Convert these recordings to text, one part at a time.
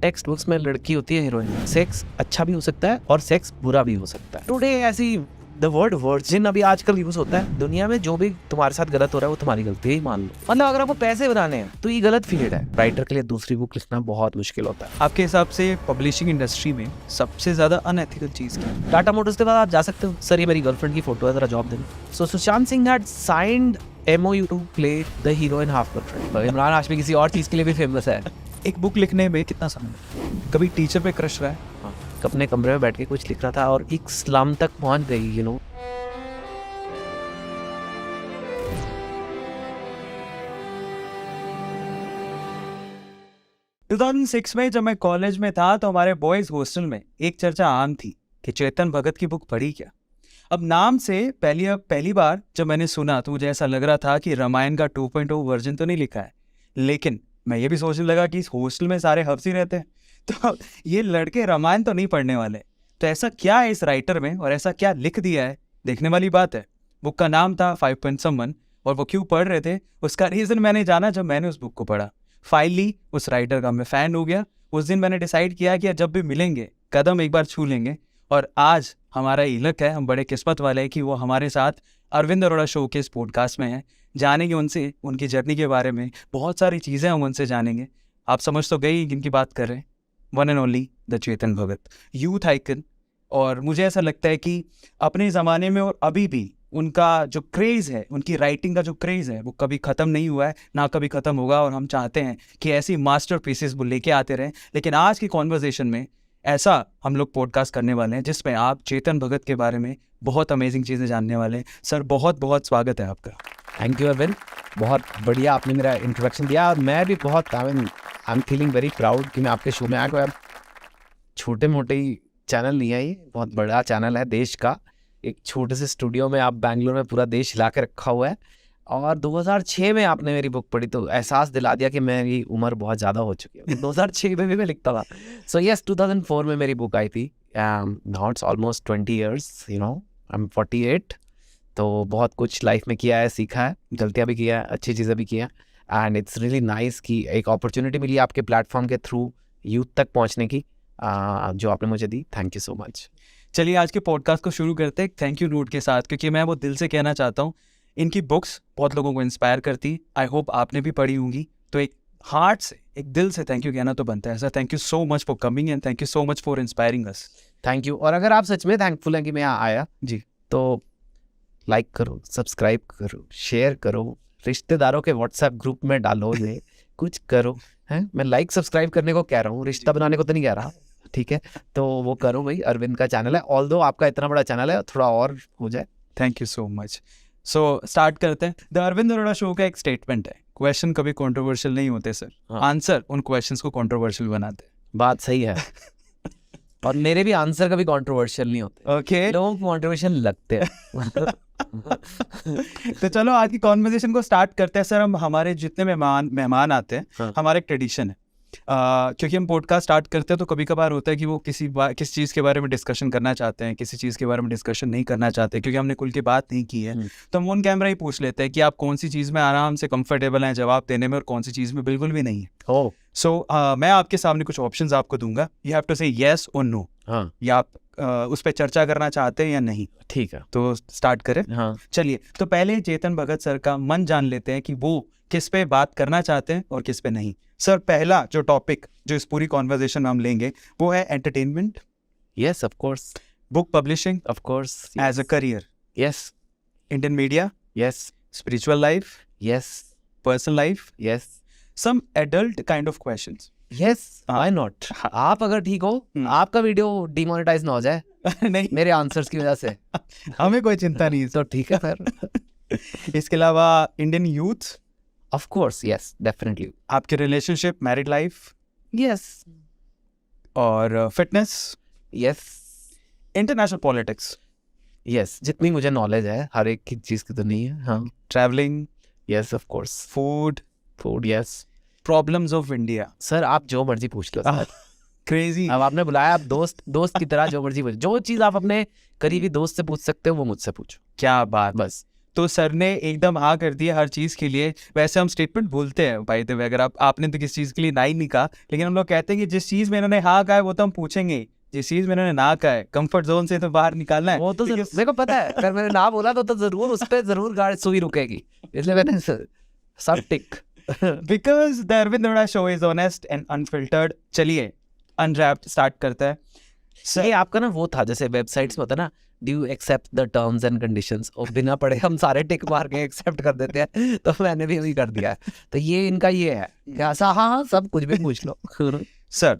Text books में लड़की होती है हीरोइन। सेक्स अच्छा भी हो सकता है और सेक्स बुरा भी हो सकता है। टुडे ऐसी द वर्ड वर्जिन अभी आजकल यूज होता है। दुनिया में जो भी तुम्हारे साथ गलत हो रहा है वो तुम्हारी गलती ही मान लो। मतलब अगर आपको पैसे बनाने हैं तो ये गलत फील्ड है। राइटर के लिए दूसरी बुक लिखना बहुत मुश्किल होता है। आपके हिसाब से पब्लिशिंग इंडस्ट्री में सबसे ज्यादा अनएथिकल चीज क्या है? टाटा मोटर्स के बाद आप जा सकते हो, सर ये मेरी गर्लफ्रेंड की फोटो है, जरा जॉब दे दो। So Sushant Singh had signed MOU to play the hero in Half Girlfriend. Imran Hashmi किसी और चीज के लिए भी फेमस है। एक बुक लिखने में कितना समय? कभी टीचर पे क्रश रहा है? अपने कमरे में बैठ के कुछ लिख रहा था और एक स्लम तक पहुंच गई, यू नो। टू 2006 में जब मैं कॉलेज में था तो हमारे बॉयज हॉस्टल में एक चर्चा आम थी कि चेतन भगत की बुक पढ़ी क्या। अब नाम से पहली बार जब मैंने सुना तो मुझे ऐसा लग रहा था कि रामायण का 2.0 वर्जन तो नहीं लिखा है, लेकिन मैं ये भी सोचने लगा कि इस हॉस्टल में सारे हफ्सी रहते हैं तो ये लड़के रामायण तो नहीं पढ़ने वाले। तो ऐसा क्या है इस राइटर में और ऐसा क्या लिख दिया है, देखने वाली बात है। बुक का नाम था 5 Point Someone और वो क्यों पढ़ रहे थे उसका रीज़न मैंने जाना जब मैंने उस बुक को पढ़ा। फाइनली उस राइटर का मैं फ़ैन हो गया। उस दिन मैंने डिसाइड किया कि जब भी मिलेंगे कदम एक बार छू लेंगे। और आज हमारा ये लक है, हम बड़े किस्मत वाले हैं कि वो हमारे साथ अरविंद अरोड़ा शो के इस पॉडकास्ट में हैं। जानेंगे उनसे उनकी जर्नी के बारे में, बहुत सारी चीज़ें हम उनसे जानेंगे। आप समझ तो गई किनकी बात कर रहे हैं, one and only the Chetan Bhagat, youth icon. और मुझे ऐसा लगता है कि अपने ज़माने में और अभी भी उनका जो क्रेज़ है, उनकी राइटिंग का जो क्रेज़ है वो कभी ख़त्म नहीं हुआ है, ना कभी ख़त्म होगा। और हम चाहते हैं कि ऐसी मास्टर पीसेस वो लेके आते रहें। लेकिन आज की कॉन्वर्जेशन में ऐसा हम लोग पॉडकास्ट करने वाले हैं जिसमें आप चेतन भगत के बारे में बहुत अमेजिंग चीज़ें जानने वाले हैं। सर बहुत बहुत स्वागत है आपका। थैंक यू अरविंद, बहुत बढ़िया आपने मेरा इंट्रोडक्शन दिया। और मैं भी बहुत I am feeling very proud कि मैं आपके शो में आया। छोटे मोटे ही चैनल नहीं है, ये बहुत बड़ा चैनल है देश का। एक छोटे से स्टूडियो में आप बैंगलोर में पूरा देश हिला के रखा हुआ है। और 2006 में आपने मेरी बुक पढ़ी तो एहसास दिला दिया कि मेरी उम्र बहुत ज़्यादा हो चुकी है। 2006 में भी मैं लिखता था। सो यस, 2004 में मेरी बुक आई थी। Now it's almost 20 years, you know, I am 48। तो बहुत कुछ लाइफ में किया है, सीखा है, गलतियाँ भी किया है, अच्छी चीज़ें भी किया है। एंड इट्स रियली नाइस कि एक अपॉर्चुनिटी मिली आपके प्लेटफॉर्म के थ्रू यूथ तक पहुँचने की, जो आपने मुझे दी। Thank you so much. चलिए आज के पॉडकास्ट को शुरू करते हैं थैंक यू नोट के साथ, क्योंकि मैं वो दिल से कहना चाहता हूँ इनकी बुक्स बहुत लोगों को इंस्पायर करती। आई होप आपने भी पढ़ी होंगी। तो एक हार्ट से, एक दिल से थैंक यू कहना तो बनता है। Sir thank you so much for coming and thank you so much for inspiring us. Thank you. और अगर आप सच में थैंकफुल हैं कि मैं यहाँ आया जी, तो लाइक करो, सब्सक्राइब करो, शेयर करो, रिश्तेदारों के व्हाट्सएप ग्रुप में डालो, ये कुछ करो। हैं, मैं लाइक सब्सक्राइब करने को कह रहा हूँ, रिश्ता बनाने को तो नहीं कह रहा। ठीक है, तो वो करो भाई। अरविंद का चैनल है, ऑल्दो आपका इतना बड़ा चैनल है, थोड़ा और हो जाए। Thank you so much. So start करते हैं। द अरविंद अरोड़ा शो का एक स्टेटमेंट है, क्वेश्चन कभी कंट्रोवर्शियल नहीं होते सर, आंसर उन क्वेश्चंस को कंट्रोवर्शियल बनाते हैं। बात सही है। और मेरे भी आंसर कभी कंट्रोवर्शियल नहीं होते। ओके, लोगों को कंट्रोवर्शियल लगते हैं। तो चलो आज की कॉन्वर्सेशन को स्टार्ट करते हैं। सर हम हमारे जितने मेहमान आते हैं, हमारा एक ट्रेडिशन है, क्योंकि हम पॉडकास्ट स्टार्ट करते हैं तो कभी कभार होता है कि वो किसी चीज़ के बारे में डिस्कशन करना चाहते हैं, किसी चीज़ के बारे में डिस्कशन नहीं करना चाहते क्योंकि हमने खुल के बात नहीं की है। तो हम ऑन कैमरा ही पूछ लेते हैं कि आप कौन सी चीज़ में आराम से कंफर्टेबल हैं जवाब देने में और कौन सी चीज़ में बिल्कुल भी नहीं है। सो मैं आपके सामने कुछ ऑप्शंस आपको दूंगा, यू हैव टू से येस और नो, या आप उस पर चर्चा करना चाहते हैं या नहीं। ठीक है, तो स्टार्ट करें। हाँ। चलिए, तो पहले चेतन भगत सर का मन जान लेते हैं कि वो किस पे बात करना चाहते हैं और किस पे नहीं। सर पहला जो टॉपिक जो इस पूरी कॉन्वर्सेशन में हम लेंगे वो है entertainment. Yes, of course. Book publishing, of course. As a career. Yes. Indian media. Yes. Spiritual life. Yes. Personal life. Yes. Some adult kind of questions. Yes, why not. आप अगर ठीक हो, आपका वीडियो डिमोनेटाइज ना हो जाए नहीं, मेरे आंसर्स की वजह से, हमें कोई चिंता नहीं। तो ठीक है फिर। इसके अलावा Indian youth. Of course, yes, definitely. आपके रिलेशनशिप, मैरिड लाइफ। यस। और fitness. Yes. International politics. Yes, जितनी मुझे नॉलेज है, हर एक की चीज़ की तो नहीं है। हाँ। Travelling. Yes, of course. Food. Yes. Problems of India. Sir आप जो मर्जी पूछ लो सर। क्रेजी। अब आपने बुलाया, आप दोस्त की तरह जो मर्जी पूछ, जो चीज़ आप अपने करीबी दोस्त से पूछ सकते हो वो मुझसे पूछो। क्या बात। बस तो सर ने एकदम हाँ कर दिया हर चीज़ के लिए। वैसे हम स्टेटमेंट बोलते हैं भाई द वे, अगर आपने तो किसी चीज़ के लिए ना ही नहीं कहा, लेकिन हम लोग कहते हैं कि जिस चीज़ में इन्होंने हाँ कहा है वो तो हम पूछेंगे ही, जिस चीज़ में इन्होंने ना कहा है कंफर्ट जोन से तो बाहर निकालना है। वो तो Because- मेरे को पता है, अगर मैंने ना बोला तो जरूर उस पर जरूर गाड़ी सुई रुकेगी, इसलिए मैंने सब tick. Because the Arvind Arora show is honest and unfiltered. चलिए अनरैप्ड स्टार्ट करता है। ये आपका ना वो था जैसे वेबसाइट्स में होता है ना, do you accept the terms and conditions, और बिना पढ़े हम सारे टिक मार के एक्सेप्ट कर देते हैं, तो मैंने भी वही कर दिया है। तो ये इनका ये है कि ऐसा हाँ सब कुछ भी पूछ लो। सर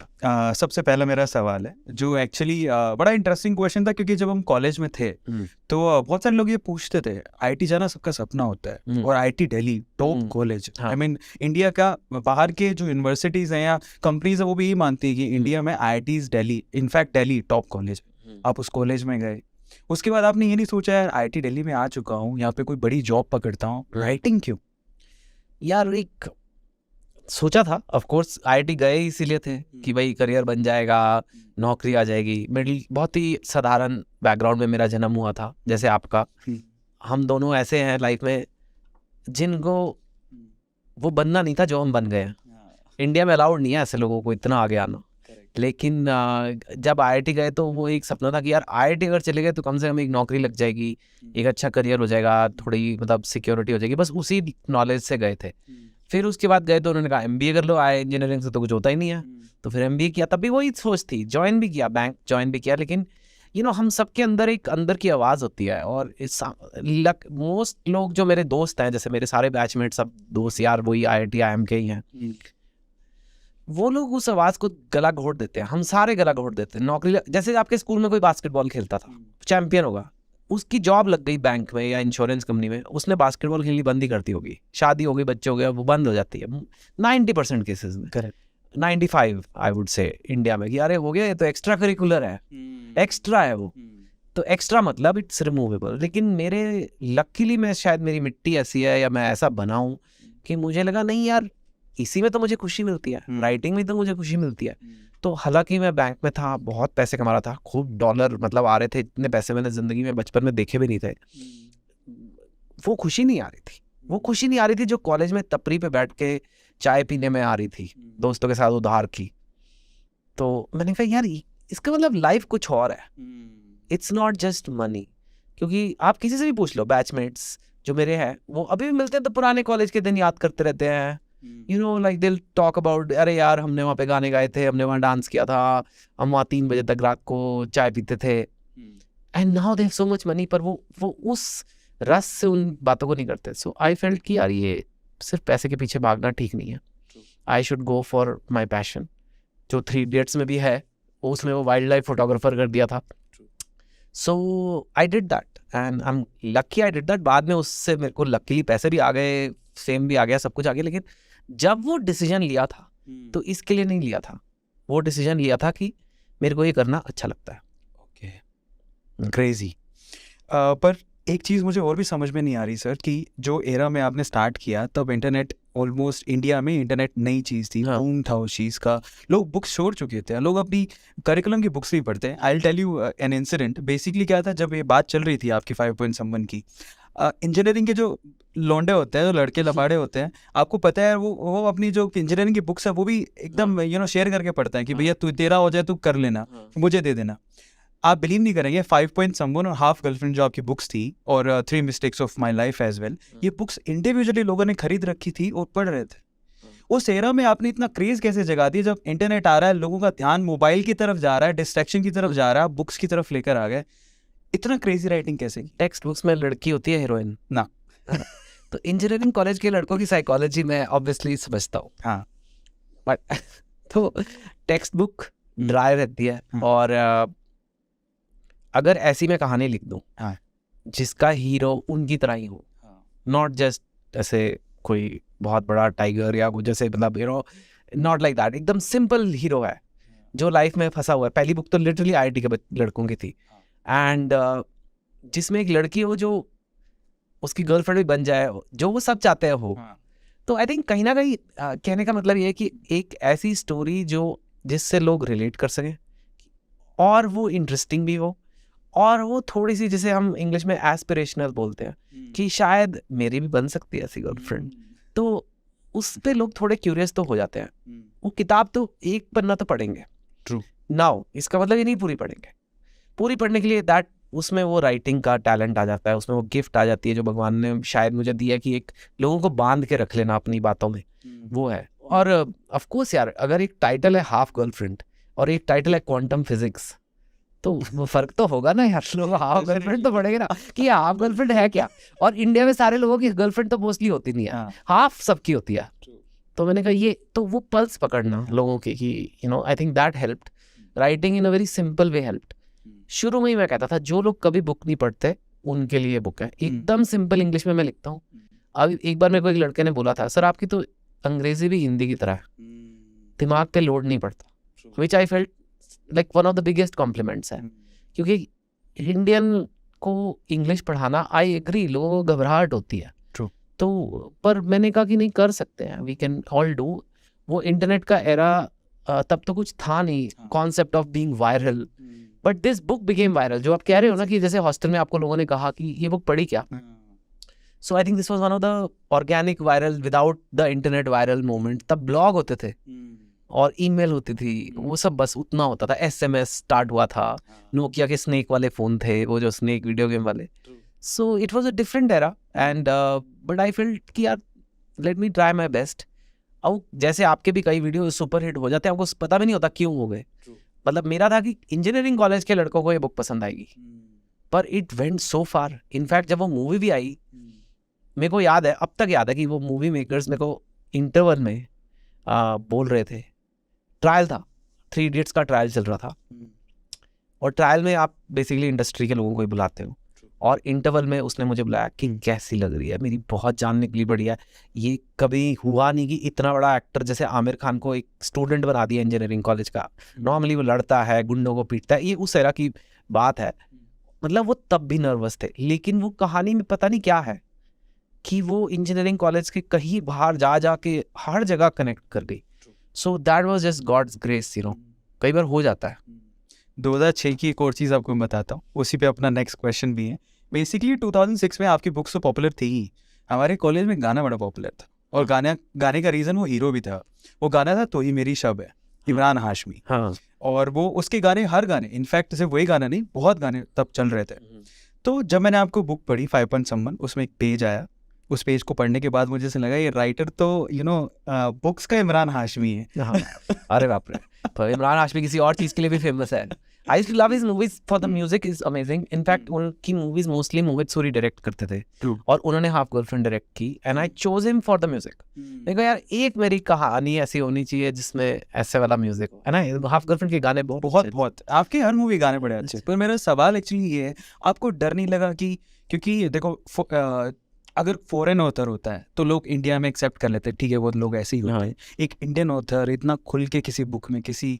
सबसे पहला मेरा सवाल है जो एक्चुअली बड़ा इंटरेस्टिंग क्वेश्चन था, क्योंकि जब हम कॉलेज में थे तो बहुत सारे लोग ये पूछते थे, आईटी जाना सबका सपना होता है, और IT Delhi top college, I mean India का बाहर के जो यूनिवर्सिटीज हैं या कंपनीज है वो भी ये मानती है कि इंडिया में IITs Delhi, in fact Delhi top college. आप उस कॉलेज में गए, उसके बाद आपने ये नहीं सोचा यार आईआईटी दिल्ली में आ चुका हूँ, यहाँ पे कोई बड़ी जॉब पकड़ता हूँ, राइटिंग क्यों? यार एक सोचा था, ऑफ कोर्स आईआईटी गए ही इसीलिए थे कि भाई करियर बन जाएगा, नौकरी आ जाएगी। मिडिल बहुत ही साधारण बैकग्राउंड में मेरा जन्म हुआ था, जैसे आपका। हम दोनों ऐसे हैं लाइफ में जिनको वो बनना नहीं था जो हम बन गए हैं। इंडिया में अलाउड नहीं है ऐसे लोगों को इतना आगे आना। लेकिन जब आईआईटी गए तो वो एक सपना था कि यार आईआईटी अगर चले गए तो कम से कम एक नौकरी लग जाएगी, एक अच्छा करियर हो जाएगा, थोड़ी मतलब सिक्योरिटी हो जाएगी, बस उसी नॉलेज से गए थे। फिर उसके बाद गए तो उन्होंने कहा एमबीए कर लो, आई इंजीनियरिंग से तो कुछ होता ही नहीं है। तो फिर एमबीए किया, तब भी वही सोच थी, ज्वाइन भी किया, बैंक ज्वाइन भी किया। लेकिन हम सबके अंदर एक अंदर की आवाज़ होती है, और मोस्ट लोग जो मेरे दोस्त हैं, जैसे मेरे सारे बैचमेट सब दोस्त यार वही IIT IIM के ही हैं, वो लोग उस आवाज़ को गला घोट देते हैं। हम सारे गला घोट देते हैं। नौकरी जैसे आपके स्कूल में कोई बास्केटबॉल खेलता था, चैंपियन होगा, उसकी जॉब लग गई बैंक में या इंश्योरेंस कंपनी में, उसने बास्केटबॉल खेलनी बंद ही कर दी होगी, शादी हो गई, बच्चे हो गए, वो बंद हो जाती है 90% केसेस में। करेक्ट। 95 आई वुड से इंडिया में कि अरे हो गया, ये तो एक्स्ट्रा करिकुलर है, एक्स्ट्रा है वो। तो एक्स्ट्रा मतलब इट्स रिमूवेबल। लेकिन मेरे लकीली मैं शायद मेरी मिट्टी ऐसी है या मैं ऐसा बना हूँ कि मुझे लगा नहीं यार इसी में तो मुझे खुशी मिलती है, राइटिंग में तो मुझे खुशी मिलती है। तो हालांकि मैं बैंक में था, बहुत पैसे कमा रहा था, खूब डॉलर मतलब आ रहे थे, इतने पैसे मैंने ज़िंदगी में बचपन में देखे भी नहीं थे। वो खुशी नहीं आ रही थी, वो खुशी नहीं आ रही थी जो कॉलेज में तपरी पे बैठ के चाय पीने में आ रही थी दोस्तों के साथ उधार की। तो मैंने कहा यार इसका मतलब लाइफ कुछ और है, इट्स नॉट जस्ट मनी। क्योंकि आप किसी से भी पूछ लो, बैचमेट्स जो मेरे हैं वो अभी भी मिलते हैं तो पुराने कॉलेज के दिन याद करते रहते हैं। लाइक दिल टॉक अबाउट, अरे यार हमने वहाँ पे गाने गाए थे, हमने वहाँ डांस किया था, हम वहाँ 3 बजे तक रात को चाय पीते थे, and now they have so much money. पर वो उस रस से उन बातों को नहीं करते। सो आई फेल्ट कि यार ये सिर्फ पैसे के पीछे भागना ठीक नहीं है, I should go for my passion, जो 3 इडियट्स में भी है, उसमें वो वाइल्ड लाइफ फोटोग्राफर कर दिया था। So I did that and I am lucky I did that. बाद में उससे मेरे को लकीली पैसे भी आ गए, फेम भी आ गया, सब कुछ आ गया। लेकिन जब वो डिसीजन लिया था तो इसके लिए नहीं लिया था, वो डिसीजन लिया था कि मेरे को ये करना अच्छा लगता है। Okay, crazy. पर एक चीज़ मुझे और भी समझ में नहीं आ रही सर, कि जो एरा में आपने स्टार्ट किया तब इंटरनेट ऑलमोस्ट इंडिया में इंटरनेट नई चीज़ थी, बूम था उस चीज़ का, लोग बुक्स छोड़ चुके थे, लोग अपनी करिकुलम की बुक्स भी पढ़ते हैं। I will tell you an incident. Basically क्या था, जब ये बात चल रही थी आपकी 5 पॉइंट समवन की, इंजीनियरिंग के जो लौंडे होते हैं, जो लड़के लबाड़े होते हैं, आपको पता है वो अपनी जो इंजीनियरिंग की बुक्स है वो भी एकदम शेयर करके पढ़ते हैं कि भैया तू तेरा हो जाए तू कर लेना, मुझे दे देना। आप बिलीव नहीं करेंगे, 5 पॉइंट समवन और हाफ गर्लफ्रेंड जो आपकी बुक्स थी, और 3 mistakes of my life as well, ये बुक्स इंडिविजुअली लोगों ने खरीद रखी थी और पढ़ रहे थे। उस एरा में आपने इतना क्रेज कैसे जगा दिया? जब इंटरनेट आ रहा है, लोगों का ध्यान मोबाइल की तरफ जा रहा है, डिस्ट्रैक्शन की तरफ जा रहा है, बुक्स की तरफ लेकर आ गए, इतना क्रेजी राइटिंग कैसे? टेक्स्ट बुक्स में लड़की होती है हीरोइन ना। तो इंजीनियरिंग कॉलेज के लड़कों की साइकोलॉजी में ऑब्वियसली समझता हूँ। हाँ, बट तो टेक्स्ट बुक ड्राई रहती है, और अगर ऐसी मैं कहानी लिख दूँ जिसका हीरो उनकी तरह ही हो, नॉट जस्ट ऐसे कोई बहुत बड़ा टाइगर या कुछ, जैसे मतलब नॉट लाइक दैट, एकदम सिंपल हीरो है जो लाइफ में फंसा हुआ है। पहली बुक तो लिटरली IIT के लड़कों की थी, एंड जिसमें एक लड़की हो जो उसकी गर्लफ्रेंड भी बन जाए, जो वो सब चाहते हैं हो। तो आई थिंक कहीं ना कहीं कहने का मतलब ये है कि एक ऐसी स्टोरी जो जिससे लोग रिलेट कर सकें, और वो इंटरेस्टिंग भी हो, और वो थोड़ी सी, जिसे हम इंग्लिश में एस्पिरेशनल बोलते हैं, कि शायद मेरी भी बन सकती है ऐसी गर्लफ्रेंड, तो उस पे लोग थोड़े क्यूरियस तो हो जाते हैं। वो किताब तो एक पन्ना तो पढ़ेंगे, ट्रू, नाउ इसका मतलब ये नहीं पूरी पढ़ेंगे। पूरी पढ़ने के लिए दैट उसमें वो राइटिंग का टैलेंट आ जाता है, उसमें वो गिफ्ट आ जाती है जो भगवान ने शायद मुझे दिया, कि एक लोगों को बांध के रख लेना अपनी बातों में, वो है। और ऑफ कोर्स यार, अगर एक टाइटल है हाफ गर्लफ्रेंड और एक टाइटल है क्वांटम फिजिक्स, तो वो फर्क तो होगा ना यार। लोग हाफ गर्लफ्रेंड तो पढ़ेंगे ना कि हाफ गर्लफ्रेंड है क्या। और इंडिया में सारे लोगों की गर्लफ्रेंड तो मोस्टली होती नहीं है, हाफ सबकी होती है। तो मैंने कहा ये तो वो पल्स पकड़ना लोगों की, कि I think that helped. Writing in a very simple way helped. शुरू में ही मैं कहता था जो लोग कभी बुक नहीं पढ़ते उनके लिए बुक है, एकदम सिंपल इंग्लिश में मैं लिखता हूँ। अब एक बार मेरे को एक लड़के ने बोला था, सर आपकी तो अंग्रेजी भी हिंदी की तरह है, दिमाग पे लोड नहीं पड़ता, which I felt like one of the biggest compliments है। क्योंकि इंडियन को इंग्लिश पढ़ाना, आई एग्री, लोगों को घबराहट होती है, तो पर मैंने कहा कि नहीं, कर सकते हैं, वी कैन ऑल डू। वो इंटरनेट का एरा तब तो कुछ था नहीं, concept of being viral, but this book became viral. जो आप कह रहे हो ना कि जैसे हॉस्टल में आपको लोगों ने कहा कि ये बुक पढ़ी क्या, so I think this was one of the organic viral without the internet viral moment. तब ब्लॉग होते थे और ईमेल होती थी, वो सब बस उतना होता था। एसएमएस स्टार्ट हुआ था, नोकिया के स्नेक वाले फ़ोन थे, वो जो स्नेक वीडियो गेम वाले। So it was a different era and but I felt कि यार let me try my best. और जैसे आपके भी कई वीडियो सुपर हिट हो जाते हैं, आपको पता भी नहीं होता क्यों हो गए। मतलब मेरा था कि इंजीनियरिंग कॉलेज के लड़कों को ये बुक पसंद आएगी, पर it went so far. In fact जब वो मूवी भी आई, मेरे को याद है, अब तक याद है कि वो मूवी मेकर्स मेरे को इंटरवल में बोल रहे थे, ट्रायल था, 3 इडियट्स का ट्रायल चल रहा था, और ट्रायल में आप बेसिकली इंडस्ट्री के लोगों को ही बुलाते हो, और इंटरवल में उसने मुझे बुलाया कि कैसी लग रही है, मेरी बहुत जान निकली बढ़िया। ये कभी हुआ नहीं कि इतना बड़ा एक्टर जैसे आमिर खान को एक स्टूडेंट बना दिया इंजीनियरिंग कॉलेज का। नॉर्मली वो लड़ता है, गुंडों को पीटता है, ये उस एरा की बात है। मतलब वो तब भी नर्वस थे, लेकिन वो कहानी में पता नहीं क्या है कि वो इंजीनियरिंग कॉलेज के कहीं बाहर जा के हर जगह कनेक्ट कर गई। So that was just God's grace, कई बार हो जाता है। 2006 की एक और चीज़ आपको मैं बताता हूँ, उसी पे अपना नेक्स्ट क्वेश्चन भी है। बेसिकली 2006 में आपकी बुक्स तो पॉपुलर थी ही, हमारे कॉलेज में गाना बड़ा पॉपुलर था, और गाने का रीज़न वो हीरो भी था। वो गाना था तो ही मेरी शब है, इमरान हाशमी। हाँ। और वो उसके गाने, हर गाने, इनफैक्ट सिर्फ वही गाना नहीं, बहुत गाने तब चल रहे थे। तो जब मैंने आपको बुक पढ़ी 5 पॉइंट समवन, उसमें एक पेज आया, उस पेज को पढ़ने के बाद मुझे ऐसा लगा ये राइटर तो बुक्स का इमरान हाशमी है। हाँ। अरे बाप रे, पर इमरान हाशमी किसी और चीज़ के लिए भी फेमस है। I used to love his movies for the music is amazing. In fact उनकी movies mostly Mohit Suri direct करते थे, और उन्होंने हाफ गर्लफ्रेंड डायरेक्ट की, and I chose him for the music. देखो यार, एक मेरी कहानी ऐसी होनी चाहिए जिसमें ऐसे वाला म्यूजिक हो, है ना। हाफ गर्लफ्रेंड के गाने बहुत आपके हर मूवी गाने बड़े अच्छे। पर मेरा सवाल एक्चुअली ये है, आपको डर नहीं लगा कि, क्योंकि देखो अगर फॉरेन ऑथर होता है तो लोग इंडिया में एक्सेप्ट कर लेते हैं, ठीक है वो लोग ऐसे ही होते हैं। एक इंडियन ऑथर इतना खुल के किसी बुक में किसी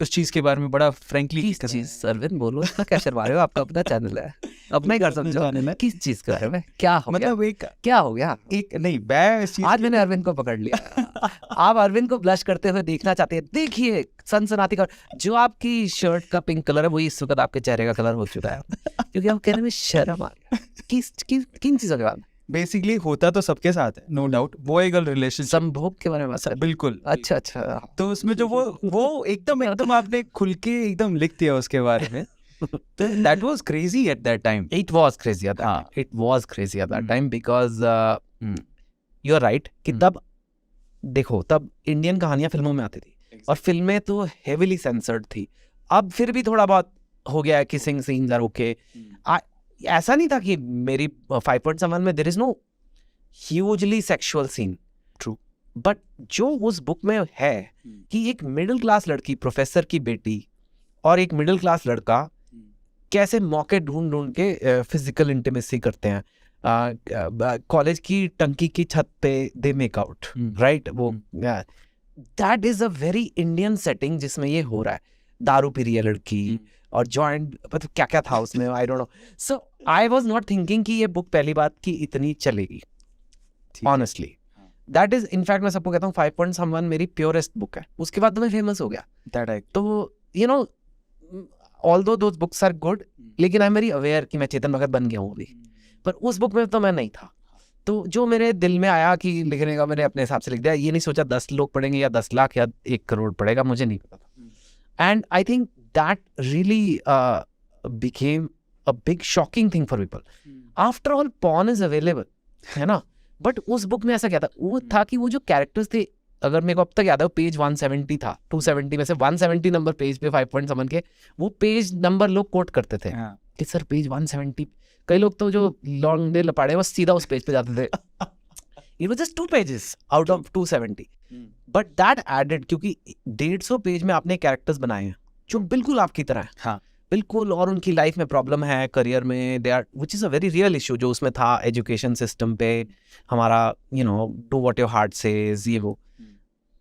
उस चीज़ के बारे में बड़ा फ्रेंकली, किस चीज़, सरविन बोलो, इतना क्या शर्मा रहे हो, आपका अपना चैनल है, अपना ही कर समझो, किस चीज़ के बारे में क्या हो गया, मतलब क्या हो गया। एक नहीं, मैं आज मैंने अरविंद को पकड़ लिया। आप अरविंद को ब्लश करते हुए देखना चाहते हैं, देखिए सनसनाती का जो आपकी शर्ट का पिंक कलर है, वही इस वक्त आपके चेहरे का कलर हो चुका है, क्योंकि आप कहने में शर्म आ गया। किन चीज़ों के बाद बेसिकली होता तो सबके साथ है, no doubt, boy girl relation, संभोग के बारे में बात, बिल्कुल। अच्छा। तो उसमें जो वो एकदम आपने खुल के एकदम लिख दिया उसके बारे में। That was crazy at that time. It was crazy at that time. It was crazy at that time because you are right कि तब देखो, तब इंडियन कहानियां फिल्मों में आती थी, और फिल्में तो हेविली सेंसर्ड थी। अब फिर भी थोड़ा बहुत हो गया है, किसिंग सीन्स आर ओके। ऐसा नहीं था कि मेरी 5 पॉइंट समवन में there is no hugely sexual scene, true, but जो उस बुक में है कि एक मिडिल क्लास लड़की, प्रोफेसर की बेटी, और एक मिडिल क्लास लड़का कैसे मौके ढूंढ के फिजिकल इंटीमेसी करते हैं। कॉलेज की टंकी की छत पे दे मेक आउट, राइट। वो that is a very Indian setting जिसमें ये हो रहा है। दारू पी रही है लड़की, और जॉइंट, मतलब क्या क्या था उसमें, आई don't no. So I was not thinking कि ये बुक पहली बात की इतनी चलेगी, ऑनेस्टली। दैट इज, इनफैक्ट मैं सबको कहता हूँ 5 पॉइंट समवन मेरी प्योरेस्ट बुक है। उसके बाद तो मैं फेमस हो गया। That I तो although those books are good, लेकिन आई एम वेरी अवेयर कि मैं चेतन भगत बन गया हूँ अभी, पर उस बुक में तो मैं नहीं था। तो जो मेरे दिल में आया कि लिखने का, मैंने अपने हिसाब से लिख दिया। ये नहीं सोचा 10 लोग पढ़ेंगे या 10 लाख या 1 करोड़ पढ़ेगा, मुझे नहीं पता था। And I think that really became a big shocking thing for people. After all porn is available, है ना, बट उस बुक में ऐसा क्या था, वो था कि वो जो कैरेक्टर्स थे, अगर मेरे को अब तक याद है, पेज 170 था, 270 में से 170 नंबर पेज पे 5 पॉइंट समझ के वो पेज नंबर लोग कोट करते थे कि सर पेज 170। कई लोग तो जो लॉन्ग डे लपाड़े बस सीधा उस पेज पे जाते थे। It was just 2 pages out of 270, but that added, क्योंकि 150 पेज में आपने कैरेक्टर्स बनाए हैं जो बिल्कुल आपकी तरह है। हाँ, बिल्कुल, और उनकी लाइफ में प्रॉब्लम है, करियर में, they are, which is a very real issue जो उसमें था, एजुकेशन सिस्टम पे हमारा, you know, do what your heart says, ये वो।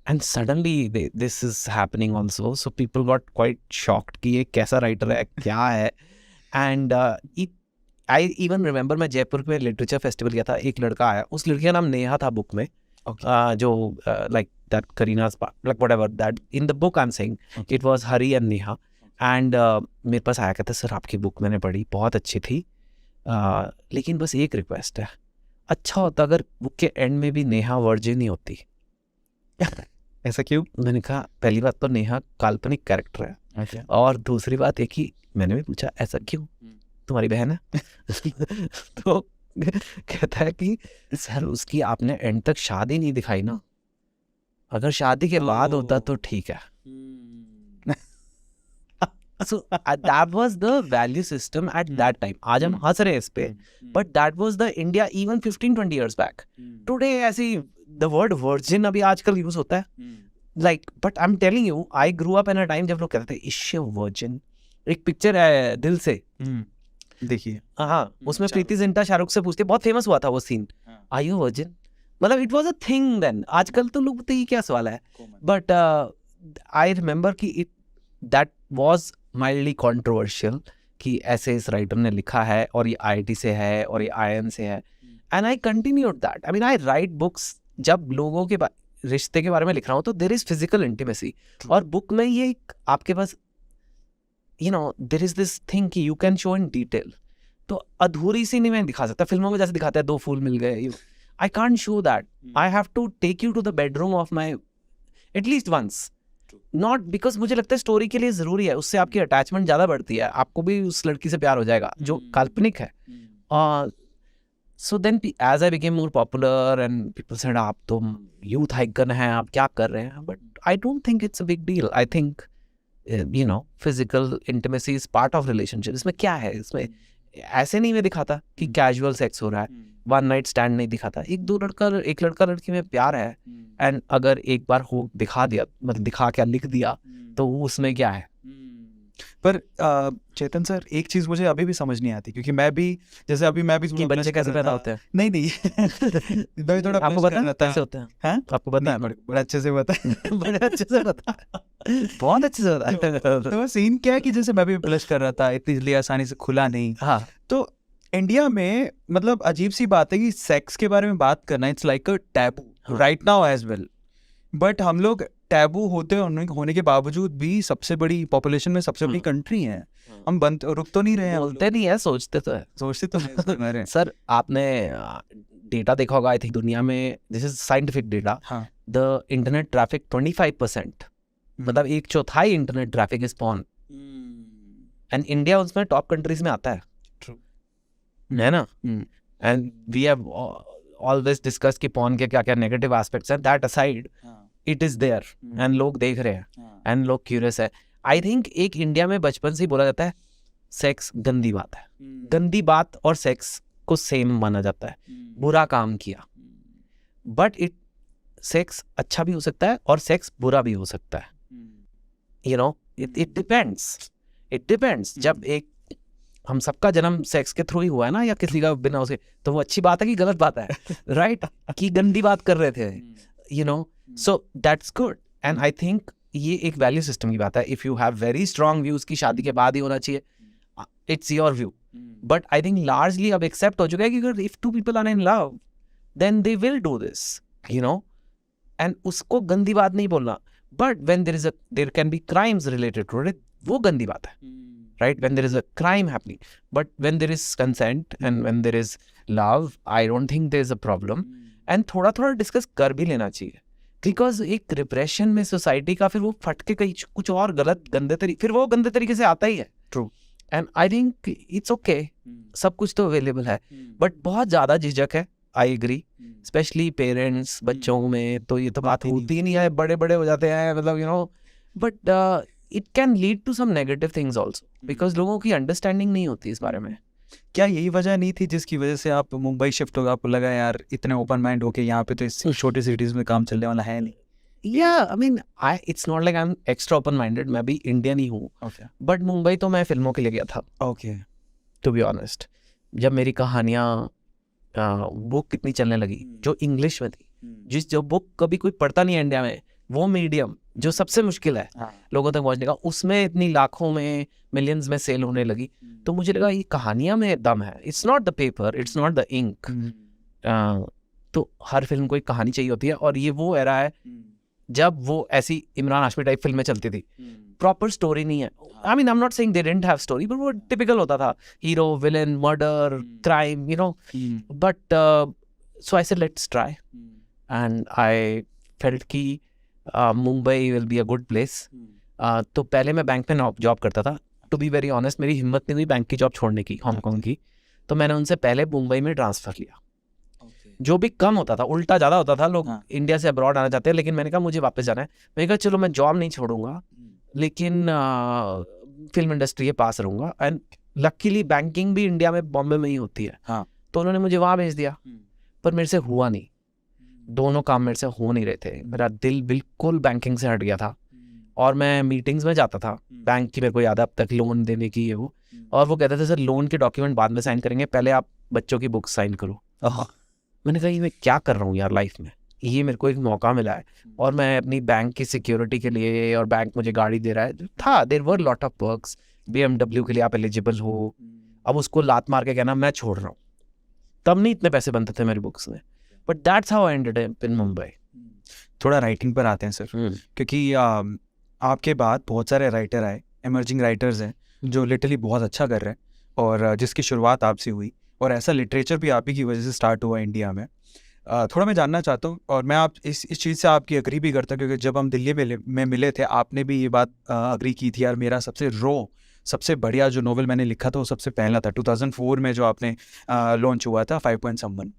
And suddenly this is happening also, so people got quite shocked कि ये कैसा राइटर है, क्या है। एंड आई इवन रिमेंबर, मैं जयपुर में लिटरेचर फेस्टिवल गया था, एक लड़का आया, उस लड़की का नाम नेहा था बुक में, जो लाइक दैट करीना's like whatever that in the book I'm saying, it was Hari and Neha, and मेरे पास आया, कहता सर आपकी बुक मैंने पढ़ी, बहुत अच्छी थी, लेकिन बस एक रिक्वेस्ट है, अच्छा होता अगर बुक के एंड में भी नेहा वर्जिन ही होती। ऐसा क्यों? मैंने कहा पहली बात तो नेहा काल्पनिक कैरेक्टर है, और दूसरी बात एक ही, मैंने भी पूछा ऐसा क्यों, तुम्हारी बहन है? तो कहता है कि सर उसकी आपने एंड तक शादी नहीं दिखाई ना, अगर शादी के बाद होता तो ठीक है। So that was the value system at that time. आज हम हंस रहे हैं इस पे, but that was the India even 15-20 years back. Today ऐसी the word virgin अभी आजकल यूज होता है, like, but I'm telling you, I grew up in a time जब लोग कहते थे is she a virgin। एक पिक्चर है दिल से, देखिए, हाँ, उसमें प्रीति जिंटा शाहरुख से पूछती है, बहुत फेमस हुआ था वो सीन, आर यू वर्जिन, मतलब it was a thing then. आजकल तो लोग बोलते ये क्या सवाल है, बट आई रिमेंबर कि it that was mildly controversial कि ऐसे इस राइटर ने लिखा है और ये IIT से है और ये IIM से है, and I continued that. I mean I right books, जब लोगों के रिश्ते के बारे में लिख रहा हूँ तो देयर इज फिजिकल इंटीमेसी, और बुक में ये आपके पास, you know, there is this thing कि you can show in detail, तो अधूरी सी नहीं मैं दिखा सकता। फिल्मों में जैसे दिखाते हैं 2 फूल मिल गए, I can't show that. I have to take you to the bedroom of my, at least once, not because मुझे लगता है स्टोरी के लिए ज़रूरी है, उससे आपकी अटैचमेंट ज़्यादा बढ़ती है, आपको भी उस लड़की से प्यार हो जाएगा जो काल्पनिक है। So then as I became more popular and people said आप तो यूथ आइकन हैं, आप क्या कर रहे हैं, but I don't think it's a big deal. I think you know, physical intimacy is part of relationship. इसमें क्या है, इसमें ऐसे नहीं मैं दिखाता कि कैजुअल सेक्स हो रहा है, वन नाइट स्टैंड नहीं दिखाता, एक लड़का लड़की में प्यार है, एंड अगर एक बार हो दिखा दिया, मतलब दिखा क्या लिख दिया, तो उसमें क्या है। पर चेतन सर, एक चीज मुझे अभी भी समझ नहीं आती, क्योंकि मैं भी, जैसे अभी मैं भी कि बच्चे कैसे पैदा होते हैं, नहीं मैं थोड़ा आपको पता है कैसे होते हैं? हैं? आपको पता है? बड़े अच्छे से पता है। बड़े अच्छे से पता है, बहुत अच्छे से पता है। तो सीन क्या है कि जैसे मैं भी ब्लश कर रहा था, इतनी जल्दी आसानी से खुला नहीं। हाँ, तो इंडिया में मतलब अजीब सी बात है कि सेक्स के बारे में बात करना it's like a taboo right now as well, but हम लोग टैबू होने के बावजूद भी सबसे बड़ी पॉपुलेशन में सबसे बड़ी कंट्री है, हम रुक तो नहीं रहे हैं, बोलते नहीं है, सोचते तो है। सर आपने डेटा देखा होगा, आई थिंक दुनिया में, this is scientific data, the internet traffic 25%, मतलब 1/4 internet traffic is porn, and India उसमें टॉप कंट्रीज में आता है, है ना। And we have always discuss कि पॉर्न के क्या क्या नेगेटिव एस्पेक्ट्स हैं, that aside it is there, and लोग देख रहे हैं, एंड लोग क्यूरियस है। आई थिंक एक इंडिया में बचपन से ही बोला जाता है सेक्स गंदी बात है, गंदी बात और सेक्स को सेम माना जाता है, बुरा काम किया, बट सेक्स अच्छा भी हो सकता है और सेक्स बुरा भी हो सकता है, यू नो, इट डिपेंड्स। जब एक हम सबका जन्म सेक्स के थ्रू ही हुआ है ना, या किसी का बिना उसे, तो वो अच्छी बात है कि गलत बात है, राइट कि गंदी बात कर रहे थे, you know, so that's good. And I think ये एक वैल्यू सिस्टम की बात है। If you have very strong views की शादी के बाद ही होना चाहिए, it's your view, but I think largely अब एक्सेप्ट हो चुका है कि अगर if 2 people are in love then they will do this, you know, and उसको गंदी बात नहीं बोलना, but when there can B crimes related to it, वो गंदी बात है, right? When there is a crime happening, but when there is consent and when there is love, I don't think there is a problem. And थोड़ा discuss कर भी लेना चाहिए, because एक रिप्रेशन में सोसाइटी का फिर वो फट के कहीं कुछ और गलत फिर वो गंदे तरीके से आता ही है. True. And I think it's okay, सब कुछ तो अवेलेबल है, बट बहुत ज़्यादा झिझक है. आई एग्री, स्पेशली पेरेंट्स बच्चों में तो ये तो बात होती ही नहीं है, बड़े बड़े हो जाते हैं, मतलब you know. But it can lead to some negative things also, because लोगों की अंडरस्टैंडिंग नहीं होती इस बारे में. क्या यही वजह नहीं थी जिसकी वजह से आप मुंबई शिफ्ट हो गए? आपको लगा यार इतने ओपन माइंड होके यहाँ पे तो इस छोटी सिटीज में काम चलने वाला है नहीं? Yeah, I mean, it's not like I'm extra open-minded. मैं भी इंडियन ही हूँ, ओके. बट मुंबई तो मैं फिल्मों के लिए गया था, ओके. To be honest. जब मेरी कहानियाँ बुक कितनी चलने लगी जो इंग्लिश में थी, जो बुक कभी कोई पढ़ता नहीं है इंडिया में, वो मीडियम जो सबसे मुश्किल है लोगों तक पहुँचने का, उसमें इतनी लाखों में मिलियंस में सेल होने लगी, तो मुझे लगा ये कहानियाँ में दम है. It's not the paper, it's not the ink. तो हर फिल्म को एक कहानी चाहिए होती है, और ये वो एरा है जब वो ऐसी इमरान हाशमी टाइप फिल्में चलती थी. प्रॉपर स्टोरी नहीं है. I mean, I am not saying they didn't have story, but वो टिपिकल होता था, hero villain murder crime, you know. But so I said let's try, and I felt कि Mumbai will be a good place. तो पहले मैं bank में job करता था. टू बी वेरी ऑनेस्ट, मेरी हिम्मत नहीं हुई बैंक की जॉब छोड़ने की, हांगकॉन्ग की, तो मैंने उनसे पहले मुंबई में ट्रांसफ़र लिया. जो भी कम होता था, उल्टा ज़्यादा होता था. लोग इंडिया से अब्रॉड आना चाहते हैं, लेकिन मैंने कहा मुझे वापस जाना है. मैंने कहा चलो मैं जॉब नहीं छोड़ूंगा, लेकिन फिल्म इंडस्ट्री के पास रहूँगा. एंड लकीली बैंकिंग भी इंडिया में, बॉम्बे में ही होती है. तो उन्होंने मुझे वहाँ भेज दिया, पर मेरे से हुआ नहीं. दोनों काम मेरे से हो नहीं रहे थे. मेरा दिल बिल्कुल बैंकिंग से हट गया था, और मैं मीटिंग्स में जाता था बैंक की, मेरे को याद है अब तक, लोन देने की है वो, और वो कहते थे सर लोन के डॉक्यूमेंट बाद में साइन करेंगे, पहले आप बच्चों की बुक साइन करो. मैंने कहा ये मैं क्या कर रहा हूँ यार लाइफ में, ये मेरे को एक मौका मिला है, और मैं अपनी बैंक की सिक्योरिटी के लिए, और बैंक मुझे गाड़ी दे रहा है था. There were lot of perks. BMW के लिए आप एलिजिबल हो. अब उसको लात मार के कहना मैं छोड़ रहा हूँ, तब नहीं इतने पैसे बनते थे मेरी बुक्स में. But that's how I ended up in Mumbai. थोड़ा राइटिंग पर आते हैं सर, क्योंकि आपके बाद बहुत सारे राइटर आए, इमर्जिंग राइटर्स हैं जो लिटरली बहुत अच्छा कर रहे हैं, और जिसकी शुरुआत आपसे हुई, और ऐसा लिटरेचर भी आप ही की वजह से स्टार्ट हुआ इंडिया में. थोड़ा मैं जानना चाहता हूँ, और मैं आप इस चीज़ से आपकी अग्री भी करता हूँ, क्योंकि जब हम दिल्ली में मिले थे, आपने भी ये बात अग्री की थी यार, मेरा सबसे बढ़िया जो नोवेल मैंने लिखा था वो सबसे पहला था 2004 में, जो आपने लॉन्च हुआ था 5.1.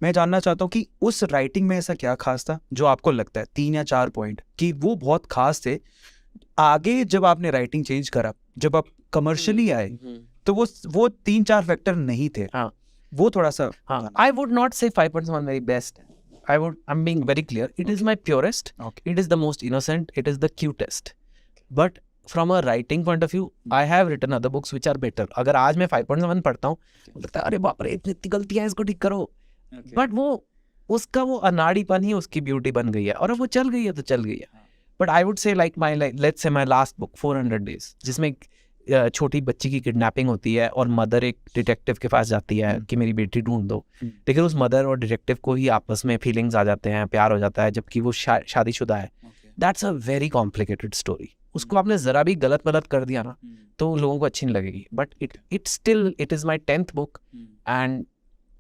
मैं जानना चाहता हूँ कि उस राइटिंग में ऐसा क्या खास था जो आपको लगता है 3 या 4 पॉइंट कि वो बहुत खास थे? आगे जब आपने राइटिंग चेंज करा, जब आप कमर्शियली आए, तो वो 3-4 फैक्टर नहीं थे. वो थोड़ा सा. आई वुड नॉट से 5.1 मेरी बेस्ट है. I'm being very clear. It is my purest. It is the most innocent. It is the cutest. But from a writing point of view, I have written other books which are better. अगर आज मैं 5.1 पढ़ता हूँ, लगता है अरे बाप रे इतनी गलतियाँ, इसको ठीक करो. बट वो उसका वो अनाड़ीपन ही उसकी ब्यूटी बन गई है, और अब वो चल गई है तो चल गई है. बट आई वुड से like let's say my last book 400 Days, जिसमें छोटी बच्ची की किडनैपिंग होती है, और मदर एक डिटेक्टिव के पास जाती है कि मेरी बेटी ढूंढ दो. लेकिन उस मदर और डिटेक्टिव को ही आपस में फीलिंग्स आ जाते हैं, प्यार हो जाता है, जबकि वो शादीशुदा है. That's a very complicated story. उसको आपने ज़रा भी गलत कर दिया ना, तो लोगों को अच्छी नहीं लगेगी. But it is my 10th book, and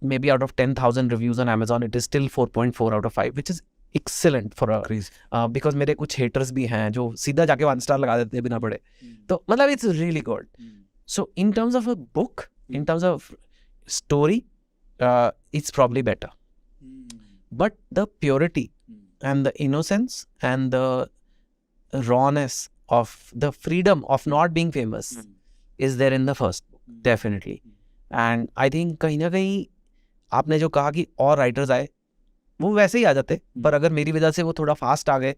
maybe out of 10,000 reviews on Amazon, it is still 4.4 out of 5, which is excellent for a because मेरे कुछ haters भी हैं जो सीधा जाके 1 star लगा देते हैं बिना पढ़े. तो मतलब it's really good. So in terms of a book, in terms of story, it's probably better. But the purity and the innocence and the rawness of the freedom of not being famous is there in the first book, definitely. And I think कहीं ना कहीं आपने जो कहा कि और writers आए, वो वैसे ही आ जाते, पर अगर मेरी वजह से वो थोड़ा फास्ट आ गए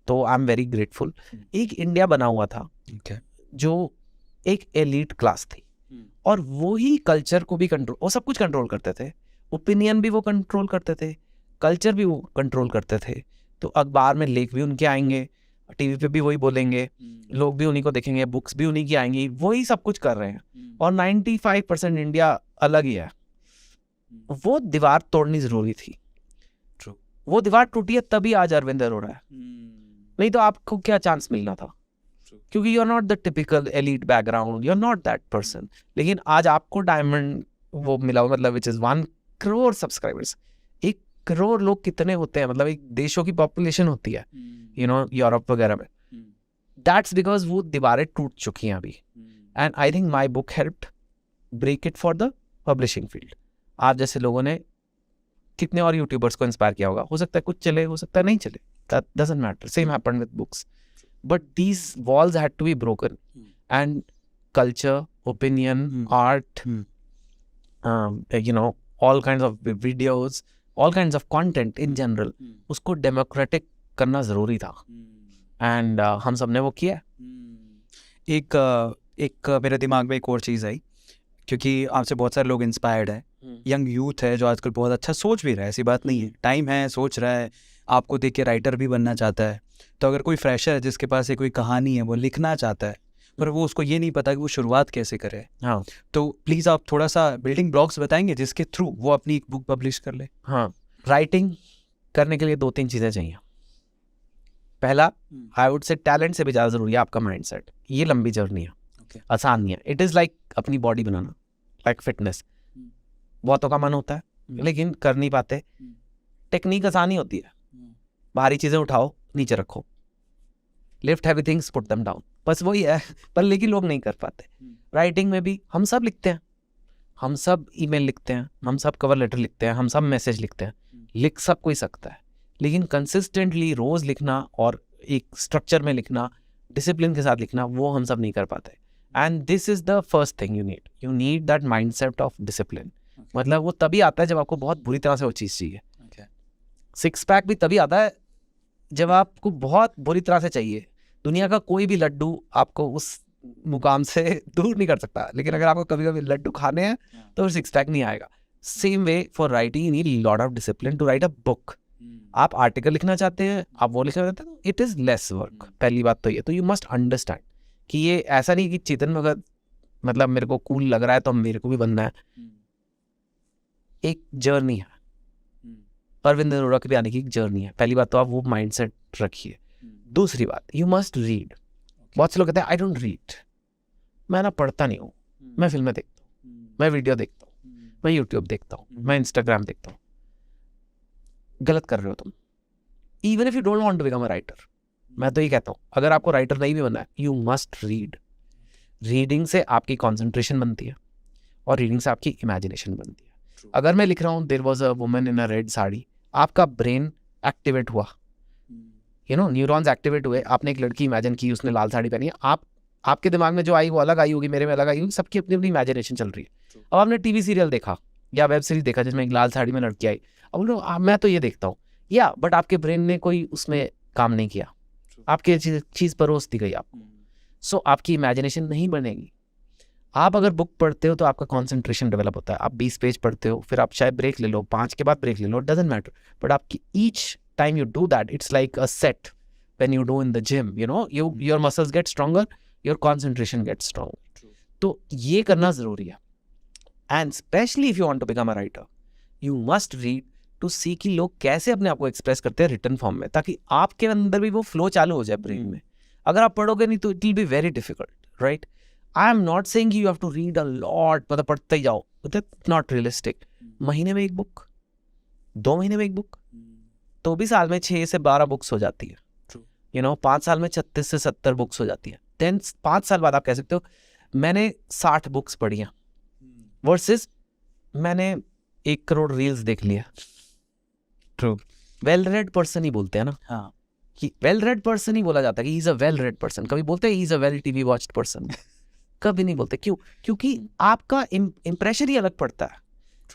तो आई एम वेरी ग्रेटफुल. एक इंडिया बना हुआ था जो एक एलीट क्लास थी, और वो ही कल्चर को भी कंट्रोल, वो सब कुछ कंट्रोल करते थे. ओपिनियन भी वो कंट्रोल करते थे, कल्चर भी वो कंट्रोल करते थे. तो अखबार में लेख भी उनके आएंगे, टीवी पे भी वही बोलेंगे, लोग भी उन्हीं को देखेंगे, बुक्स भी उन्हीं की आएंगी, वही सब कुछ कर रहे हैं. और 95% इंडिया अलग ही है. वो दीवार तोड़नी जरूरी थी. वो दीवार टूटी है तभी आज अरविंद हो रहा है, नहीं तो आपको क्या चांस मिलना था. क्योंकि you are not the typical elite background, you are not that person. लेकिन आज आपको डायमंड वो मिला, मतलब which is 1 crore subscribers. 1 crore लोग कितने होते हैं, मतलब एक देशों की पॉपुलेशन होती है, यू नो, यूरोप वगैरह में। दैट्स बिकॉज वो दीवारें टूट चुकी हैं अभी। And I think my book helped break it for the publishing field. आप जैसे लोगों ने कितने और यूट्यूबर्स को इंस्पायर किया होगा, हो सकता है कुछ चले, हो सकता है नहीं चले, that doesn't matter. Same happened with books, but these walls had to be broken. And culture, opinion, art, you know, all kinds of videos, all kinds of content in general, उसको democratic करना ज़रूरी था। And हम सब ने वो किया। एक मेरे दिमाग में एक और चीज़ आई, क्योंकि आपसे बहुत सारे लोग इंस्पायर्ड है, यंग यूथ है जो आजकल बहुत अच्छा सोच भी रहा है, ऐसी बात नहीं है, टाइम है, सोच रहा है, आपको देख के राइटर भी बनना चाहता है। तो अगर कोई फ्रेशर है जिसके पास कोई कहानी है, वो लिखना चाहता है, पर वो उसको ये नहीं पता कि वो शुरुआत कैसे करे, हाँ, तो प्लीज़ आप थोड़ा सा बिल्डिंग ब्लॉक्स बताएंगे जिसके थ्रू वो अपनी एक बुक पब्लिश कर ले। हाँ, राइटिंग करने के लिए 2-3 चीज़ें चाहिए। पहला, आई वुड से टैलेंट से भी ज़्यादा ज़रूरी है आपका माइंडसेट। ये लंबी जर्नी है, आसान नहीं है। इट इज़ लाइक अपनी बॉडी बनाना, लाइक फिटनेस। बहुतों का मन होता है लेकिन कर नहीं पाते। टेक्निक आसान ही होती है, भारी चीज़ें उठाओ, नीचे रखो, lift heavy things, put them down, बस वही है। पर लेकिन लोग नहीं कर पाते। राइटिंग में भी हम सब लिखते हैं, हम सब ईमेल लिखते हैं, हम सब कवर लेटर लिखते हैं, हम सब मैसेज लिखते हैं, लिख सब कोई सकता है। लेकिन कंसिस्टेंटली रोज़ लिखना और एक स्ट्रक्चर में लिखना, डिसिप्लिन के साथ लिखना, वो हम सब नहीं कर पाते। And this is the first thing you need that mindset of discipline. मतलब वो तभी आता है जब आपको बहुत बुरी तरह से वो चीज़ चाहिए। 6 पैक भी तभी आता है जब आपको बहुत बुरी तरह से चाहिए। दुनिया का कोई भी लड्डू आपको उस मुकाम से दूर नहीं कर सकता, लेकिन अगर आपको कभी कभी लड्डू खाने हैं तो 6 पैक नहीं आएगा। Same way for writing, you need lot of discipline to write a book. आप आर्टिकल लिखना चाहते हैं, आप वो लिखना चाहते हैं, इट इज़ लेस वर्क। पहली बात तो ये, तो यू मस्ट अंडरस्टैंड कि ये ऐसा नहीं कि चेतन भगत मतलब मेरे को कूल लग रहा है तो मेरे को भी बनना है। एक जर्नी है, अरविंद अरोड़ा के भी आने की एक जर्नी है। पहली बात तो आप वो माइंडसेट रखिए। दूसरी बात, यू मस्ट रीड। बहुत से लोग कहते हैं आई डोंट रीड, मैं ना पढ़ता नहीं हूँ, मैं फिल्में देखता हूँ, मैं वीडियो देखता हूँ, मैं यूट्यूब देखता हूँ, मैं इंस्टाग्राम देखता हूँ। गलत कर रहे हो तुम। Even if you don't want to become a writer, मैं तो ये कहता हूँ अगर आपको राइटर नहीं भी बनना है, यू मस्ट रीड। रीडिंग से आपकी कॉन्सेंट्रेशन बनती है और रीडिंग से आपकी इमेजिनेशन बनती है। अगर मैं लिख रहा हूँ there was a woman in a red sari, आपका ब्रेन एक्टिवेट हुआ, यू नो, न्यूरॉन्स एक्टिवेट हुए, आपने एक लड़की इमेजिन की, उसने लाल साड़ी पहनी है, आपके दिमाग में जो आई वो अलग आई होगी, मेरे में अलग आई होगी, सबकी अपनी अपनी इमेजिनेशन चल रही है। अब आपने टीवी सीरियल देखा या वेब सीरीज देखा जिसमें एक लाल साड़ी में लड़की आई, अब बोलो मैं तो ये देखता हूँ, या बट आपके ब्रेन ने कोई उसमें काम नहीं किया, आपकी चीज़ परोस दी गई आपको। सो आपकी इमेजिनेशन नहीं बनेगी। आप अगर बुक पढ़ते हो तो आपका कॉन्सेंट्रेशन डेवलप होता है। आप 20 पेज पढ़ते हो, फिर आप शायद ब्रेक ले लो, 5 के बाद ब्रेक ले लो, डजंट मैटर, बट आपकी each time you do that, it's like a set when you do in the gym, you know, your muscles get stronger, your concentration gets stronger. तो ये करना ज़रूरी है। And especially if you want to become a writer, you must read to see कि लोग कैसे अपने आप को एक्सप्रेस करते हैं रिटन फॉर्म में, ताकि आपके अंदर भी वो फ्लो चालू हो जाए ब्रेन में। अगर आप पढ़ोगे नहीं तो it will be very difficult, right? I am not saying you have to read a lot, मतलब पढ़ते ही जाओ, दैट्स नॉट रियलिस्टिक। महीने में एक बुक, 2 महीने में एक बुक, तो भी साल में 6 से 12 बुक्स हो जाती है, यू नो, 5 साल में 36 से 70 बुक्स हो जाती है। 5 साल बाद आप कह सकते हो मैंने 60 बुक्स पढ़ी हैं, वर्सेस मैंने 1 करोड़ रील्स देख लिया। ट्रू। वेल रेड पर्सन ही बोलते हैं ना, हाँ, कि वेल रेड पर्सन ही बोला जाता है कि he is a well read person. कभी बोलते हैं he is a well TV watched person? कभी नहीं बोलते। क्यों? क्योंकि आपका इम्प्रेशन ही अलग पड़ता है।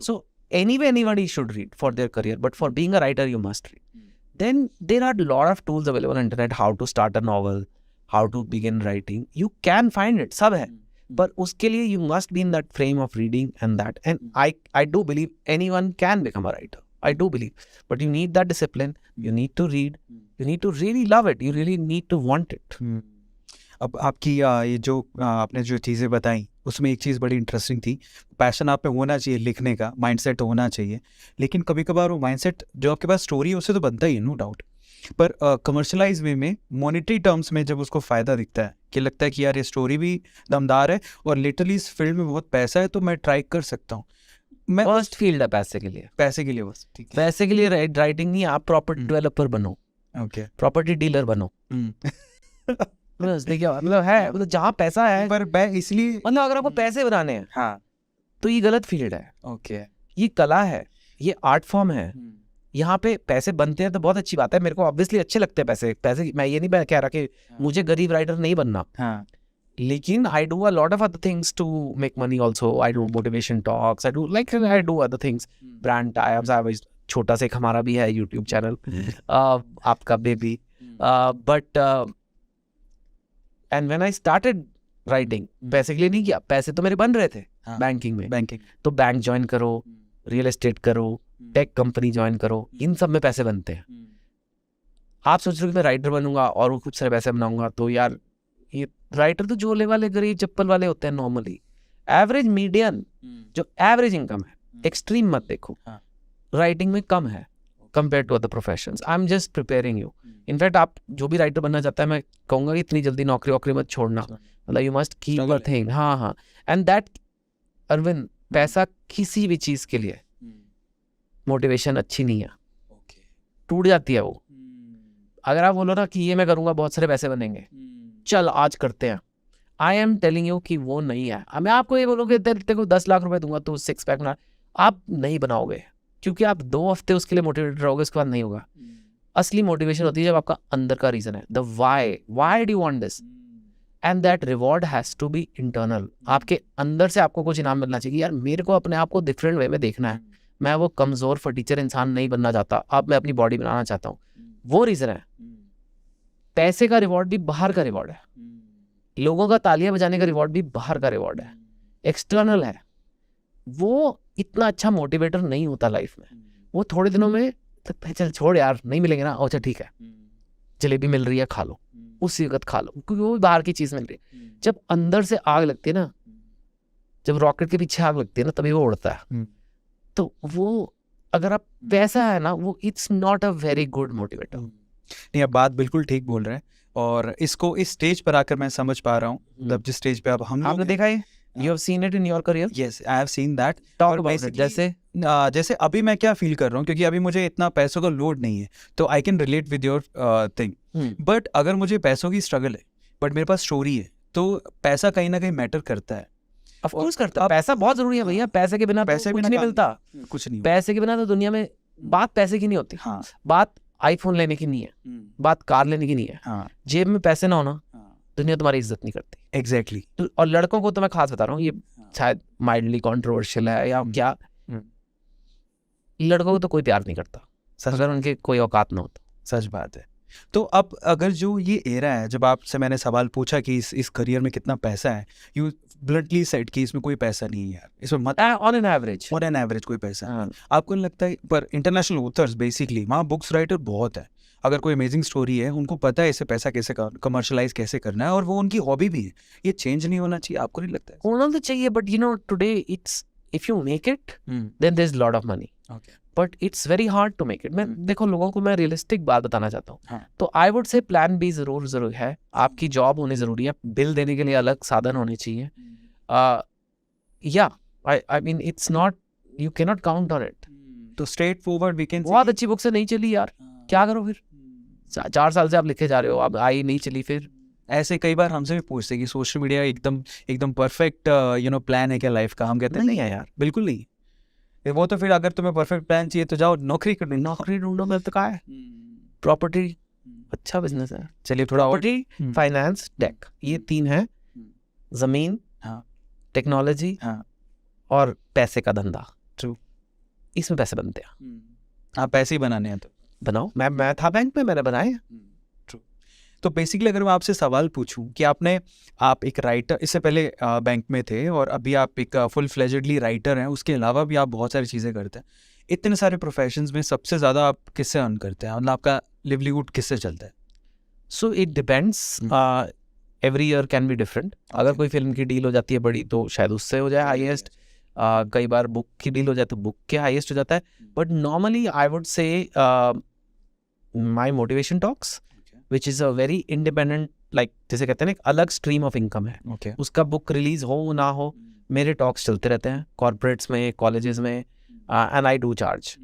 सो anyway anybody should read for their career, but for being a writer you must read. Then there are a lot of tools available on internet, how to start a novel, how to begin writing, you can find it, सब है, पर उसके लिए you must be in that frame of reading and that, and I do believe anyone can become a writer, I do believe, but you need that discipline, you need to read, you need to really love it, you really need to want it. अब आपकी ये जो आपने जो चीज़ें बताई उसमें एक चीज़ बड़ी इंटरेस्टिंग थी, पैशन आप पे होना चाहिए, लिखने का माइंडसेट होना चाहिए, लेकिन कभी कभार वो माइंडसेट जो आपके पास स्टोरी है उससे तो बनता ही है, नो डाउट, पर कमर्शलाइज वे में मॉनेटरी टर्म्स में जब उसको फ़ायदा दिखता है कि लगता है कि यार ये स्टोरी भी दमदार है और लिटरली इस फील्ड में बहुत पैसा है तो मैं ट्राई कर सकता हूँ, मैं फर्स्ट फील्ड है पैसे के लिए, पैसे के लिए बस, ठीक है, पैसे के लिए राइटिंग नहीं, आप प्रॉपर्टी डेवलपर बनो, ओके। प्रॉपर्टी डीलर बनो, बस देखिए मतलब है, मतलब जहाँ पैसा है, पर मैं इसलिए मतलब अगर आपको पैसे बनाने हैं हाँ, तो ये गलत फील्ड है, ओके, ये कला है, ये आर्ट फॉर्म है, यहाँ पे पैसे बनते हैं तो बहुत अच्छी बात है, मेरे को ऑब्वियसली अच्छे लगते हैं पैसे, पैसे मैं ये नहीं कह रहा कि मुझे गरीब राइटर नहीं बनना, हाँ, लेकिन I do a lot of other things to make money also, I do motivation talks, I do other things, brand types, छोटा सा एक हमारा भी है यूट्यूब चैनल, आपका baby, but and when I started writing, पैसे के लिए नहीं किया, पैसे तो मेरे बन रहे थे बैंकिंग में, बैंकिंग, तो बैंक ज्वाइन करो, रियल एस्टेट करो, टेक कंपनी ज्वाइन करो, इन सब में पैसे बनते हैं। आप सोच रहे हो कि मैं राइटर बनूंगा और वो खूब सारे पैसे बनाऊंगा, तो यार ये राइटर तो झोले वाले गरीब चप्पल वाले होते हैं नॉर्मली, एवरेज मीडियन जो एवरेज इनकम है, एक्सट्रीम मत देखो, राइटिंग में कम है compare to other professions. I am just preparing you. In fact आप जो भी राइटर बनना चाहता है, मैं कहूँगा कि इतनी जल्दी नौकरी वोकरी मत छोड़ना, मतलब you must keep a thing, हाँ, एंड दैट अरविंद, पैसा किसी भी चीज़ के लिए मोटिवेशन अच्छी नहीं है, टूट जाती है वो। अगर आप बोलो ना कि ये मैं करूँगा बहुत सारे पैसे बनेंगे, चल आज करते हैं, आई एम टेलिंग यू कि वो नहीं है। मैं आपको ये बोलूँगी तेरे को 10 लाख रुपए दूंगा तो 6 पैक बना, आप नहीं बनाओगे, क्योंकि आप 2 हफ्ते उसके लिए मोटिवेटेड रहोगे, उसके बाद नहीं होगा। असली मोटिवेशन होती है जब आपका अंदर का रीजन है, the why do you want this, and that reward has to be internal. आपके अंदर से आपको कुछ इनाम मिलना चाहिए, यार मेरे को अपने आप को डिफरेंट वे में देखना है, मैं वो कमजोर फटीचर इंसान नहीं बनना चाहता, अब मैं अपनी बॉडी बनाना चाहता हूँ, वो रीजन है। पैसे का रिवॉर्ड भी बाहर का रिवॉर्ड है, लोगों का तालियां बजाने का रिवॉर्ड भी बाहर का रिवॉर्ड है, एक्सटर्नल है। वो इतना अच्छा मोटिवेटर नहीं होता लाइफ में, वो थोड़े दिनों में चल छोड़ यार, नहीं मिलेंगे ना, अच्छा ठीक है, जलेबी मिल रही है खा लो, उसी वक्त खा लो, क्योंकि वो बाहर की चीज मिल रही है। जब अंदर से आग लगती है ना, जब रॉकेट के पीछे आग लगती है ना, तभी वो उड़ता है। तो वो अगर आप पैसा है ना, वो it's not a very good motivator. नहीं, आप बात बिल्कुल ठीक बोल रहे हैं, और इसको इस स्टेज पर आकर मैं समझ पा रहा हूँ, मतलब जिस स्टेज पे अब हम आपने देखा है, you have seen it in your career? Yes, I have seen that. Talk और about it. basically, जैसे अभी मैं क्या फील कर रहा हूँ, क्योंकि अभी मुझे इतना पैसों का लोड नहीं है, तो I can relate with your thing. But अगर मुझे पैसों की स्ट्रगल है, बट मेरे पास स्टोरी है, तो पैसा कहीं ना कहीं मैटर करता है। Of course करता है, पैसा बहुत जरूरी है भैया, पैसे के बिना पैसे कुछ नहीं मिलता, कुछ नहीं, पैसे के बिना तो दुनिया में बात पैसे की नहीं होती। हाँ, बात आईफोन लेने की नहीं है, बात कार लेने की नहीं है, हाँ, जेब में पैसे ना होना, दुनिया तुम्हारी इज्जत नहीं करती। एग्जैक्टली। और लड़कों को तो मैं खास बता रहा हूँ, ये शायद माइल्डली कंट्रोवर्शियल है या क्या, लड़कों को तो कोई प्यार नहीं करता अगर उनके कोई औकात ना हो तो। सच बात है। तो अब अगर जो ये एरा है, जब आपसे मैंने सवाल पूछा कि इस करियर में कितना पैसा है, यू ब्लंटली सेड कि इसमें कोई पैसा नहीं है यार, इसमें मत, ऑन एन एवरेज कोई पैसा नहीं। आपको नहीं लगता है? पर इंटरनेशनल ऑथर्स बेसिकली, वहाँ बुक्स राइटर बहुत है, अगर कोई अमेजिंग स्टोरी है, उनको पता है इसे पैसा कैसे कमर्शलाइज कैसे करना है, और वो उनकी हॉबी भी है। ये चेंज नहीं होना चाहिए? आपको नहीं लगता है? होना तो चाहिए, but you know today it's, if you make it then there is lot of money, but it's very hard to make it. मैं देखो, लोगों को मैं रियलिस्टिक बात बताना चाहता हूँ। हाँ। तो I would say plan B जरूर है, आपकी जॉब होनी जरूरी है, बिल देने के लिए अलग साधन होने चाहिए। या I mean it's not, you can not count on it. तो स्ट्रेट फॉरवर्ड वी कैन, बहुत अच्छी बुक से नहीं चली यार, क्या करो फिर? 4 साल से आप लिखे जा रहे हो, अब आई नहीं चली, फिर ऐसे कई बार हमसे भी पूछते कि सोशल मीडिया एकदम परफेक्ट प्लान है क्या लाइफ का? हम कहते हैं नहीं है यार, बिल्कुल नहीं। वो तो फिर अगर तुम्हें परफेक्ट प्लान चाहिए तो जाओ नौकरी ढूंढो। मैं तो कहा है प्रॉपर्टी अच्छा बिजनेस है। चलिए थोड़ा और, प्रॉपर्टी, फाइनेंस, टेक, ये 3 है। जमीन, हाँ, टेक्नोलॉजी, हाँ, और पैसे का धंधा। ट्रू। इसमें पैसे बनते हैं। आप पैसे ही बनाने हैं तो बनाओ। मैं था बैंक में, मैंने बनाए। ट्रू। तो बेसिकली अगर मैं आपसे सवाल पूछूं कि आप एक राइटर, इससे पहले बैंक में थे और अभी आप एक फुल फ्लेजेडली राइटर हैं, उसके अलावा भी आप बहुत सारी चीज़ें करते हैं, इतने सारे प्रोफेशंस में सबसे ज़्यादा आप किससे अर्न करते हैं? मतलब आपका लिवलीहुड किससे चलता है? So it depends, every year can be different. अगर कोई फिल्म की डील हो जाती है बड़ी तो शायद उससे हो जाए हाईएस्ट, कई बार बुक की डील हो जाए तो बुक के हाईएस्ट हो जाता है, बट नॉर्मली आई वुड से माई motivation talks which is a very independent, like जैसे कहते हैं ना, एक अलग स्ट्रीम ऑफ इनकम है। ओके उसका बुक रिलीज हो ना हो, मेरे टॉक्स चलते रहते हैं कॉर्पोरेट्स में, कॉलेजेस में, and I do charge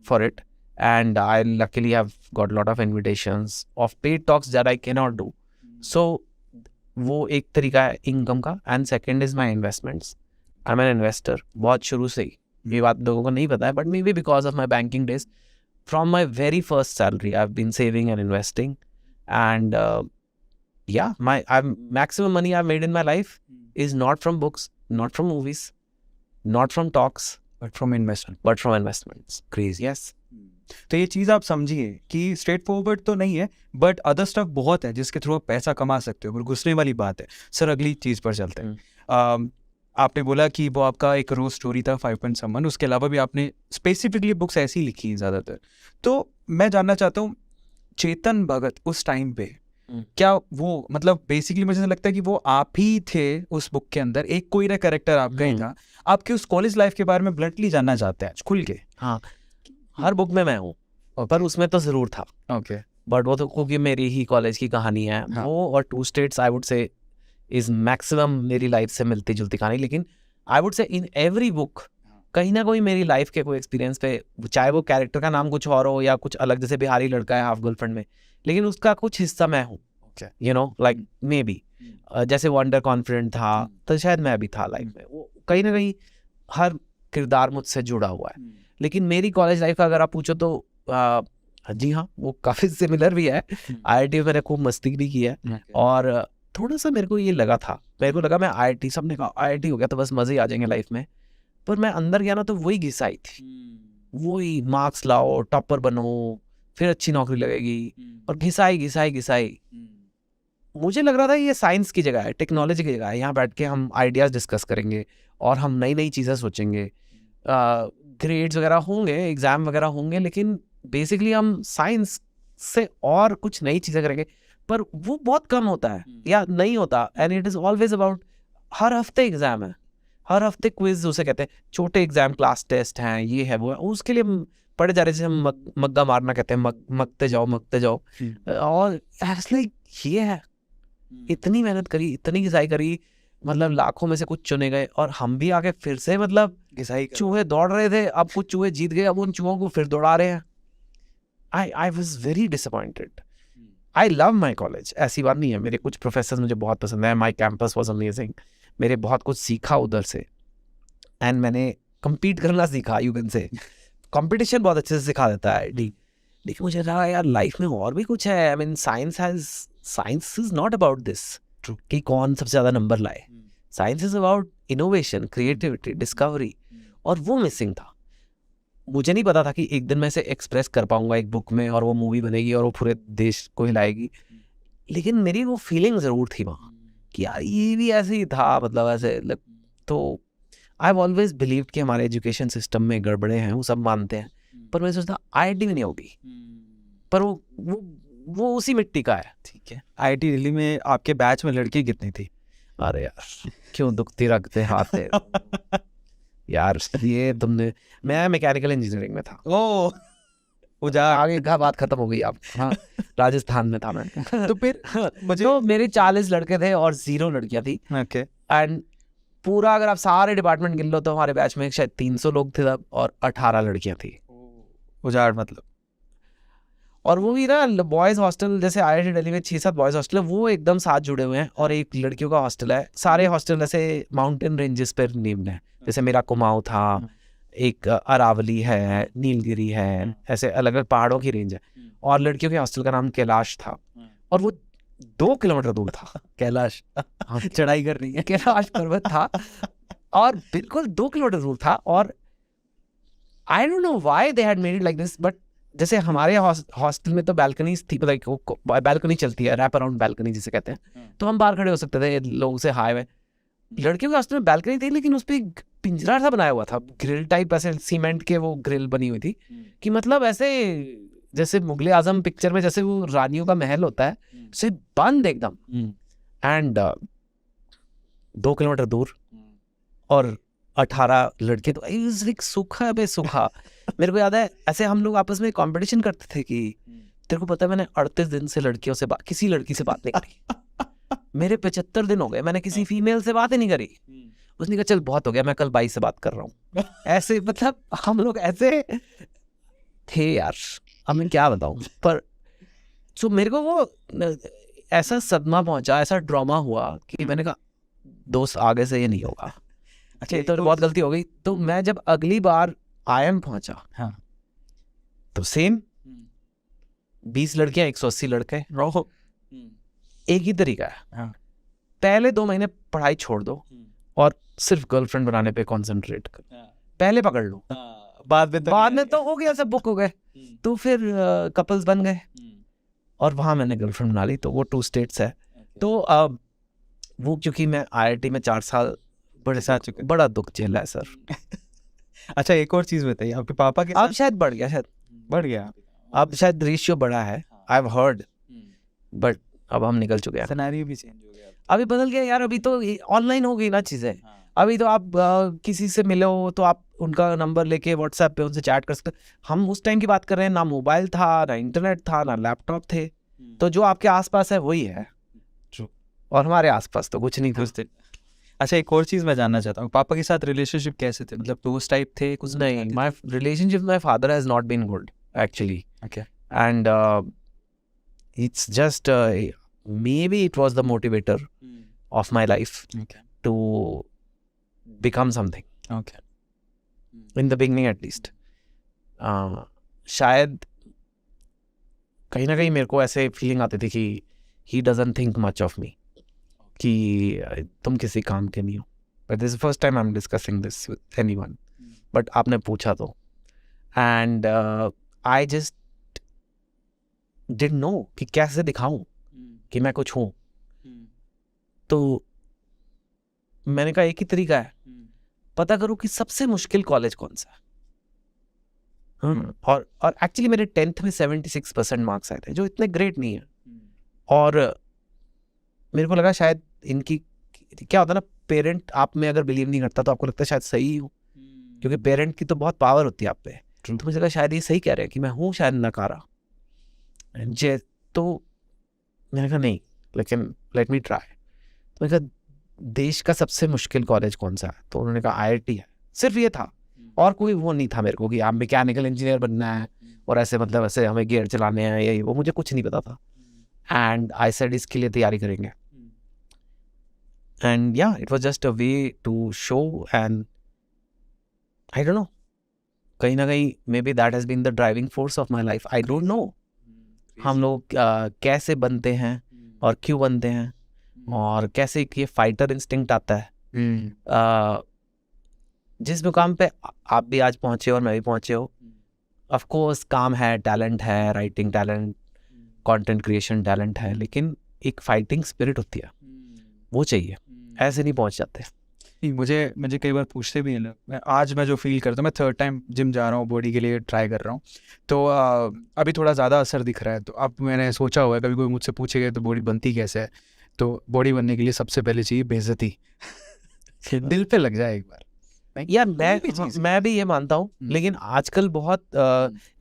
for it, and I luckily have got a lot of invitations of paid talks that I cannot do. So वो एक तरीका है इनकम का। And second is my investments. I am an investor बहुत शुरू से ही, ये बात लोगों को नहीं पता है, but maybe because of my banking days, from my very first salary I have been saving and investing, and yeah, maximum money I've made in my life is not from books, not from movies, not from talks, but from investment. but from investments. Crazy. Yes. तो ये चीज़ आप समझिए कि straight forward तो नहीं है, but other stuff बहुत है जिसके थ्रू आप पैसा कमा सकते हो, और घुसने वाली बात है। सर अगली चीज़ पर चलते हैं। आपने बोला कि वो आपका एक रोज स्टोरी था 5 पॉइंट समवन, उसके अलावा भी आपने स्पेसिफिकली बुक्स ऐसी लिखी हैं ज़्यादातर। तो मैं जानना चाहता हूँ, चेतन भगत उस टाइम पे क्या वो, मतलब बेसिकली मुझे ऐसा लगता है कि वो आप ही थे उस बुक के अंदर, एक कोई ना कैरेक्टर आपका ही था। आपके उस कॉलेज लाइफ के बारे में ब्लंटली जानना चाहते हैं आज खुल के। हाँ, हर बुक में मैं हूँ, पर उसमें तो ज़रूर था। ओके बट वो तो क्योंकि मेरी ही कॉलेज की कहानी है। हाँ। वो और 2 स्टेट्स आई वुड से इज मैक्सिमम मेरी लाइफ से मिलती जुलती कहानी। लेकिन आई वुड से इन एवरी बुक कहीं ना कोई मेरी लाइफ के कोई एक्सपीरियंस पे, चाहे वो कैरेक्टर का नाम कुछ और हो या कुछ अलग, जैसे बिहारी लड़का है हाफ गर्लफ्रेंड में, लेकिन उसका कुछ हिस्सा मैं हूँ। You know, like may be जैसे वो अंडर कॉन्फिडेंट था, तो शायद मैं भी था लाइफ में। वो कहीं ना कहीं हर किरदार मुझसे जुड़ा हुआ है। लेकिन मेरी कॉलेज लाइफ का अगर आप पूछो तो जी हाँ, वो काफ़ी सिमिलर भी है। IIT में मैंने खूब मस्ती भी की है, और थोड़ा सा मेरे को ये लगा था, मेरे को लगा मैं IIT, सबने कहा IIT हो गया तो बस मज़े ही आ जाएंगे लाइफ में, पर मैं अंदर गया ना तो वही घिसाई थी, वही मार्क्स लाओ, टॉपर बनो, फिर अच्छी नौकरी लगेगी, और घिसाई घिसाई घिसाई। मुझे लग रहा था ये साइंस की जगह है, टेक्नोलॉजी की जगह है, यहाँ बैठ के हम आइडियाज़ डिस्कस करेंगे और हम नई नई चीज़ें सोचेंगे, ग्रेड्स वगैरह होंगे, एग्ज़ाम वगैरह होंगे, लेकिन बेसिकली हम साइंस से और कुछ नई चीज़ें करेंगे। पर वो बहुत कम होता है या नहीं होता, and it is always about, हर हफ्ते एग्ज़ाम है, हर हफ्ते क्विज उसे कहते हैं, छोटे एग्ज़ाम, क्लास टेस्ट हैं, ये है वो है, उसके लिए हम पढ़े जा रहे, जैसे हम मग्गा मारना कहते हैं, मगते जाओ। और लाइक ये है, इतनी मेहनत करी, इतनी घिसाई करी, मतलब लाखों में से कुछ चुने गए, और हम भी आके फिर से, मतलब घिसाई चूहे दौड़ रहे थे, अब कुछ चूहे जीत गए, अब उन चूहों को फिर दौड़ा रहे हैं। I was very disappointed. I love my college, ऐसी बात नहीं है, मेरे कुछ प्रोफेसर मुझे बहुत पसंद है, माई कैंपस वॉज अमेजिंग, मेरे बहुत कुछ सीखा उधर से, एंड मैंने कम्पीट करना सीखा यूगन से। कंपटीशन बहुत अच्छे से सिखा देता है IIT, लेकिन मुझे लगा यार लाइफ में और भी कुछ है। I mean science is not about this कि कौन सबसे ज़्यादा नंबर लाए। Science is about innovation, creativity, discovery, और वो मिसिंग था। मुझे नहीं पता था कि एक दिन मैं इसे एक्सप्रेस कर पाऊंगा एक बुक में, और वो मूवी बनेगी और वो पूरे देश को हिलाएगी, लेकिन मेरी वो फीलिंग ज़रूर थी वहाँ कि यार ये भी ऐसे ही था, मतलब ऐसे। तो आई हैव ऑलवेज बिलीव्ड कि हमारे एजुकेशन सिस्टम में गड़बड़े हैं, वो सब मानते हैं, पर मैं सोचता IIT में नहीं होगी, पर वो उसी मिट्टी का है। ठीक है। IIT दिल्ली में आपके बैच में लड़की कितनी थी? अरे यार क्यों दुखती रखते हाथ है यार, ये तुमने, मैं मैकेनिकल इंजीनियरिंग में था। ओ आगे का बात खत्म हो गई आप। हाँ, राजस्थान में था मैं। तो फिर मुझे तो मेरे 40 लड़के थे और 0 लड़कियां थी। ओके। एंड पूरा अगर आप सारे डिपार्टमेंट गिन लो तो हमारे बैच में शायद 300 लोग थे तब, और 18 लड़कियां थी। उजाड़ मतलब। और वो भी ना बॉयज़ हॉस्टल, जैसे IIT दिल्ली में 6-7 बॉयज़ हॉस्टल है, वो एकदम साथ जुड़े हुए हैं, और एक लड़कियों का हॉस्टल है। सारे हॉस्टल ऐसे माउंटेन रेंजेस पर नेम्ड है, जैसे मेरा कुमाऊँ था, एक अरावली है, नीलगिरी है, ऐसे अलग अलग पहाड़ों की रेंज है। और लड़कियों के हॉस्टल का नाम कैलाश था, और वो 2 किलोमीटर दूर था। कैलाश चढ़ाई कर रही है, कैलाश पर्वत था, और बिल्कुल 2 किलोमीटर दूर था। और आई don't know why they had made it like this, but जैसे हमारे हॉस्टल में तो बैल्कनीज थी, पता बैल्कनी चलती है, रैप अराउंड बैल्कनी जिसे कहते हैं, तो हम बाहर खड़े हो सकते थे लोगों से हाय में। लड़कियों के हॉस्टल में बैल्कनी थी, लेकिन उस पर पिंजरा सा बनाया हुआ था, ग्रिल टाइप, ऐसे सीमेंट के वो ग्रिल बनी हुई थी, कि मतलब ऐसे जैसे मुगले आजम पिक्चर में जैसे वो रानियों का महल होता है, से बंद एकदम। एंड 2 किलोमीटर दूर और 18 लड़के, तो सूखा बे सूखा। मेरे को याद है ऐसे हम लोग आपस में कंपटीशन करते थे कि तेरे को पता है मैंने 38 दिन से लड़कियों से किसी लड़की से बात नहीं करी। मेरे 75 दिन हो गए मैंने किसी फीमेल से बात ही नहीं करी। उसने कहा चल बहुत हो गया, मैं कल 22 से बात कर रहा हूँ। ऐसे मतलब हम लोग ऐसे थे यार, अब मैं क्या बताऊँ। पर सो मेरे को वो ऐसा सदमा पहुंचा, ऐसा ड्रामा हुआ कि मैंने कहा दोस्त आगे से ये नहीं होगा। अच्छा ये तो बहुत गलती हो गई। तो मैं जब अगली बार आयन पहुंचा, हाँ, तो सेम 20 लड़कियां 180 लड़के, एक ही तरीका है। हाँ। पहले 2 महीने पढ़ाई छोड़ दो और सिर्फ गर्लफ्रेंड बनाने पे कंसंट्रेट कर। पहले पकड़ लो, बाद में तो हो गया, सब बुक हो गए, तो फिर कपल्स बन गए और वहां मैंने गर्लफ्रेंड बना ली। तो वो 2 स्टेट्स है। तो वो क्योंकि मैं IIT में 4 साल बड़ा दुख झेला है सर। अच्छा एक और चीज बताइए, आपके पापा के अब शायद बढ़ गया, शायद बढ़ गया, अब शायद रेशियो बढ़ा है, आई हैव हर्ड, बट अब हम निकल चुके हैं। सिनेरियो भी चेंज हो गया, अभी बदल गया यार, अभी तो ऑनलाइन हो गई ना चीजें। अभी तो आप किसी से मिले हो तो आप उनका नंबर लेके व्हाट्सएप पे उनसे चैट कर सकते। हम उस टाइम की बात कर रहे हैं, ना मोबाइल था, ना इंटरनेट था, ना लैपटॉप थे। तो जो आपके आसपास है वही है, और हमारे आसपास तो कुछ नहीं था। अच्छा एक और चीज मैं जानना चाहता हूँ, पापा के साथ रिलेशनशिप कैसे थे, मतलब दोस्त टाइप थे कुछ? नहीं, my relationship with my father has not been good actually, Okay. and it's just maybe it was the motivator of my life Okay. to become something Okay. in the beginning at least. शायद कहीं ना कहीं मेरे को ऐसे feeling आती थी कि he doesn't think much of me, कि तुम किसी काम के नहीं हो। But this is the first time I'm discussing this with anyone. But आपने पूछा तो, and I just didn't know कि कैसे दिखाऊं कि मैं कुछ हूँ। तो मैंने कहा एक ही तरीका है, पता करो कि सबसे मुश्किल कॉलेज कौन सा है। और एक्चुअली मेरे 10th में 76% मार्क्स आए थे, जो इतने ग्रेट नहीं है। और मेरे को लगा शायद इनकी क्या होता है ना, पेरेंट आप में अगर बिलीव नहीं करता तो आपको लगता है शायद सही हूँ, क्योंकि पेरेंट की तो बहुत पावर होती है आप पे। तो मुझे लगा शायद ये सही कह रहे हैं कि मैं हूँ शायद नकारा। तो मैंने कहा नहीं, लेकिन लेट मी ट्राई। तो मैंने कहा देश का सबसे मुश्किल कॉलेज कौन सा है? तो उन्होंने कहा IIT है। सिर्फ ये था, और कोई वो नहीं था मेरे को कि आप मैकेनिकल इंजीनियर बनना है और ऐसे मतलब ऐसे हमें गियर चलाने हैं, ये वो मुझे कुछ नहीं पता था। एंड आई सेड इसके लिए तैयारी करेंगे। एंड या it was just a way to show, and I don't know, कहीं ना कहीं maybe that has been the driving force of my life. I don't know हम लोग कैसे बनते हैं और क्यों बनते हैं, और कैसे ये फाइटर इंस्टिंक्ट आता है। जिस मुकाम पे आप भी आज पहुंचे और मैं भी पहुंचे हो, ऑफ कोर्स काम है, टैलेंट है, writing talent, content creation talent है, लेकिन एक फाइटिंग स्पिरिट होती है, वो चाहिए, ऐसे नहीं पहुंच जाते। मुझे कई बार पूछते भी हैं लोग। आज मैं जो फील करता हूँ, मैं 3rd टाइम जिम जा रहा हूँ, बॉडी के लिए ट्राई कर रहा हूँ, तो अभी थोड़ा ज़्यादा असर दिख रहा है। तो अब मैंने सोचा हुआ है, कभी कोई मुझसे पूछेगा तो बॉडी बनती कैसे है, तो बॉडी बनने के लिए सबसे पहले चाहिए बेइज्जती। दिल पे लग जाए एक बार। यार मैं भी ये मानता हूँ, लेकिन आजकल बहुत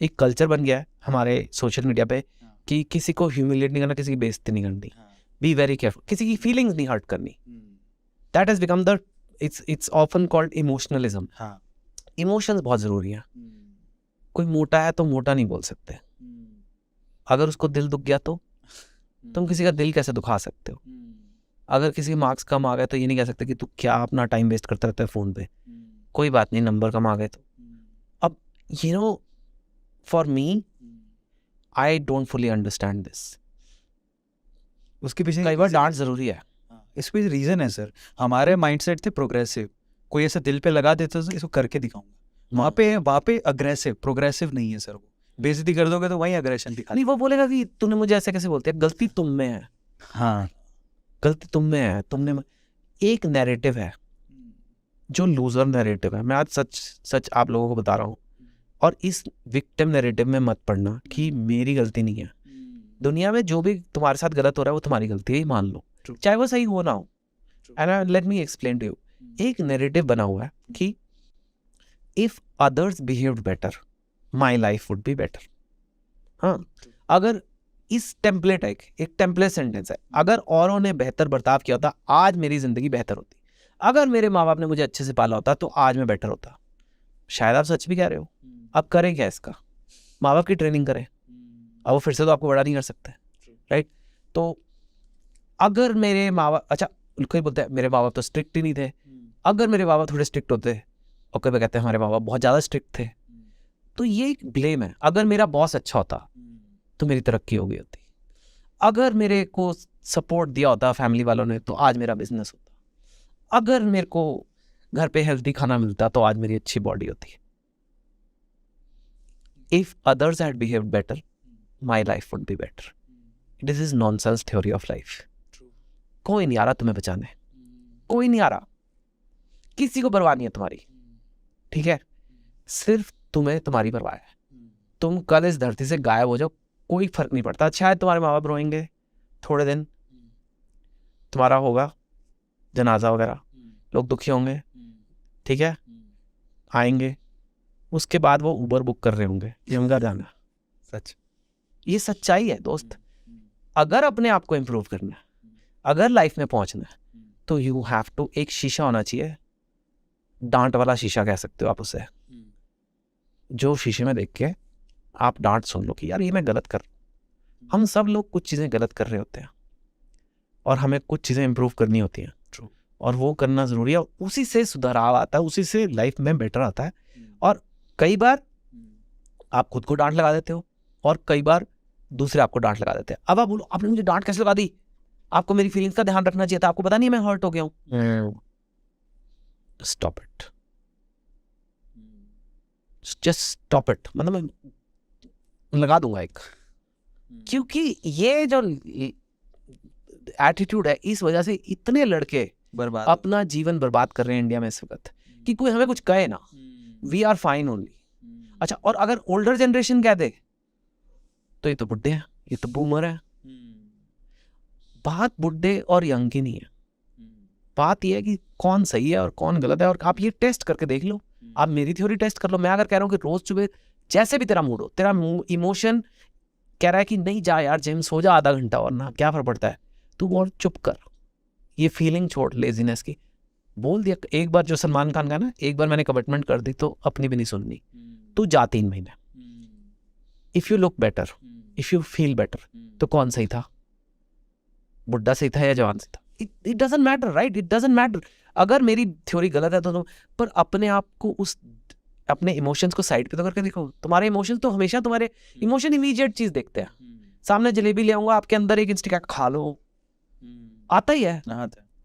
एक कल्चर बन गया है हमारे सोशल मीडिया पे कि किसी को ह्यूमिलेट नहीं करना, किसी की बेइज्जती नहीं करनी, बी वेरी केयरफुल, किसी की फीलिंग्स नहीं हर्ट करनी। That has become the it's often called emotionalism. Emotions बहुत जरूरी हैं। कोई मोटा है तो मोटा नहीं बोल सकते, अगर उसको दिल दुख गया तो तुम किसी का दिल कैसे दुखा सकते हो? अगर किसी के मार्क्स कम आ गए तो ये नहीं कह सकते कि तू क्या अपना टाइम वेस्ट करता रहता है फ़ोन पे, कोई बात नहीं नंबर कम आ गए तो। अब you know for me I don't fully understand this. उसके पीछे कई बार डांट ज़रूरी है। इस पे रीज़न है सर, हमारे माइंडसेट थे प्रोग्रेसिव, कोई ऐसे दिल पे लगा देता तो इसको करके दिखाऊंगा। वहाँ पे अग्रेसिव, प्रोग्रेसिव नहीं है सर। वो बेइज्जती कर दोगे तो वही अग्रेशन दिखा। नहीं, वो बोलेगा कि तूने मुझे ऐसे कैसे बोलते हैं, गलती तुम में है। हाँ, गलती तुम में है, तुमने। एक नैरेटिव है जो लूजर नैरेटिव है, मैं आज सच आप लोगों को बता रहा हूँ, और इस विक्टिम नैरेटिव में मत पड़ना कि मेरी गलती नहीं है। दुनिया में जो भी तुम्हारे साथ गलत हो रहा है वो तुम्हारी गलती है, मान लो, चाहे वो सही हो ना हो। And let me explain to you, एक नैरेटिव बना हुआ है कि if others behaved better my life would be better. हाँ, अगर इस टेम्पलेट है, एक टेम्पलेट सेंटेंस है, अगर औरों ने बेहतर बर्ताव किया होता आज मेरी ज़िंदगी बेहतर होती, अगर मेरे माँ बाप ने मुझे अच्छे से पाला होता तो आज मैं बेटर होता। शायद आप सच भी कह रहे हो। अब करें क्या इसका? माँ बाप की ट्रेनिंग करें, अब वो फिर से तो आपको बड़ा नहीं कर सकते, राइट? तो अगर मेरे माँ बाप, अच्छा कोई बोलते हैं मेरे माँ बाप तो स्ट्रिक्ट ही नहीं थे, अगर मेरे माँ बाप थोड़े स्ट्रिक्ट होते, और कभी कहते हैं हमारे माँ बाप बहुत ज़्यादा स्ट्रिक्ट थे, तो ये एक ब्लेम है। अगर मेरा बॉस अच्छा होता तो मेरी तरक्की हो गई होती, अगर मेरे को सपोर्ट दिया होता फैमिली वालों ने तो आज मेरा बिजनेस होता, अगर मेरे को घर पे हेल्दी खाना मिलता तो आज मेरी अच्छी बॉडी होती। If others had behaved better my life would be better. This is nonsense theory of life. कोई नहीं आ रहा तुम्हें बचाने, कोई नहीं आ रहा, किसी को परवाह नहीं है तुम्हारी, ठीक है? सिर्फ तुम्हें तुम्हारी परवाह है। तुम कल इस धरती से गायब हो जाओ, कोई फर्क नहीं पड़ता। शायद तुम्हारे माँ बाप रोएंगे थोड़े दिन, तुम्हारा होगा जनाजा वगैरह, लोग दुखी होंगे, ठीक है, आएंगे, उसके बाद वो उबर बुक कर रहे होंगे यमगा जाना। सच, ये सच्चाई है दोस्त। अगर अपने आप को इम्प्रूव करना है, अगर लाइफ में पहुंचना है, तो यू हैव टू, एक शीशा होना चाहिए, डांट वाला शीशा कह सकते हो आप उसे, जो शीशे में देख के आप डांट सुन लो कि यार ये मैं गलत कर, हम सब लोग कुछ चीज़ें गलत कर रहे होते हैं और हमें कुछ चीज़ें इम्प्रूव करनी होती हैं, और वो करना ज़रूरी है, उसी से सुधाराव आता है, उसी से लाइफ में बेटर आता है। और कई बार आप खुद को डांट लगा देते हो और कई बार दूसरे आपको डांट लगा देते हैं। अब आप बोलो आपने मुझे डांट कैसे लगा दी, आपको मेरी फीलिंग्स का ध्यान रखना चाहिए था, आपको पता नहीं मैं हर्ट हो गया हूँ। Stop it, just stop it. मतलब मैं लगा दूंगा एक, क्योंकि ये जो एटीट्यूड है, इस वजह से इतने लड़के बर्बाद अपना जीवन बर्बाद कर रहे हैं इंडिया में इस वक्त, कि कोई हमें कुछ कहे ना, वी आर फाइन ओनली। अच्छा, और अगर ओल्डर जनरेशन कह दे तो ये तो बुड्ढे हैं, ये तो बूमर है। बात बुड्ढे और यंग की नहीं है, बात यह है कि कौन सही है और कौन गलत है। और आप ये टेस्ट करके देख लो, आप मेरी थ्योरी टेस्ट कर लो। मैं अगर कह रहा हूँ कि रोज सुबह जैसे भी तेरा मूड हो, तेरा इमोशन कह रहा है कि नहीं जा यार जिम, सो जा आधा घंटा और ना, क्या फर्क पड़ता है, तू और चुप कर, ये फीलिंग छोड़ लेजीनेस की। बोल दिया एक बार, जो सलमान खान का ना, एक बार मैंने कमिटमेंट कर दी तो अपनी भी नहीं सुननी, तू जा 3 महीने। If you look better, if you feel better, तो कौन सही था, बुढ़ा सही था या जवान सही था? It doesn't matter, right? It doesn't matter. अगर मेरी थ्योरी गलत है तो पर अपने आप को, उस अपने इमोशंस को साइड पे तो करके देखो। तुम्हारे इमोशंस तो हमेशा, तुम्हारे इमोशन इमीडिएट चीज देखते हैं। सामने जलेबी ले आऊंगा, आपके अंदर एक इंस्टेंट खा लो, आता ही है,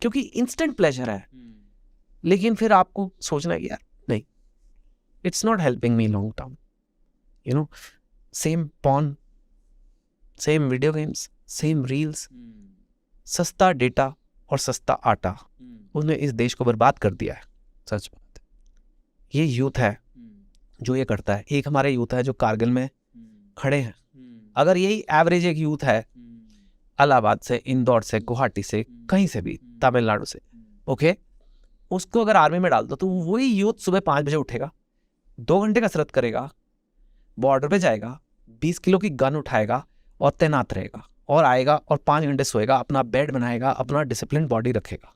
क्योंकि इंस्टेंट प्लेजर है। लेकिन फिर आपको सोचना है कि यार नहीं, it's not helping me long term, you know. Same porn, same video games, same reels, सस्ता डेटा और सस्ता आटा, उसने इस देश को बर्बाद कर दिया है। सच बात है। ये यूथ है जो ये करता है। एक हमारे यूथ है जो कारगिल में खड़े हैं। अगर यही एवरेज एक यूथ है इलाहाबाद से, इंदौर से, गुवाहाटी से, कहीं से भी, तमिलनाडु से, ओके, उसको अगर आर्मी में डाल दो तो वही यूथ सुबह 5 बजे उठेगा, 2 घंटे कसरत करेगा, बॉर्डर पे जाएगा, 20 किलो की गन उठाएगा और तैनात रहेगा, और आएगा और 5 घंटे सोएगा, अपना बेड बनाएगा, अपना डिसिप्लिन बॉडी रखेगा।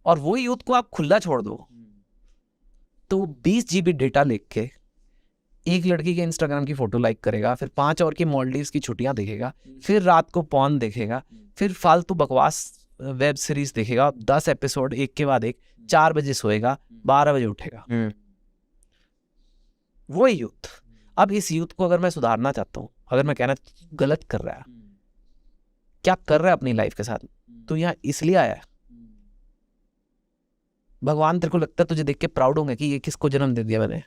और वही यूथ को आप खुला छोड़ दो तो 20 GB डेटा लेके के एक लड़की के इंस्टाग्राम की फोटो लाइक करेगा, फिर 5 और की मालदीव्स की छुट्टियां देखेगा, फिर रात को पॉर्न देखेगा, फिर फालतू बकवास वेब सीरीज देखेगा, 10 एपिसोड एक के बाद एक, 4 बजे सोएगा, 12 बजे उठेगा। वही यूथ। अब इस यूथ को अगर मैं सुधारना चाहता हूँ, अगर मैं कहना गलत कर रहा है, क्या कर रहा है अपनी लाइफ के साथ, तो यहाँ इसलिए आया है, भगवान तेरे को लगता है तुझे देख के प्राउड होंगे कि ये किसको जन्म दे दिया मैंने।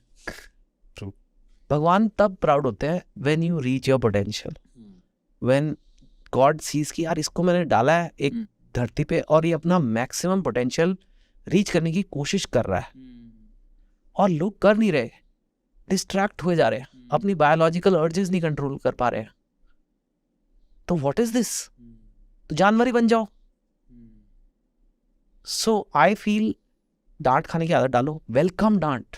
भगवान तब प्राउड होते हैं when you reach your potential, when God sees कि यार इसको मैंने डाला है एक धरती पे और ये अपना मैक्सिमम पोटेंशियल रीच करने की कोशिश कर रहा है, और लोग कर नहीं रहे, डिस्ट्रैक्ट हुए जा रहे हैं, अपनी बायोलॉजिकल अर्जेस नहीं कंट्रोल कर पा रहे हैं। तो व्हाट इज दिस? तो जानवर ही बन जाओ। सो आई फील डांट खाने की आदत डालो, वेलकम डांट।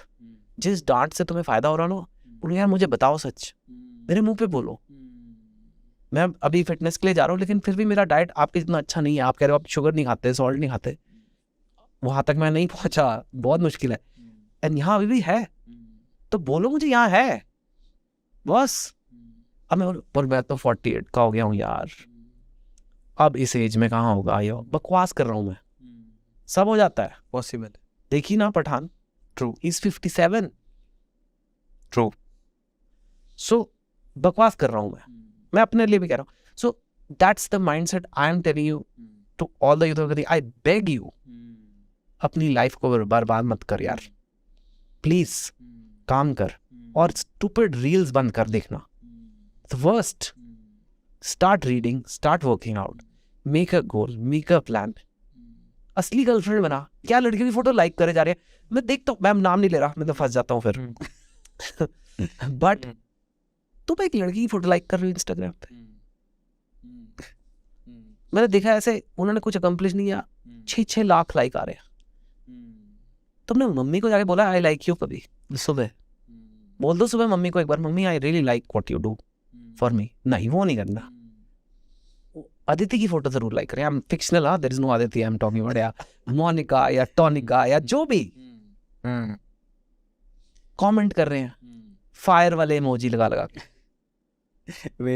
जिस डांट से तुम्हें फायदा हो रहा हो, बोलो यार मुझे बताओ सच, मेरे मुंह पे बोलो, मैं अभी फिटनेस के लिए जा रहा हूँ, लेकिन फिर भी मेरा डाइट आपके जितना अच्छा नहीं है। आप कह रहे हो आप शुगर नहीं खाते, सॉल्ट नहीं खाते, वहां तक मैं नहीं पहुंचा, बहुत मुश्किल है। एंड यहाँ अभी भी है, तो बोलो मुझे यहाँ है बस। अब मैं तो 48 का हो गया हूँ यार, अब इस एज में कहाँ होगा यो, बकवास कर रहा हूँ मैं, सब हो जाता है पॉसिबल। देखी ना पठान, ट्रू इज 57, ट्रू। सो बकवास कर रहा हूँ मैं अपने लिए भी कह रहा हूँ। So that's the mindset I am telling you to all the youth, I beg you, अपनी लाइफ को बर्बाद मत कर यार, प्लीज काम कर, और स्टूपिड रील्स बंद कर देखना, the worst. Start reading, start working out, make a goal, make a plan, असली गर्लफ्रेंड बना। क्या लड़की की फोटो लाइक करे जा रहे हैं, मैं देखता हूँ, मैं नाम नहीं ले रहा, मैं तो फंस जाता हूँ फिर बट तुम एक लड़की की फोटो लाइक कर रहे हो इंस्टाग्राम पे, मैंने देखा ऐसे, उन्होंने कुछ अकम्प्लिश नहीं किया, 6-6 लाख लाइक आ रहे हैं। तुमने मम्मी को जाके बोला आई लाइक यू कभी? सुबह बोल दो, सुबह मम्मी को एक बार, mummy I really like what you do for me. नहीं, वो नहीं करना। अदिति की फोटो जरूर लाइक करें, I am fictional, there is no Aditi, I am talking about या मोनिका या टॉनिका या जो भी कमेंट कर रहे हैं, फायर वाले इमोजी लगा लगा के,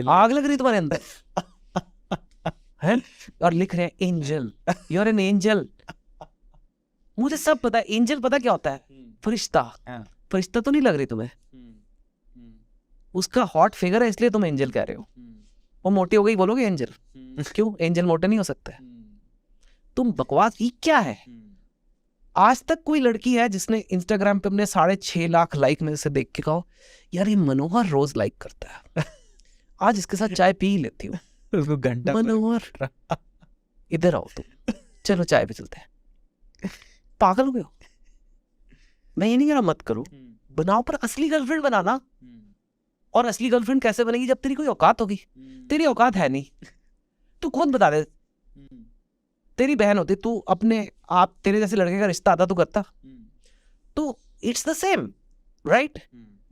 आग लग रही तुम्हारे अंदर है, और लिख रहे हैं angel, you are an angel. मुझे सब पता है, एंजल पता क्या होता है? फरिश्ता। फरिश्ता तो नहीं लग रही तुम्हें, उसका हॉट फिगर है इसलिए तुम एंजल कह रहे हो। वो मोटी हो गई बोलोगे एंजल, क्यों? एंजल मोटे नहीं हो सकते। तुम बकवास, ये क्या है? आज तक कोई लड़की है जिसने इंस्टाग्राम पे अपने 6.5 लाख लाइक में से देख के कहो यार ये मनोहर रोज लाइक करता है, आज इसके साथ चाय पी लेती हूँ। उसको घंटा मनोहर इधर आओ तुम, चलो चाय पे चलते हैं। पागल हो गए हो? मैं ये नहीं कह रहा मत करो, बनाओ, पर असली गर्लफ्रेंड बनाना। और असली गर्लफ्रेंड कैसे बनेगी? जब तेरी कोई औकात होगी। तेरी औकात है नहीं, तू खुद बता दे। तेरी बहन होती, तू अपने आप, तेरे जैसे लड़के का रिश्ता आता, तू करता? तो it's the same, right?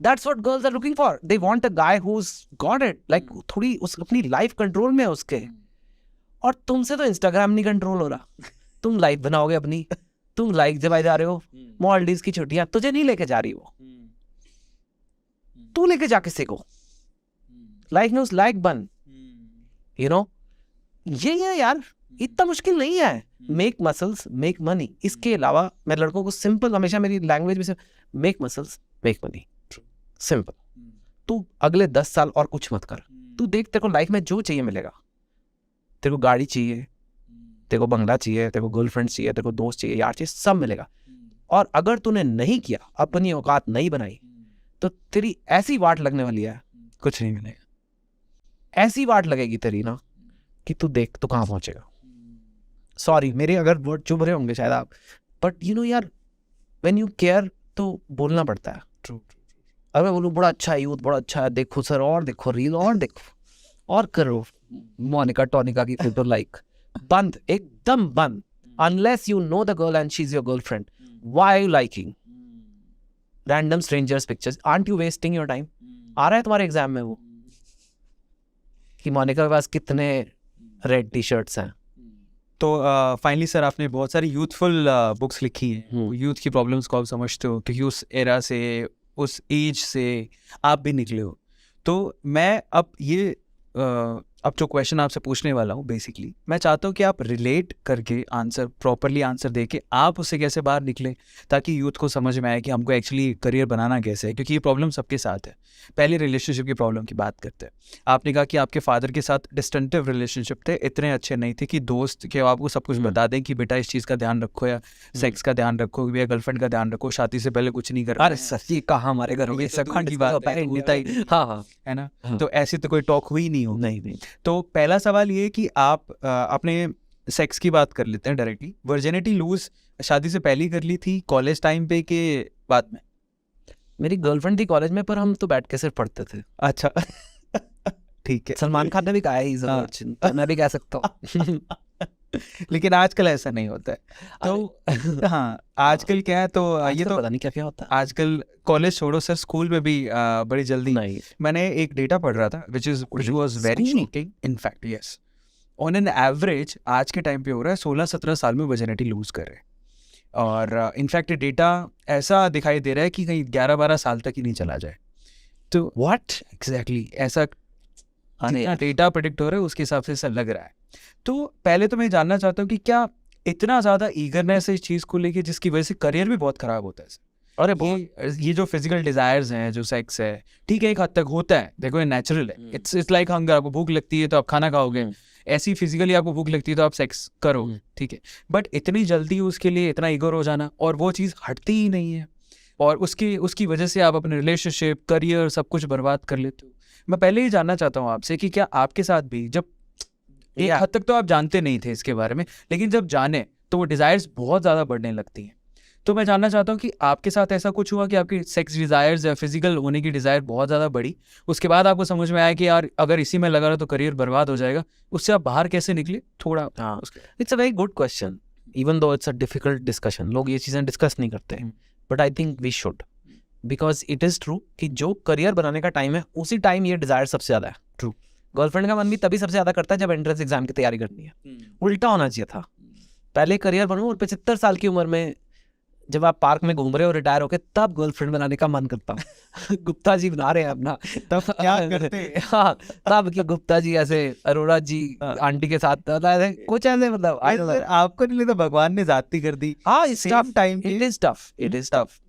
That's what girls are looking for, they want a guy who's got it, like थोड़ी उस अपनी लाइफ कंट्रोल में है उसके। और तुमसे तो इंस्टाग्राम नहीं कंट्रोल हो रहा, तुम लाइफ बनाओगे अपनी, तुम लाइक जमाए जा रहे हो। मॉलडीव्स की छुट्टियां तुझे नहीं लेके जा रही वो, तू लेके जाके सीखो। लाइक न्यूज लाइक बन, यू नो, ये है यार, इतना मुश्किल नहीं है। Make muscles make money. इसके अलावा मैं लड़कों को सिंपल, हमेशा मेरी लैंग्वेज में से, make muscles make money, simple. तू अगले 10 साल और कुछ मत कर, तू देख तेरे को लाइफ में जो चाहिए मिलेगा। तेरे को गाड़ी चाहिए, तेरे को बंगला चाहिए, तेरे को गर्लफ्रेंड चाहिए, तेरे को दोस्त चाहिए, यार चाहिए, सब मिलेगा। और अगर तूने नहीं किया, अपनी औकात नहीं बनाई, तो तेरी ऐसी वाट लगने वाली है, कुछ नहीं मिलेगा। ऐसी वाट लगेगी तेरी ना कि तू देख तू कहाँ पहुंचेगा। सॉरी मेरे अगर वर्ड चुभ रहे होंगे शायद आप, बट यू नो यार, व्हेन यू केयर तो बोलना पड़ता है। ट्रू। अगर मैं बोलूँ बड़ा अच्छा है यूथ, बड़ा अच्छा है, देखो सर, और देखो रील, और देखो और करो, मोनिका टॉनिका की फोटो लाइक, बंद, एकदम बंद। Unless you know the girl and she is your girlfriend, why are you liking random strangers pictures? Aren't you wasting your time? आ रहा है तुम्हारे एग्जाम में वो कि मोनिका के पास कितने रेड टी शर्ट्स हैं? तो फाइनली सर, आपने बहुत सारी यूथफुल बुक्स लिखी हैं, यूथ की प्रॉब्लम्स को आप समझते हो, क्योंकि उस एरा से, उस एज से आप भी निकले हो। तो मैं अब जो क्वेश्चन आपसे पूछने वाला हूँ, बेसिकली मैं चाहता हूँ कि आप रिलेट करके आंसर, प्रॉपरली आंसर दे के आप उससे कैसे बाहर निकले, ताकि यूथ को समझ में आए कि हमको एक्चुअली करियर बनाना कैसे है, क्योंकि ये प्रॉब्लम सबके साथ है। पहले रिलेशनशिप की प्रॉब्लम की बात करते हैं। आपने कहा कि आपके फादर के साथ डिस्टेंटिव रिलेशनशिप थे, इतने अच्छे नहीं थे कि दोस्त के आपको सब कुछ बता दें कि बेटा इस चीज़ का ध्यान रखो, या सेक्स का ध्यान रखो, या गर्लफ्रेंड का ध्यान रखो, शादी से पहले कुछ नहीं करना। अरे सर, ये कहाँ हमारे घर में सब की बात है, होता ही, हाँ, है ना? तो ऐसी तो कोई टॉक हुई नहीं हो। नहीं। तो पहला सवाल ये कि आप अपने सेक्स की बात कर लेते हैं डायरेक्टली। वर्जिनिटी लूज शादी से पहले कर ली थी, कॉलेज टाइम पे के बाद में? मेरी गर्लफ्रेंड थी कॉलेज में, पर हम तो बैठ के सिर्फ पढ़ते थे। अच्छा ठीक है। सलमान खान ने भी कहा है, मैं भी कह सकता हूँ लेकिन आजकल ऐसा नहीं होता है। तो हाँ, आजकल क्या है, तो ये तो पता नहीं क्या क्या होता है। आजकल कॉलेज छोड़ो सर, स्कूल में भी बड़ी जल्दी। नहीं, मैंने एक डेटा पढ़ रहा था which was very School? shocking in fact, yes, on an average आज के टाइम पे हो रहा है 16-17 साल में वर्जिनिटी लूज कर रहे हैं। और इनफैक्ट डेटा ऐसा दिखाई दे रहा है कि कहीं 11-12 साल तक ही नहीं चला जाए। तो व्हाट? एग्जैक्टली ऐसा अरे डेटा प्रेडिक्ट हो रहा है, उसके हिसाब से ऐसा लग रहा है। तो पहले तो मैं जानना चाहता हूँ कि क्या इतना ज़्यादा ईगरनेस है इस चीज़ को लेके जिसकी वजह से करियर भी बहुत ख़राब होता है सर? अरे ये जो फिजिकल डिजायर्स हैं, जो सेक्स है, ठीक है एक हद तक होता है, देखो ये नेचुरल है, इट्स लाइक हंगर। आपको भूख लगती है तो आप खाना खाओगे, ऐसी फिजिकली आपको भूख लगती है तो आप सेक्स करोगे, ठीक है। बट इतनी जल्दी उसके लिए इतना ईगर हो जाना, और वो चीज़ हटती ही नहीं है, और उसकी वजह से आप अपने रिलेशनशिप, करियर, सब कुछ बर्बाद कर लेते हो। मैं पहले ही जानना चाहता हूँ आपसे कि क्या आपके साथ भी, जब एक हद तक तो आप जानते नहीं थे इसके बारे में, लेकिन जब जाने तो वो डिज़ायर्स बहुत ज़्यादा बढ़ने लगती हैं। तो मैं जानना चाहता हूँ कि आपके साथ ऐसा कुछ हुआ कि आपकी सेक्स डिज़ायर्स या फिजिकल होने की डिज़ायर बहुत ज़्यादा बढ़ी, उसके बाद आपको समझ में आया कि यार अगर इसी में लगा रहा तो करियर बर्बाद हो जाएगा, उससे आप बाहर कैसे निकले? थोड़ा हाँ, it's a very good question, even though it's a difficult discussion. लोग ये चीज़ें डिस्कस नहीं करते हैं, but I think we should, because it is true कि जो करियर बनाने का टाइम है उसी टाइम ये डिज़ायर सबसे ज़्यादा है। ट्रू। गर्लफ्रेंड का मन भी तभी सबसे ज़्यादा करता है जब एंट्रेंस एग्जाम की तैयारी करनी है। उल्टा होना चाहिए था, पहले करियर बनो और 75 साल की उम्र में जब आप पार्क में घूम रहे हो रिटायर होके तब गर्लफ्रेंड बनाने का मन करता हूँ। गुप्ता जी बना रहे हैं अपना, तब क्या करते? हाँ, तब कि गुप्ता जी ऐसे अरोड़ा जी आंटी के साथ ऐसे कुछ ऐसे, मतलब आपको नहीं लगता भगवान ने जाती कर दी? हाँ, Same time it is tough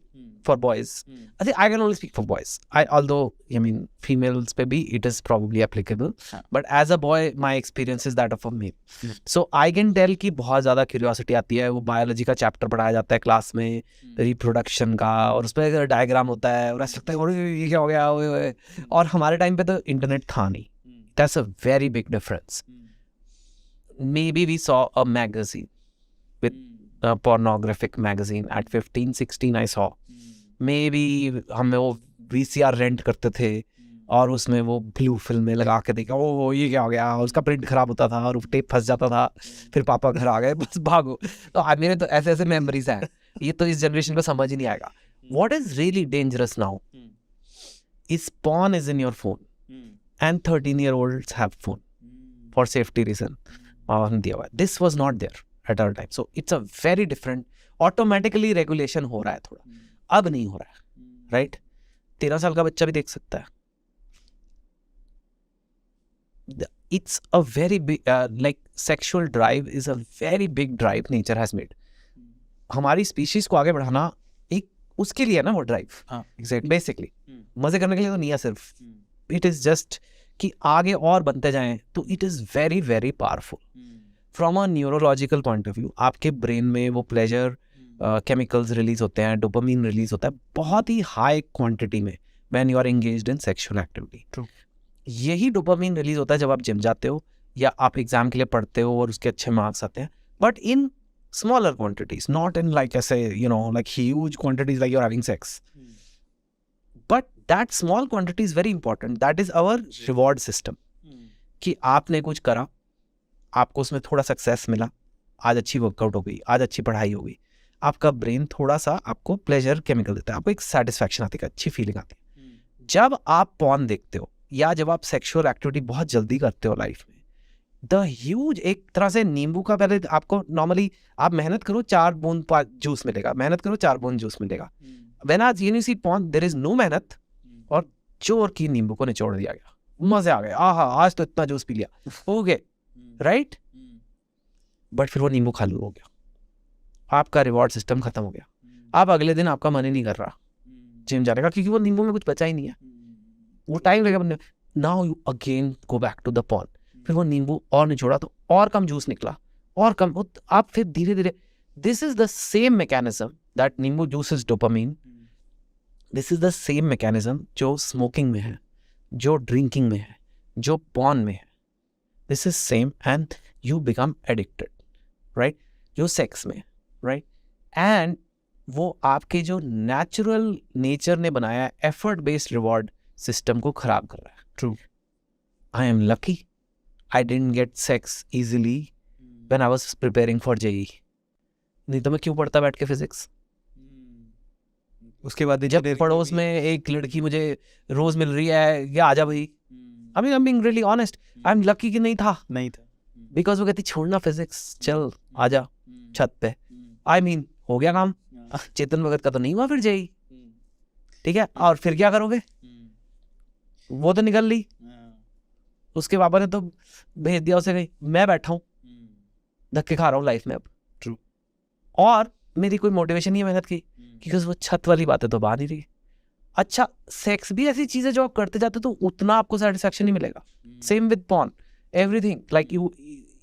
for boys. I think I can only speak for boys. Although I mean females पे भी it is probably applicable, but as a boy my experience is that of a male. So I can tell कि बहुत ज़्यादा curiosity आती है। वो biology का chapter पढ़ाया जाता है क्लास में, रिप्रोडक्शन का, और उस पर डायग्राम होता है और ऐसा लगता है अरे ये क्या हो गया, ओए। और हमारे टाइम पे तो इंटरनेट था नहीं। That's a very big difference. Maybe we saw a magazine with a pornographic magazine at 15-16 I saw. Maybe हमें वो VCR रेंट करते थे और उसमें वो ब्लू फिल्म में लगा के देखा, ओ ये क्या हो गया, उसका प्रिंट खराब होता था और टेप फंस जाता था, फिर पापा घर आ गए, बस भागो। तो मेरे तो ऐसे ऐसे मेमोरीज हैं, ये तो इस जनरेशन को समझ ही नहीं आएगा। What is really dangerous now is porn is in your phone and 13-year-olds have phone for safety reason on the other. This was not there at our time, so it's a very different, automatically regulation हो रहा है थोड़ा, अब नहीं हो रहा है, right? 13 साल का बच्चा भी देख सकता है। It's a very big like sexual drive is a very big drive nature has made. हमारी स्पीशीज को आगे बढ़ाना एक उसके लिए है ना वो ड्राइव। हाँ, एग्जैक्टली। बेसिकली मजे करने के लिए तो नहीं है सिर्फ, इट इज जस्ट कि आगे और बनते जाएं, तो it is very very powerful from a neurological point of view. आपके ब्रेन में वो प्लेजर केमिकल्स रिलीज होते हैं, डोपामिन रिलीज होता है बहुत ही हाई क्वांटिटी में when you are engaged in sexual activity. True. यही डोपामिन रिलीज होता है जब आप जिम जाते हो या आप एग्जाम के लिए पढ़ते हो और उसके अच्छे मार्क्स आते हैं, but in smaller quantities, not in like I say, you know, like huge quantities like you're having sex. But that small quantity is very important. That is our reward system. कि आपने कुछ करा, आपको उसमें थोड़ा success मिला, आज अच्छी वर्कआउट हो गई, आज अच्छी पढ़ाई हो गई, आपका ब्रेन थोड़ा सा आपको प्लेजर केमिकल देता है, आपको एक सेटिस्फैक्शन आती है, अच्छी फीलिंग आती है। जब आप पॉर्न देखते हो या जब आप सेक्सुअल एक्टिविटी बहुत जल्दी करते हो लाइफ में, द ह्यूज, एक तरह से नींबू का, पहले आपको नॉर्मली आप मेहनत करो 4 बूंद जूस मिलेगा, मेहनत करो 4 बूंद जूस मिलेगा। व्हेन आज you see porn there is no मेहनत, और जोर की नींबू को निचोड़ दिया गया, मजे आ गए, आहा आज तो इतना जूस पी लिया, हो गए, राइट? बट फिर वो नींबू खाली हो गया, आपका रिवॉर्ड सिस्टम खत्म हो गया। अब अगले दिन आपका मन ही नहीं कर रहा जिम जाने का, क्योंकि वो नींबू में कुछ बचा ही नहीं है, वो टाइम लगेगा। Now you again go back to the porn, फिर वो नींबू और निचोड़ा तो और कम जूस निकला, और कम, आप फिर धीरे धीरे, this is the same mechanism that नींबू juice is dopamine, this is the same mechanism जो स्मोकिंग में है, जो ड्रिंकिंग में है, जो पॉर्न में है, this is same, and you become addicted, right? जो सेक्स में, राइट? एंड वो आपके जो नेचुरल नेचर ने बनाया एफर्ट बेस्ड रिवॉर्ड सिस्टम को खराब कर रहा है। True. I am lucky I didn't get sex easily when I was preparing for JEE, नहीं तो मैं क्यों पढ़ता बैठ के फिजिक्स। उसके बाद जब पड़ोस में एक लड़की मुझे रोज मिल रही है, या आजा भाई, आई mean I am being really honest, I am lucky कि नहीं था, नहीं था, बिकॉज वो कहती छोड़ना फिजिक्स, चल आजा छत पे। आई मीन हो गया काम। चेतन भगत का तो नहीं हुआ फिर जेई, ठीक है, और फिर क्या करोगे, वो तो निकल ली, उसके पापा ने तो भेज दिया उसे, गई, मैं बैठा हूँ धक्के खा रहा हूँ लाइफ में अब। True. और मेरी कोई मोटिवेशन नहीं है मेहनत की, क्योंकि वो छत वाली बातें तो बात ही रही। अच्छा, सेक्स भी ऐसी चीज है जो आप करते जाते तो उतना आपको सेटिस्फेक्शन नहीं मिलेगा। Same with porn, everything like you,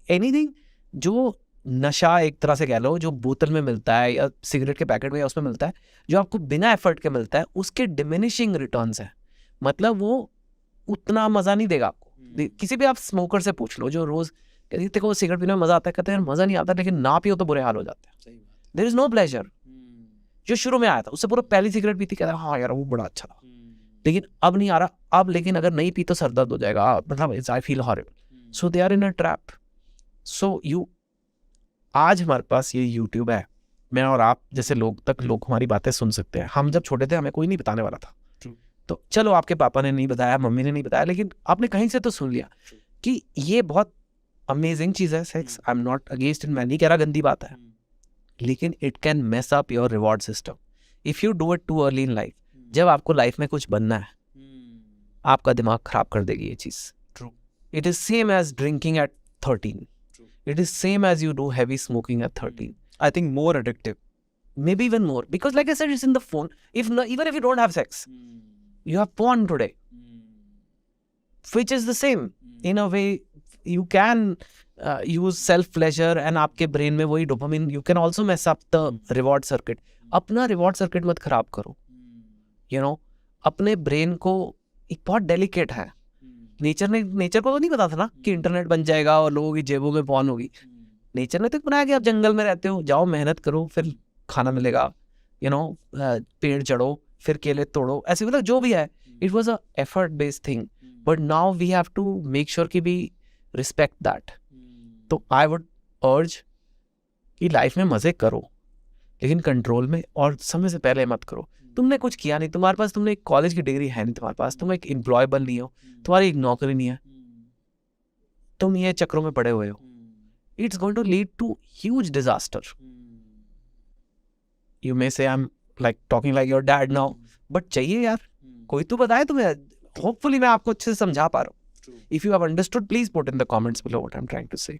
anything जो नशा एक तरह से कह लो, जो बोतल में मिलता है या सिगरेट के पैकेट में या उसमें मिलता है, जो आपको बिना एफर्ट के मिलता है, उसके डिमिनिशिंग रिटर्न्स है। मतलब वो उतना मजा नहीं देगा आपको। किसी भी आप स्मोकर से पूछ लो जो रोज कहते को सिगरेट पीने में मजा आता है, कहते हैं मजा नहीं आता, लेकिन ना पियो तो बुरे हाल हो जाते हैं। There is no pleasure. जो शुरू में आया था उससे पूरा पहली सिगरेट पीती, कहता है हाँ यार वो बड़ा अच्छा था, लेकिन अब नहीं आ रहा। अब लेकिन अगर नहीं पी तो सर दर्द हो जाएगा, मतलब I feel horrible. So they are in a trap. So you, आज हमारे पास ये यूट्यूब है, मैं और आप जैसे लोग तक लोग हमारी बातें सुन सकते हैं। हम जब छोटे थे हमें कोई नहीं बताने वाला था, तो चलो आपके पापा ने नहीं बताया, मम्मी ने नहीं बताया, लेकिन आपने कहीं से तो सुन लिया कि ये बहुत अमेजिंग चीज है sex. I am not against it, मैं नहीं कह रहा गंदी बात है, लेकिन it can mess up your reward system if you do it too early in life. जब आपको लाइफ में कुछ बनना है, आपका दिमाग खराब कर देगी ये चीज। It is same as drinking at 13, it is same as you do heavy smoking at 13. I think more addictive, Maybe even more, because like I said, it's in the phone. Even if you don't have sex, you have porn today, which is the same in a way. You can use self pleasure, and आपके brain में वही dopamine, you can also mess up the reward circuit. अपना reward circuit मत खराब करो, you know. अपने brain को, एक बहुत delicate है। नेचर को तो नहीं पता था ना कि इंटरनेट बन जाएगा और लोगों की जेबों में पॉर्न होगी। नेचर ने तो बनाया कि आप जंगल में रहते हो, जाओ मेहनत करो, फिर खाना मिलेगा, यू नो, पेड़ चढ़ो, फिर केले तोड़ो, ऐसे मतलब जो भी है, it was a effort based thing. But now we have to make sure कि वी रिस्पेक्ट दैट। तो आई वुड अर्ज कि लाइफ में मजे करो, लेकिन कंट्रोल में, और समय से पहले मत करो। तुमने कुछ किया नहीं, तुम्हारे पास, तुमने एक कॉलेज की डिग्री है नहीं तुम्हारे पास, तुम एक एम्प्लॉयबल नहीं हो, तुम्हारी एक नौकरी नहीं है, तुम ये चक्रों में पड़े हुए हो, it's going to lead to huge disaster. You may say I am like talking like your dad now, but चाहिए यार कोई तो बताए तुम्हें। होपफुली मैं आपको अच्छे से समझा पा रहा हूँ। If you have understood, please put in the comments below what I am trying to say.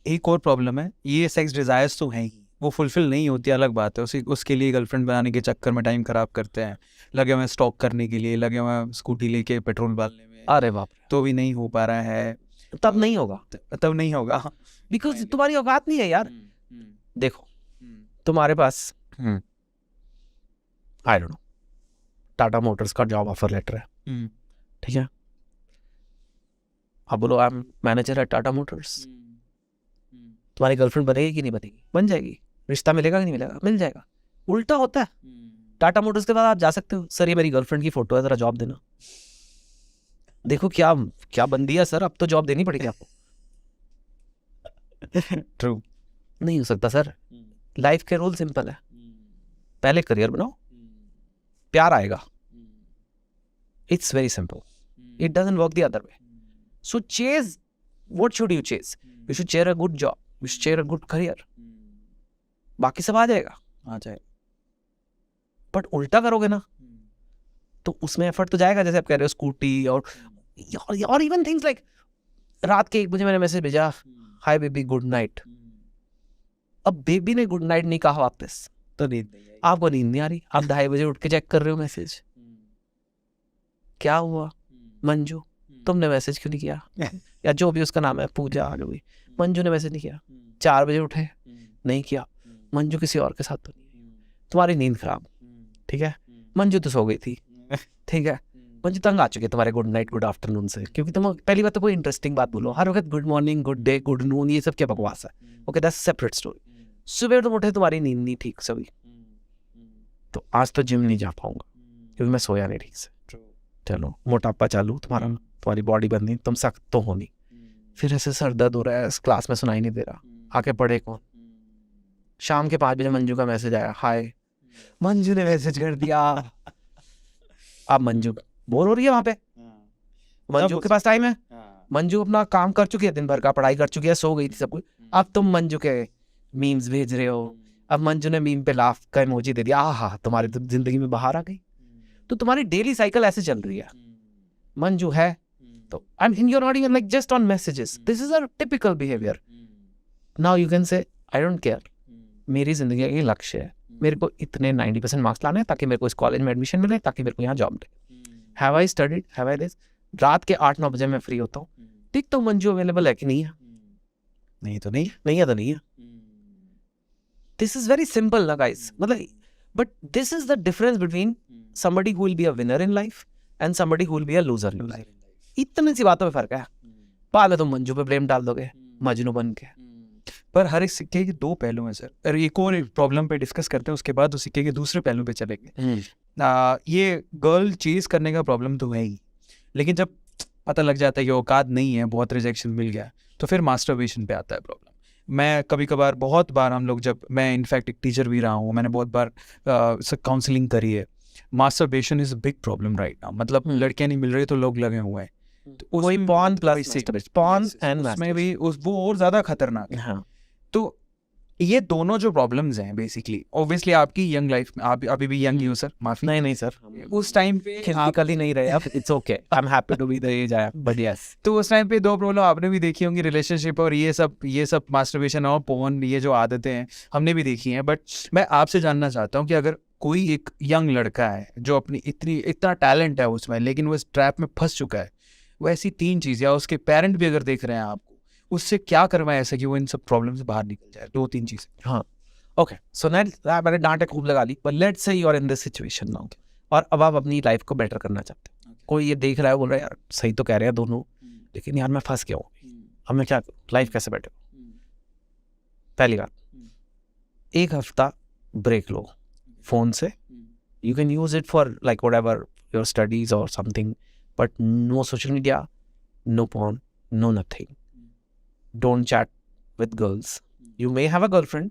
एक और प्रॉब्लम है, ये सेक्स डिजायर्स तो हैं ही, वो फुलफिल नहीं होती, अलग बात है। उसके लिए गर्लफ्रेंड बनाने के चक्कर में टाइम खराब करते हैं, लगे हुए स्टॉक करने के लिए, लगे हुए स्कूटी लेके पेट्रोल डालने में। अरे बाप, तो भी नहीं हो पा रहा है। तब नहीं होगा, तब नहीं होगा, बिकॉज तुम्हारी औकात नहीं है यार। देखो तुम्हारे पास I don't know Tata Motors का जॉब ऑफर लेटर है, ठीक है, अब बोलो I am manager at Tata Motors. तुम्हारी गर्लफ्रेंड बनेगी कि नहीं बनेगी? बन जाएगी। रिश्ता मिलेगा कि नहीं मिलेगा? मिल जाएगा। उल्टा होता है, टाटा मोटर्स के बाद आप जा सकते हो, सर ये मेरी गर्लफ्रेंड की फोटो है, जरा जॉब देना। देखो क्या क्या बन दिया सर, अब तो जॉब देनी पड़ेगी आपको। ट्रू, नहीं हो सकता सर। लाइफ के रूल सिंपल है, पहले करियर बनाओ, प्यार आएगा। It's very simple, it doesn't work the other way. So chase, what should you chase? You should chair a good job, you should chair a good career, बाकी सब आ जाएगा। But उल्टा करोगे ना तो उसमें एफर्ट तो जाएगा, जैसे आप कह रहे हो स्कूटी और इवन थिंग्स लाइक रात के 1 बजे मैंने मैसेज भेजा, हाय बेबी गुड नाइट। अब बेबी ने गुड नाइट नहीं कहा वापस तो नींद नहीं आई, आपको नींद नहीं आ रही, आप 2:30 बजे उठ के चेक कर रहे हो मैसेज। क्या हुआ मंजू, तुमने मैसेज क्यों नहीं किया? या जो भी उसका नाम है, पूजा, जो भी, मंजू ने मैसेज नहीं किया। 4 बजे उठे, नहीं किया। मंजू किसी और के साथ तो नहीं, तुम्हारी नींद खराब, ठीक है। मंजू तो सो गई थी, ठीक है। मंजू तंग आ चुके तुम्हारे गुड नाइट गुड आफ्टरनून से, क्योंकि तुम पहली बात तो कोई इंटरेस्टिंग बात बोलो, हर वक्त good morning good day good noon, ये सब क्या बकवास है। Okay that's separate story. सुबह तुम उठे, तुम्हारी नींद नहीं ठीक सभी, तो आज तो जिम नहीं जा पाऊंगा क्योंकि मैं सोया नहीं ठीक से। चलो मोटापा चालू तुम्हारा, तुम्हारी बॉडी बननी, तुम सख्त तो होनी, फिर ऐसे सर दर्द हो रहा है, क्लास में सुनाई नहीं दे रहा, आके पढ़े कौन? शाम के 5 बजे मंजू का मैसेज आया, हाय, मंजू ने मैसेज कर दिया। अब मंजू बोर हो रही है वहां पे, मंजू के पास टाइम है, मंजू अपना काम कर चुकी है, दिन भर का पढ़ाई कर चुकी है, सो गई थी सब कुछ। अब तुम मंजू के मीम्स भेज रहे हो। अब मंजू ने मीम पे लाफ का इमोजी दे दिया, आहा तुम्हारी तो जिंदगी में बाहर आ गई। तो तुम्हारी डेली साइकिल ऐसे चल रही है। मंजू है तो I mean you are not even like just on messages, this is a typical behaviour. Now you can say I don't care, मेरी जिंदगी का ये लक्ष्य है, मेरे को इतने 90% मार्क्स लाने हैं ताकि मेरे को इस कॉलेज में एडमिशन मिले, ताकि मेरे को यहाँ जॉब मिले। Have I studied, have I this? रात के 8-9 बजे मैं फ्री होता हूँ, देखता हूँ मंजू अवेलेबल है कि नहीं है। नहीं तो नहीं, नहीं है तो नहीं है। दिस इज वेरी सिंपल ना गाइस, मतलब but this is the difference between somebody who will be a winner in life and somebody who will be a loser in life. इतनी सी बातों में फर्क है। बाद में तुम मंजू पे ब्लेम डाल दोगे मजनू बन के। पर हर एक सिक्के के 2 पहलू हैं सर। और एक और प्रॉब्लम पे डिस्कस करते हैं, उसके बाद उस सिक्के के दूसरे पहलू पे चलेंगे। ये गर्ल चेज करने का प्रॉब्लम तो है ही, लेकिन जब पता लग जाता है कि औकात नहीं है, बहुत रिजेक्शन मिल गया, तो फिर मास्टरबेशन पे आता है प्रॉब्लम। मैं कभी कभार, बहुत बार हम लोग, जब मैं इनफैक्ट एक टीचर भी रहा हूँ, मैंने बहुत बार काउंसलिंग करी है। Masturbation is a big problem right now. मतलब लड़कियां नहीं मिल रही तो लोग लगे हुए हैं। तो वही पॉर्न प्लस पॉर्न एंड उसमें भी वो और ज्यादा खतरनाक है। हाँ। तो ये दोनों जो प्रॉब्लम्स हैं बेसिकली, ऑब्वियसली आपकी यंग लाइफ में, आप अभी भी यंग ही हो सर, माफी। नहीं सर, उस टाइम पे फिजिकली नहीं रहे अब, it's okay, I am happy to be the age I am, but yes. तो उस टाइम पे 2 प्रॉब्लम आपने भी देखी होंगी, रिलेशनशिप और ये सब मास्टरबेशन और पोर्न, ये जो आदतें हैं हमने भी देखी हैं। बट मैं आपसे जानना चाहता हूँ कि अगर कोई एक यंग लड़का है जो अपनी इतना टैलेंट है उसमें, लेकिन वो इस ट्रैप में फंस चुका है, वो ऐसी 3 चीज़, या उसके पेरेंट भी अगर देख रहे हैं आपको, उससे क्या करवाएं ऐसा कि वो इन सब प्रॉब्लम से बाहर निकल जाए? 2-3 चीज़ें। हाँ, ओके, सो मैंने डांटे खूब लगा ली, but let's say you are in this situation now, और अब आप अपनी लाइफ को बेटर करना चाहते हैं। कोई ये देख रहा है, बोल रहा है यार सही तो कह रहे हैं दोनों, लेकिन यार मैं फंस गया हूँ, अब मैं क्या करूँ, लाइफ कैसे बेटर? पहली बात, 1 हफ्ता ब्रेक लो फोन से। You can use it for like whatever your studies or something, but no social media, no porn, no nothing. Don't chat with girls. You may have a girlfriend,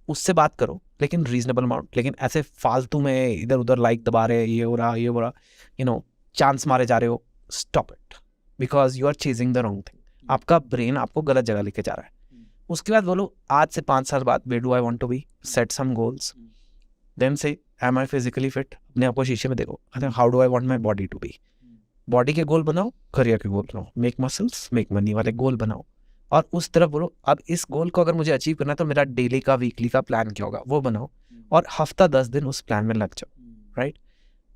उससे बात करो, लेकिन reasonable amount. लेकिन ऐसे फालतू में इधर उधर लाइक दबा रहे, ये हो रहा, यू नो, चांस मारे जा रहे हो, stop it, because you are chasing the wrong thing. आपका ब्रेन आपको गलत जगह लेके जा रहा है। उसके बाद बोलो आज से 5 साल बाद where do I want to be, set some goals, then say am I physically fit, अपने आप को शीशे में देखो, how do I want my body to be. Body के गोल बनाओ, करियर के गोल बनाओ, मेक मसल्स मेक मनी वाले गोल बनाओ, और उस तरफ बोलो अब इस गोल को अगर मुझे अचीव करना है तो मेरा डेली का वीकली का प्लान क्या होगा वो बनाओ, और हफ्ता 10 दिन उस प्लान में लग जाओ। Right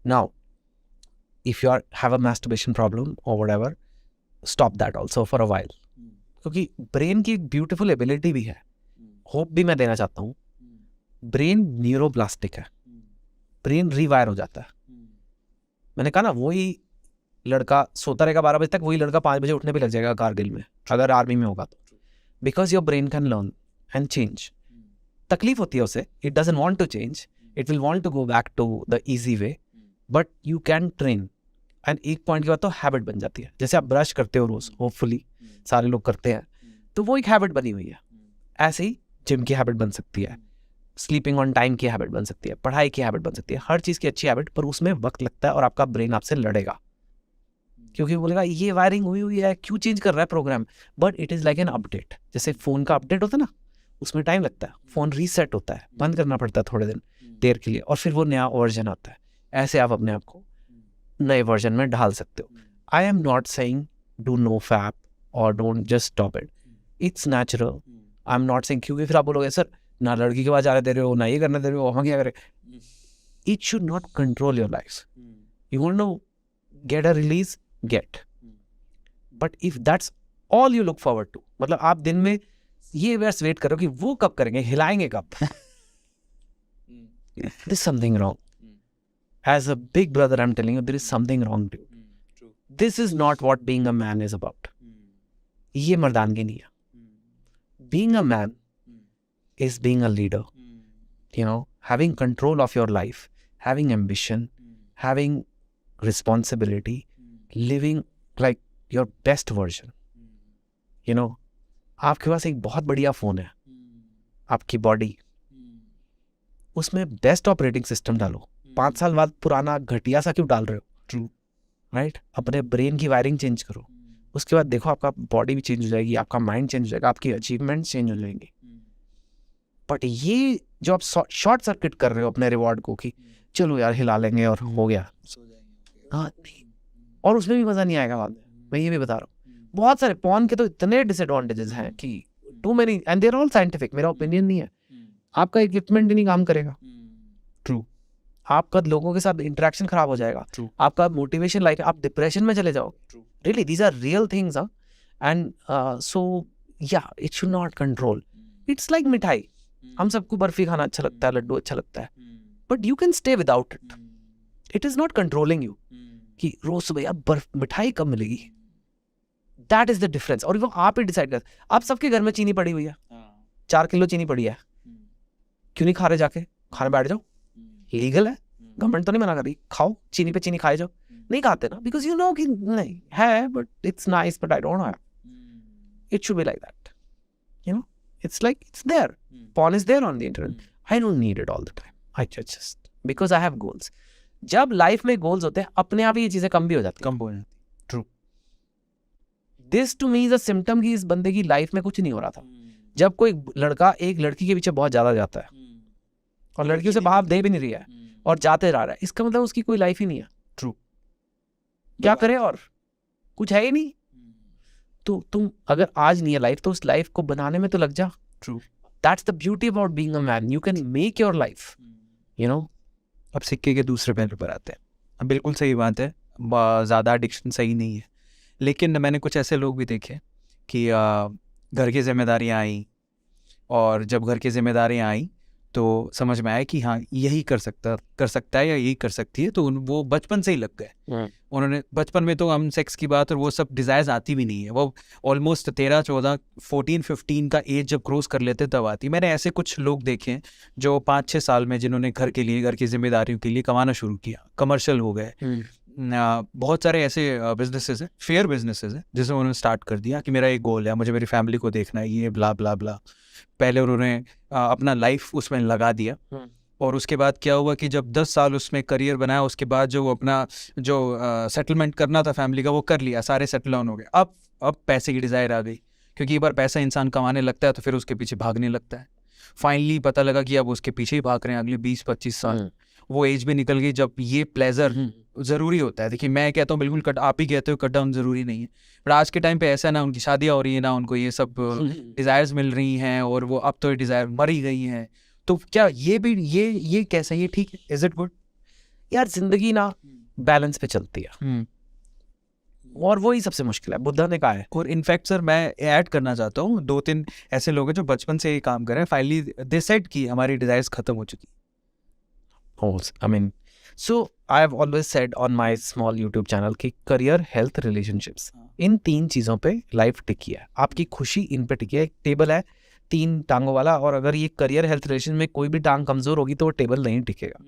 now if you are have a masturbation problem और whatever, stop that also for a while, क्योंकि ब्रेन की एक ब्यूटीफुल एबिलिटी भी है, होप भी मैं देना चाहता हूँ। ब्रेन न्यूरोप्लास्टिक है, ब्रेन रिवायर हो जाता है। मैंने कहा ना, वही लड़का सोता रहेगा 12 बजे तक, वही लड़का 5 बजे उठने भी लग जाएगा कारगिल में, अगर आर्मी में होगा तो, because your brain can learn and change. तकलीफ होती है उसे, it doesn't want to change, it will want to go back to the easy way, but you can train, and एक पॉइंट के बाद तो हैबिट बन जाती है। जैसे आप ब्रश करते हो रोज, होपफुली सारे लोग करते हैं, तो वो एक हैबिट बनी हुई है। ऐसे ही जिम की हैबिट बन सकती है, स्लीपिंग ऑन टाइम की हैबिट बन सकती है, पढ़ाई की हैबिट बन सकती है, हर चीज़ की अच्छी हैबिट, पर उसमें वक्त लगता है और आपका ब्रेन आपसे लड़ेगा, क्योंकि बोलेगा ये वायरिंग हुई है, क्यों चेंज कर रहा है program. But it is like an update, जैसे फ़ोन का अपडेट होता है ना, उसमें टाइम लगता है, फ़ोन रीसेट होता है, बंद करना पड़ता है थोड़े दिन देर के लिए, और फिर वो नया वर्जन आता है। ऐसे आप अपने आप को नए वर्जन में ढाल सकते हो। I am not saying do no fap और don't just stop it, it's natural. I am not saying, क्योंकि फिर आप बोलोगे सर ना लड़की के पास जाने दे रहे हो, ना ये करने दे रहे हो, वहाँ क्या करें। It should not control your life. You want to get a release, get, but if that's all you look forward to, मतलब आप दिन में ये वर्स वेट करो कि वो कब करेंगे, हिलाएंगे कब, there is something wrong. As a big brother, I'm telling you, there is something wrong to you. This is not what being a man is about. ये मर्दानगी नहीं है। Being a man is being a leader. You know, having control of your life, having ambition, having responsibility, living like your best version. You know, आपके पास एक बहुत बढ़िया phone है, आपकी body, उसमें बेस्ट ऑपरेटिंग सिस्टम डालो, 5 साल बाद पुराना घटिया सा क्यों डाल रहे हो? ट्रू। राइट, अपने ब्रेन की वायरिंग चेंज करो, उसके बाद देखो आपका बॉडी भी चेंज हो जाएगी, आपका माइंड चेंज हो जाएगा, आपकी अचीवमेंट्स चेंज हो जाएंगी। बट ये जो आप शॉर्ट सर्किट कर रहे हो अपने रिवॉर्ड को कि चलो यार हिला लेंगे और हो गया, हाँ नहीं, और उसमें भी मज़ा नहीं आएगा बाद में, मैं ये भी बता रहा हूँ। बहुत सारे पॉर्न के तो इतने डिसएडवांटेजेस हैं कि too many, and they're all scientific, मेरा ओपिनियन नहीं है। आपका इक्विपमेंट ही नहीं काम करेगा, ट्रू। आपका लोगों के साथ इंटरेक्शन खराब हो जाएगा, True. आपका मोटिवेशन लाइक आप डिप्रेशन में चले जाओगे। Really these are real things, and so yeah it should not control. It's like मिठाई, हम सबको बर्फी खाना अच्छा लगता है, लड्डू अच्छा लगता है, but you can stay without it. It is not controlling you कि रोज सुबह यार बर्फ मिठाई कब मिलेगी, दैट इज द डिफरेंस। और वो आप ही डिसाइड कर, आप सबके घर में चीनी पड़ी हुई है, 4 किलो चीनी पड़ी है, क्यों नहीं खा रहे? जाके खाने बैठ जाओ, लीगल है, गवर्नमेंट तो नहीं मना कर रही, खाओ, चीनी पे चीनी खाए जाओ। नहीं खाते ना, बिकॉज यू नो कि नहीं है, but it's nice, but I don't have. It should be like that, you know, it's like it's there, porn is there on the internet. I don't need it all the time. I just because I have goals. जब life में goals होते हैं अपने आप ही ये चीजें कम भी हो जाती हैं। कम हो जाती। True. This to me is a symptom कि इस बंदे की लाइफ में कुछ नहीं हो रहा था। जब कोई लड़का एक लड़की के पीछे बहुत ज्यादा जाता है और लड़की उसे भाव दे भी नहीं रही है और जाते रह रहा है, इसका मतलब उसकी कोई लाइफ ही नहीं है। ट्रू। क्या करे, और कुछ है ही नहीं। तो तुम अगर आज नहीं है लाइफ, तो उस लाइफ को बनाने में तो लग जा। True. That's the beauty about being a man. You can make your life, you know. अब सिक्के के दूसरे पहलू पर आते हैं। अब बिल्कुल सही बात है, ज़्यादा एडिक्शन सही नहीं है, लेकिन मैंने कुछ ऐसे लोग भी देखे कि घर की जिम्मेदारियाँ आई, और जब घर की जिम्मेदारियाँ आई तो समझ में आया कि हाँ यही कर सकता है या यही कर सकती है, तो वो बचपन से ही लग गए। उन्होंने बचपन में तो हम सेक्स की बात और वो सब डिज़ायर्स आती भी नहीं है, वो ऑलमोस्ट 13, 14, 14, 15 का एज जब क्रॉस कर लेते तब आती। मैंने ऐसे कुछ लोग देखे हैं जो 5-6 साल में जिन्होंने घर के लिए, घर की जिम्मेदारियों के लिए कमाना शुरू किया, कमर्शियल हो गए। बहुत सारे ऐसे बिजनेसेस हैं, फेयर बिजनेसेस हैं, जिसे उन्होंने स्टार्ट कर दिया कि मेरा एक गोल है, मुझे मेरी फैमिली को देखना है, ये ब्ला ब्ला ब्ला। पहले उन्होंने अपना लाइफ उसमें लगा दिया, और उसके बाद क्या हुआ कि जब 10 साल उसमें करियर बनाया, उसके बाद जो अपना जो सेटलमेंट करना था फैमिली का वो कर लिया, सारे सेटल ऑन हो गए। अब पैसे की डिज़ायर आ गई, क्योंकि एक बार पैसा इंसान कमाने लगता है तो फिर उसके पीछे भागने लगता है। फाइनली पता लगा कि अब उसके पीछे ही भाग रहे हैं अगले 20-25 साल। वो एज भी निकल गई जब ये प्लेजर ज़रूरी होता है। देखिए मैं कहता हूँ बिल्कुल आप ही कहते हो कट डाउन ज़रूरी नहीं है, बट आज के टाइम पे ऐसा ना, उनकी शादियाँ हो रही है ना, उनको ये सब डिज़ायर्स मिल रही हैं, और वो अब तो ये डिज़ायर मर ही गई हैं। तो क्या ये भी ये कैसा, ये ठीक है? Is it good? यार जिंदगी ना बैलेंस पे चलती है, और वही सबसे मुश्किल है, बुद्धा ने कहा है। और इनफैक्ट सर मैं ऐड करना चाहता हूँ, 2-3 ऐसे लोग हैं जो बचपन से ये काम कर रहे हैं, फाइनली दे सेड कि हमारी डिज़ायर्स खत्म हो चुकी। I mean, so I have always said on my small YouTube channel कि करियर, हेल्थ, रिलेशनशिप्स, इन 3 चीज़ों पे लाइफ टिकी है। आपकी खुशी इन पे टिकी है। एक टेबल है 3 टांगों वाला, और अगर ये करियर, हेल्थ, रिलेशन में कोई भी टांग कमज़ोर होगी तो वो टेबल नहीं टिकेगा।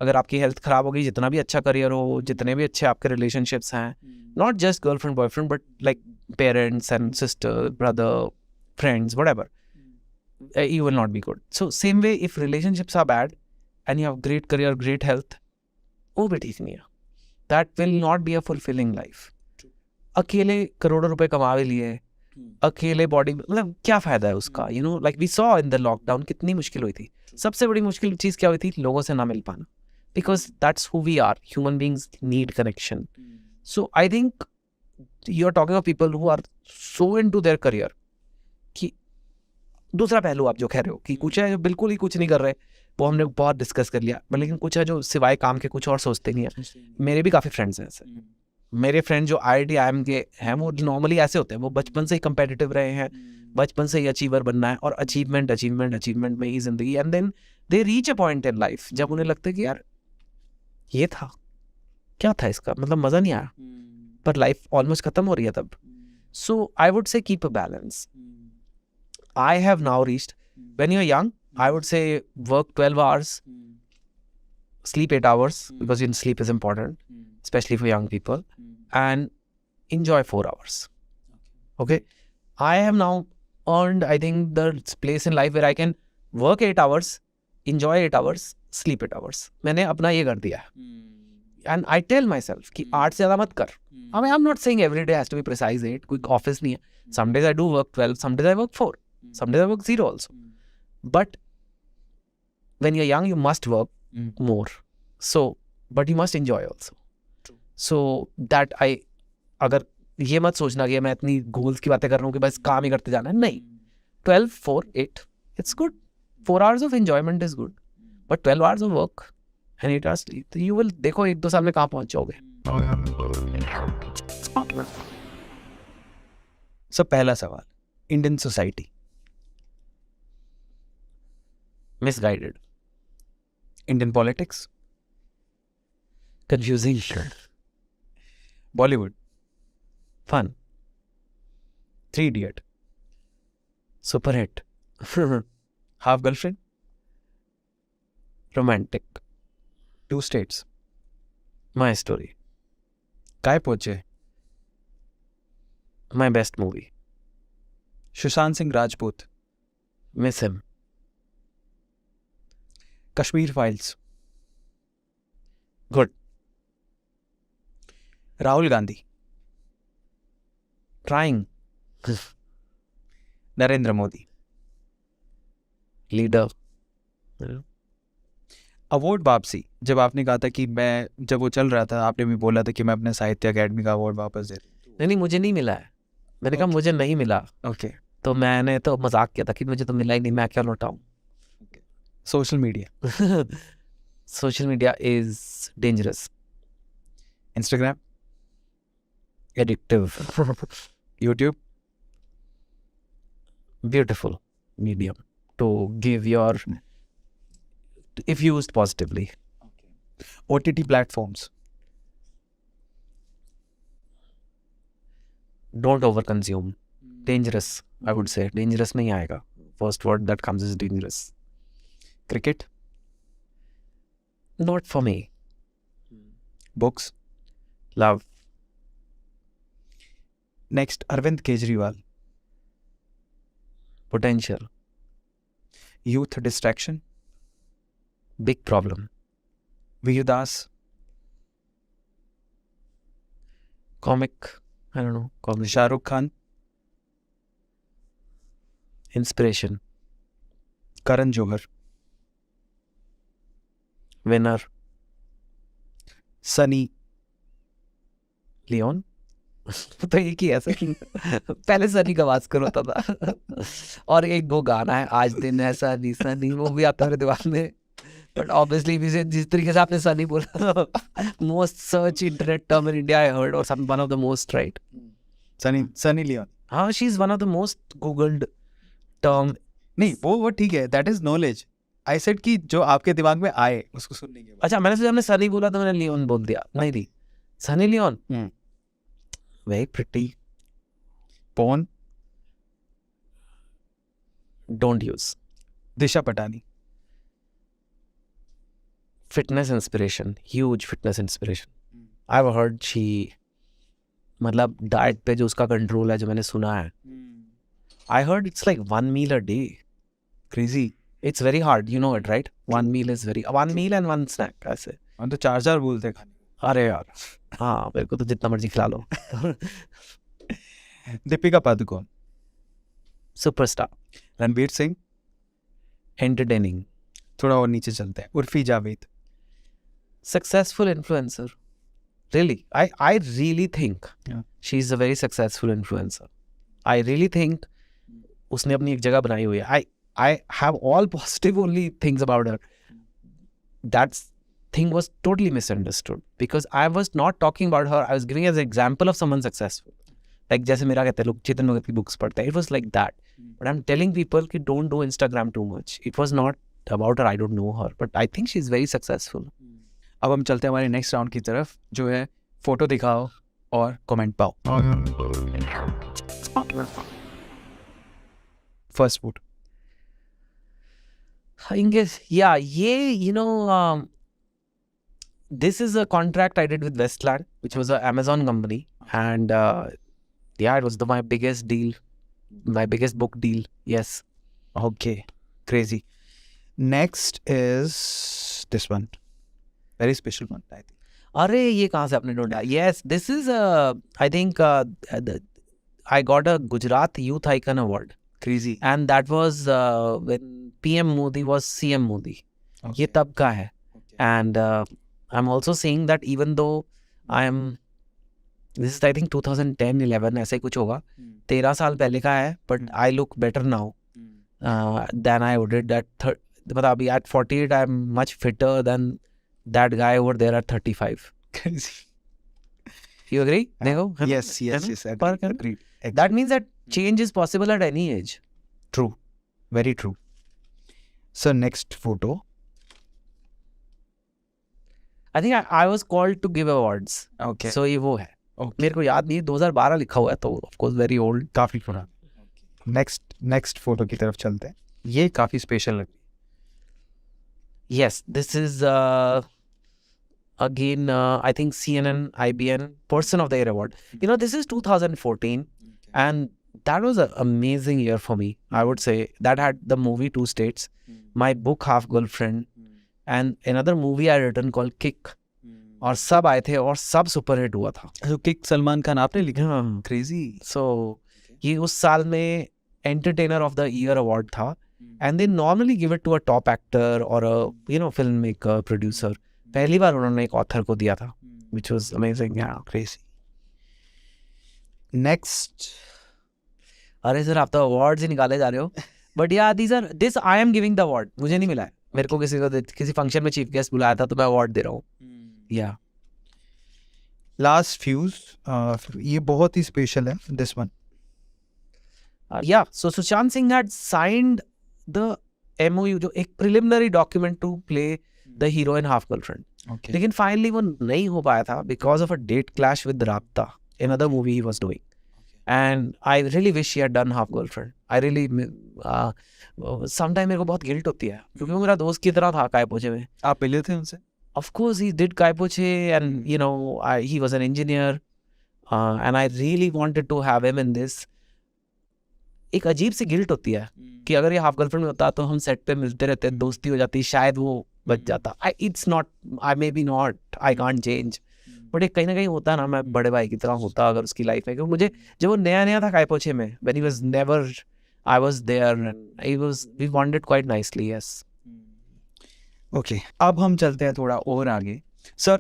अगर आपकी हेल्थ ख़राब होगी, जितना भी अच्छा करियर हो, जितने भी अच्छे आपके रिलेशनशिप्स हैं, not just girlfriend boyfriend, but like parents and sister, brother, friends, whatever, you will not be good. So same way, if relationships are bad and you have great career, great health, वो भी ठीक नहीं है। That will not be a fulfilling life. अकेले करोड़ों रुपए कमा भी लिए, अकेले बॉडी, मतलब क्या फ़ायदा है उसका? You know, like we saw in the lockdown कितनी मुश्किल हुई थी। सबसे बड़ी मुश्किल चीज़ क्या हुई थी? लोगों से ना मिल पाना, because that's who we are. Human beings need connection. So I think you're talking of people who are so into their career कि दूसरा पहलू आप जो कह रहे हो कि कुछ है जो बिल्कुल ही कुछ नहीं कर रहे, वो हमने बहुत डिस्कस कर लिया, लेकिन कुछ है जो सिवाय काम के कुछ और सोचते नहीं है। मेरे भी काफ़ी फ्रेंड्स हैं ऐसे। मेरे फ्रेंड जो IIT IIM के हैं वो नॉर्मली ऐसे होते हैं, वो बचपन से ही कंपेटिटिव रहे हैं, बचपन से ही अचीवर बनना है, और अचीवमेंट में ही ज़िंदगी। And then they reach a point in life जब उन्हें लगता है कि यार ये था, क्या था इसका मतलब, मज़ा नहीं आया, पर लाइफ ऑलमोस्ट ख़त्म हो रही है तब। So I would say keep a balance. I have now reached, when you're young, I would say work 12 hours, sleep 8 hours, because sleep is important, especially for young people, and enjoy 4 hours. Okay? I have now earned, I think, the place in life where I can work 8 hours, enjoy 8 hours, sleep 8 hours. मैंने अपना ये कर दिया है. And I tell myself कि 8 से ज़्यादा मत कर. I mean, I'm not saying every day has to be precise 8. कोई office नहीं है. Some days I do work 12, some days I work 4. Some days I work 0 also. But when you're young, you must work more. So, but you must enjoy also. So that अगर ये मत सोचना कि मैं इतनी goals की बातें कर रहा हूँ कि बस काम ही करते जाना है. नहीं. 12, 4, 8. It's good. 4 hours of enjoyment is good. But 12 hours of work and 8 hours sleep. तो you will देखो 1-2 साल में कहाँ पहुँच जाओगे. सब पहला सवाल, Indian society Misguided. Indian politics, Confusing. Bollywood, Fun. 3 idiot, Super hit. Half girlfriend, Romantic. 2 states, My story. काय पहुंचे, My best movie. Sushant Singh Rajput, Miss him. Kashmir files, Good. Rahul Gandhi, Trying. Narendra Modi, Leader. Award वापसी, जब आपने कहा था कि मैं, जब वो चल रहा था आपने भी बोला था कि मैं अपने साहित्य अकेडमी का अवार्ड वापस दे दूँ. नहीं, मुझे नहीं मिला है. मैंने कहा मुझे नहीं मिला. ओके. तो मैंने तो मजाक किया था कि मुझे तो मिला ही नहीं, मैं क्या लौटाऊं. Social media, Social media is dangerous. Instagram, Addictive. YouTube, Beautiful medium to give your, if used positively. OTT platforms, Don't overconsume. Dangerous, I would say. Dangerous नहीं आएगा. First word that comes is dangerous. Cricket, Not for me. Books. Love. Next, Arvind Kejriwal, Potential. Youth distraction, Big problem. Vir Das, Comic. I don't know. Comic. Shahrukh Khan, Inspiration. Karan Johar, Winner. Sunny, Leon. तो एक ही ऐसा पहले सनी का आवाज कर होता था. और एक वो गाना है, आज दिन ऐसा नहीं सनी, वो भी आता है मेरे दिमाग में. बट ऑब्वियसली जिस तरीके से आपने सनी बोला, most search internet term in India I heard, और one of the most, right. Sunny Leone. हाँ, she is one of the most Googled term. नहीं, वो ठीक है, that is knowledge. I said कि जो आपके दिमाग में आए उसको सुनने के बाद. अच्छा, मैंने सोचा हमने सनी बोला तो मैंने लियोन बोल दिया. नहीं थी Sunny Leone. Very pretty. Porn, don't use. Disha Patani, fitness inspiration, huge fitness inspiration. I have heard she, मतलब डाइट पे जो उसका कंट्रोल है, जो मैंने सुना है, I heard it's like 1 meal a day. Crazy. It's very hard, you know it, right? 1 meal is very, 1 meal and 1 snack ऐसे. हम तो 4 बोलते खाने. अरे यार, हाँ, मेरे को तो जितना मर्जी खिला लो. दीपिका पादुकोण, सुपरस्टार. रणवीर सिंह, एंटरटेनिंग. थोड़ा और नीचे चलते हैं, Urfi Javed, successful influencer. Really, I really think Yeah. she is a very successful influencer. I really think उसने अपनी एक जगह बनाई हुई है. I have all positive only things about her. That thing was totally misunderstood because I was not talking about her. I was giving as an example of someone successful. Like जैसे मेरा कहते हैं लोग चेतन भगत की बुक्स पढ़ते हैं. It was like that. But I'm telling people कि don't do Instagram too much. It was not about her. I don't know her. But I think she's very successful. अब हम चलते हैं हमारे नेक्स्ट राउंड की तरफ, जो है फोटो दिखाओ और कमेंट पाओ. First food. I guess, yeah, you know, this is a contract I did with Westland, which was an Amazon company. And yeah, it was my biggest deal my biggest book deal. Yes. Okay, crazy. Next is this one. Very special one, I think. अरे ये कहाँ से आपने ढूंढा? Yes, this is I think I got a Gujarat Youth Icon Award, Crazy. and that was when PM Modi was CM Modi. ये तब का है. Okay. And I'm also saying that even though this is I think 2010-11 ऐसे कुछ होगा, 13 साल पहले का है, but I look better now than I did at मतलब अभी at 48 I'm much fitter than that guy over there at 35. Crazy. You agree? देखो, है ना? Yes, yes, yes. पर Agreed. that means that change is possible at any age. True. Very true. So next photo. I think I was called to give awards. Okay. So ये वो है. Okay. मेरे को याद नहीं, 2012 लिखा हुआ है, तो of course very old. काफी पुराना. Next photo की तरफ चलते हैं. ये काफी स्पेशल लग रही है. Yes, this is again I think CNN IBN Person of the Year award. You know, this is 2014 and that was an amazing year for me. I would say that had the movie Two States, my book Half Girlfriend, and another movie I written called Kick. और सब आए थे और सब super hit हुआ था. तो kick Salman Khan आपने लिखा. हाँ. क्रेजी. So ये उस साल में entertainer of the year award था. And they normally give it to a top actor or a filmmaker, producer. पहली बार उन्होंने एक ऑथर को दिया था, which was amazing. Yeah, crazy. Next. अरे सर आप तो अवार्ड्स ही निकाले जा रहे हो. But yeah, this I am giving the award. मुझे नहीं मिला है. मेरे को किसी फंक्शन में चीफ गेस्ट बुलाया था तो मैं अवार्ड दे रहा हूँ. Yeah. Last few. ये बहुत ही स्पेशल है. This one. Yeah. So Sushant Singh had signed the MOU, जो एक preliminary document to play the hero in Half Girlfriend. Okay. लेकिन फाइनली वो नहीं हो पाया था because of a date clash with Rabta, another movie he was doing. And I really wish he had done Half Girlfriend. I really sometime मेरे को बहुत guilt होती है क्योंकि वो मेरा दोस्त की तरह था काय पोछे में. आप मिले थे उनसे? Of course he did Kai Poche and he was an engineer and I really wanted to have him in this. एक अजीब सी गिल्ट होती है कि अगर ये हाफ गर्लफ्रेंड में होता तो हम सेट पे मिलते रहते, दोस्ती हो जाती, शायद वो बच जाता. It's not, I may be not, I can't change, but एक कहीं ना कहीं होता ना, मैं बड़े भाई की तरह होता अगर उसकी लाइफ में. क्योंकि मुझे जब वो नया नया था काय पोछे में, when he was never, I was there and we bonded quite nicely. Yes. Okay, अब हम चलते हैं थोड़ा और आगे. सर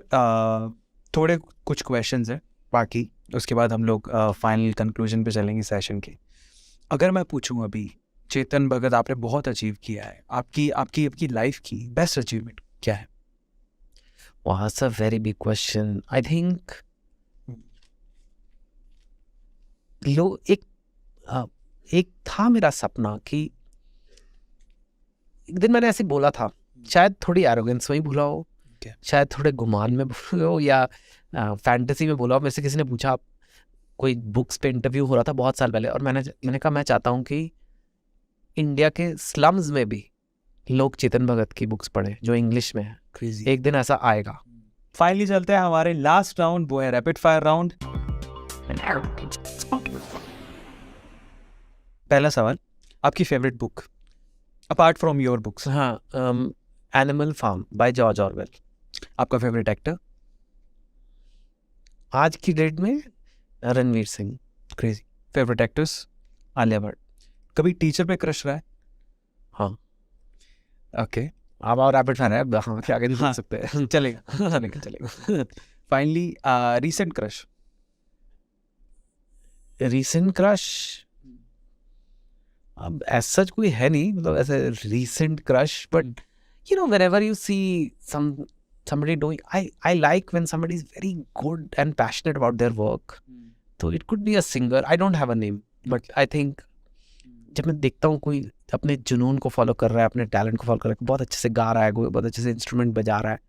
थोड़े कुछ क्वेश्चंस हैं बाकी, उसके बाद हम लोग फाइनल कंक्लूजन पे चलेंगे सेशन के. अगर मैं पूछूं अभी, चेतन भगत आपने बहुत अचीव किया है, आपकी लाइफ की बेस्ट अचीवमेंट क्या है? Wow, that's a very big question. I think एक था मेरा सपना कि एक दिन मैंने ऐसे बोला था, शायद थोड़ी एरोगेंस में ही बोला हो, शायद थोड़े गुमान में बोला हो या फैंटेसी में बोला हो. मेरे से किसी ने पूछा, कोई बुक्स पे इंटरव्यू हो रहा था बहुत साल पहले, और मैंने कहा मैं चाहता हूँ कि इंडिया के स्लम्स में भी लोग चेतन भगत की बुक्स पढ़ें जो इंग्लिश में है. एक दिन ऐसा आएगा. फाइनली चलते हैं हमारे लास्ट राउंड, वो है रैपिड फायर राउंड. पहला सवाल, आपकी favourite book apart from your books? हाँ, animal farm by George Orwell. आपका फेवरेट एक्टर आज की डेट में? Ranveer Singh. Crazy. Favourite actress? Alia Bhatt. कभी टीचर पे क्रश रहा है? हाँ. ओके, आप और रैपिड फायर है, हाँ क्या आगे नहीं बोल सकते. चलेगा. Finally recent crush? Recent crush अब ऐसा सच कोई है नहीं, मतलब ऐसे recent crush, but whenever you see somebody doing, I like when somebody is very good and passionate about their work. So it could be a singer. I don't have a name, but I think जब मैं देखता हूँ कोई अपने जुनून को follow कर रहा है, अपने टैलेंट को फॉलो कर रहा है, बहुत अच्छे से गा रहा है, बहुत अच्छे से इंस्ट्रूमेंट बजा रहा है,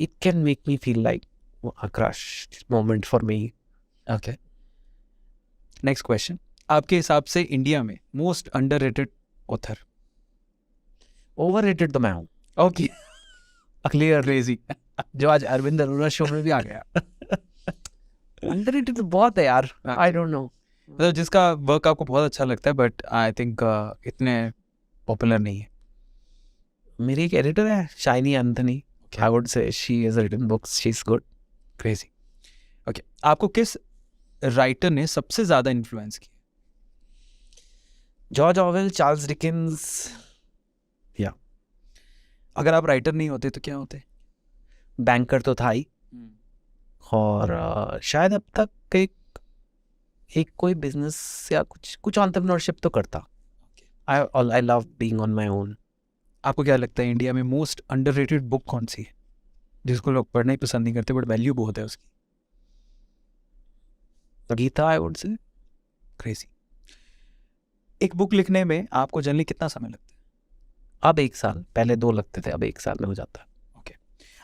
it can make me feel like a crush moment for me. Okay. Next question, आपके हिसाब से इंडिया में मोस्ट अंडररेटेड ऑथर? ओवररेटेड तो मैं हूँ. Okay, clear. क्रेजी. जो आज अरविंद अरोड़ा शो में भी आ गया. अंडररेटेड तो बहुत है यार. I don't know. मतलब जिसका वर्क आपको बहुत अच्छा लगता है बट आई थिंक इतने पॉपुलर नहीं है। मेरी एक एडिटर है Shinie Antony, I would say she has written books, she is good. Crazy. Okay, आपको किस राइटर ने सबसे ज़्यादा इन्फ्लुएंस किया? George Orwell, Charles Dickens. अगर आप राइटर नहीं होते तो क्या होते? बैंकर तो था ही, और शायद अब तक एक कोई बिजनेस या कुछ एंटरप्रेन्योरशिप तो करता। I love being on my own. आपको क्या लगता है इंडिया में मोस्ट अंडररेटेड बुक कौन सी है जिसको लोग पढ़ना ही पसंद नहीं करते बट वैल्यू बहुत है उसकी? Gita, I would say. Crazy. एक बुक लिखने में आपको जनरली कितना समय लगता है? अब 1 साल, पहले 2 लगते थे, अब 1 साल में हो जाता है। ओके,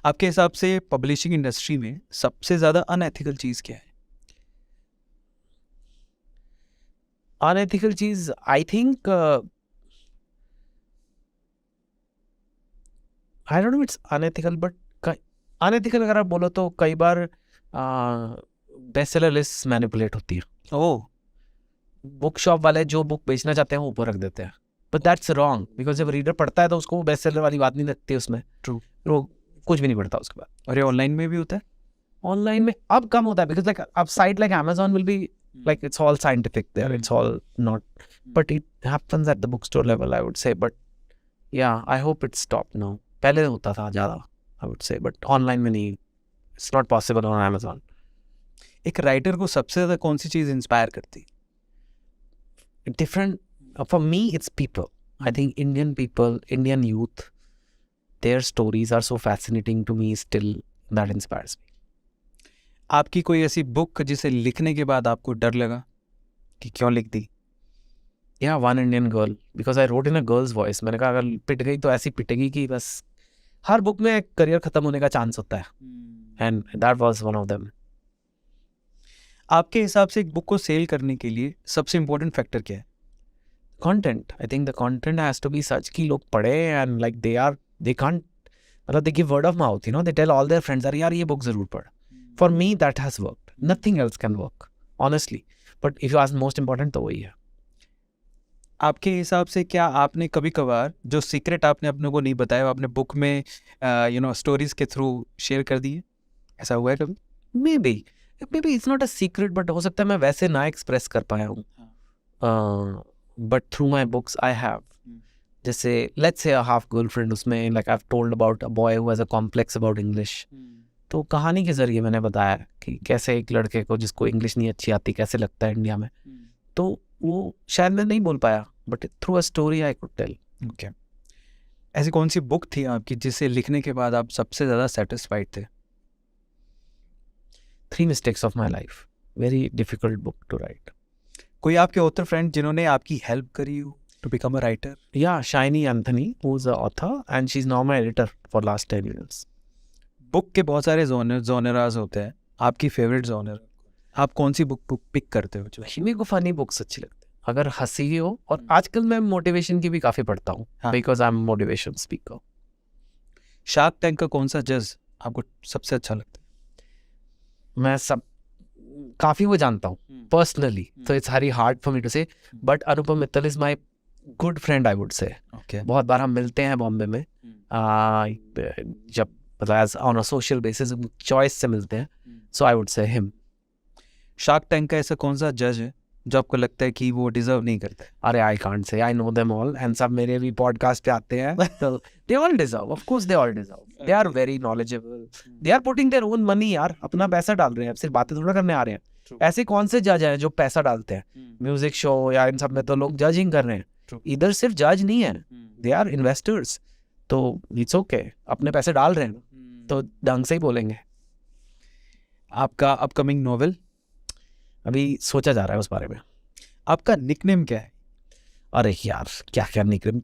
आपके हिसाब से पब्लिशिंग इंडस्ट्री में सबसे ज़्यादा अनएथिकल चीज़ क्या है? अनएथिकल चीज I think, I don't no it's unethical, but unethical अगर आप बोलो तो कई बार बेस्ट सेलर लिस्ट मैनिपुलेट होती है। ओह, बुक शॉप वाले जो बुक बेचना चाहते हैं वो ऊपर रख देते हैं, बट दैट्स रॉन्ग, बिकॉज जब रीडर पढ़ता है तो उसको बेस्ट सेलर वाली बात नहीं लगती उसमें। True. वो कुछ भी नहीं पढ़ता उसके बाद। और ये ऑनलाइन में भी होता है? ऑनलाइन में अब कम होता है, बिकॉज लाइक अब site like Amazon will be like it's all scientific there, it's all not, but it happens at the bookstore level, I would say. But yeah, I hope it's stopped now. पहले होता था ज़्यादा, I would say, but online में नहीं, it's not possible on Amazon. एक writer को सबसे ज़्यादा कौन सी चीज़ इंस्पायर करती? Different, for me it's people. I think Indian people, Indian youth, their stories are so fascinating to me still, that inspires me. आपकी कोई ऐसी बुक जिसे लिखने के बाद आपको डर लगा कि क्यों लिख दी? Yeah, One Indian Girl, because I wrote in a girl's voice. मैंने कहा अगर पिट गई तो ऐसी पिटेगी कि बस हर बुक में करियर खत्म होने का चांस होता है, and that was one of them. आपके हिसाब से एक बुक को सेल करने के लिए सबसे इम्पोर्टेंट फैक्टर क्या है? Content. I think the content has to be such कि लोग पढ़े and like they can't, मतलब they give word of mouth, you know, they tell all their friends, अरे यार ये बुक जरूर पढ़. For me that has worked. Nothing else can work, honestly. But if you ask most important तो वही है. आपके हिसाब से क्या आपने कभी कभार जो सीक्रेट आपने अपने को नहीं बताया वो आपने बुक में स्टोरीज के थ्रू शेयर कर दिए? ऐसा हुआ है कभी? Maybe it's not a secret, but हो सकता है मैं वैसे ना एक्सप्रेस कर पाया हूँ, but through my books I have. जैसे let's say a half girlfriend, उसमें like I've told about a boy who has a complex about English. तो कहानी के जरिए मैंने बताया कि कैसे एक लड़के को जिसको इंग्लिश नहीं अच्छी आती कैसे लगता है इंडिया में, तो वो शायद मैं नहीं बोल पाया, but through a story I could tell. Okay, ऐसी कौन सी बुक थी आपकी जिसे लिखने के बाद आप सबसे ज़्यादा सेटिस्फाइड थे? 3 Mistakes of My Life, very difficult book to write. कोई आपके ऑथर फ्रेंड जिन्होंने आपकी हेल्प करी हो टू बिकम अ राइटर? या Shinie Antony, who is a author and she is now my editor for last 10 years. बुक के बहुत सारे जोनराज होते हैं, आपकी फेवरेट जोनर आप कौन सी बुक पिक करते हो? मेरे को फनी बुक्स अच्छी लगती है, अगर हंसी हो, और आजकल मैं मोटिवेशन की भी काफ़ी पढ़ता हूँ, because I am motivation speaker. Shark tank का कौन सा जज आपको सबसे अच्छा लगता है? मैं सब काफ़ी वो जानता हूँ पर्सनली, तो it's very hard for me to say, but Anupam Mittal is my good friend, I would say. बहुत बार हम मिलते हैं बॉम्बे में, जब मतलब on a social basis choice से मिलते हैं, so I would say him. Shark tank का ऐसा कौन सा जज है जो आपको लगता है कि वो डिजर्व नहीं करता? अरे I can't say, I know them all, and सब मेरे भी पॉडकास्ट पे आते हैं, तो they all deserve, of course they all deserve, they are very knowledgeable, they are putting their own money, यार अपना पैसा डाल रहे हैं, सिर्फ बातें थोड़ा करने आ रहे हैं। ऐसे कौन से जज हैं जो पैसा डालते हैं? म्यूजिक शो या इन सब में तो लोग जजिंग कर रहे हैं, इधर सिर्फ जज नहीं है, दे आर इन्वेस्टर्स, तो इट्स ओके, अपने पैसे डाल रहे हैं तो ढंग से ही बोलेंगे। आपका अपकमिंग नॉवेल? अभी सोचा जा रहा है उस बारे में। आपका निकनेम क्या है? अरे यार क्या क्या निकनेम,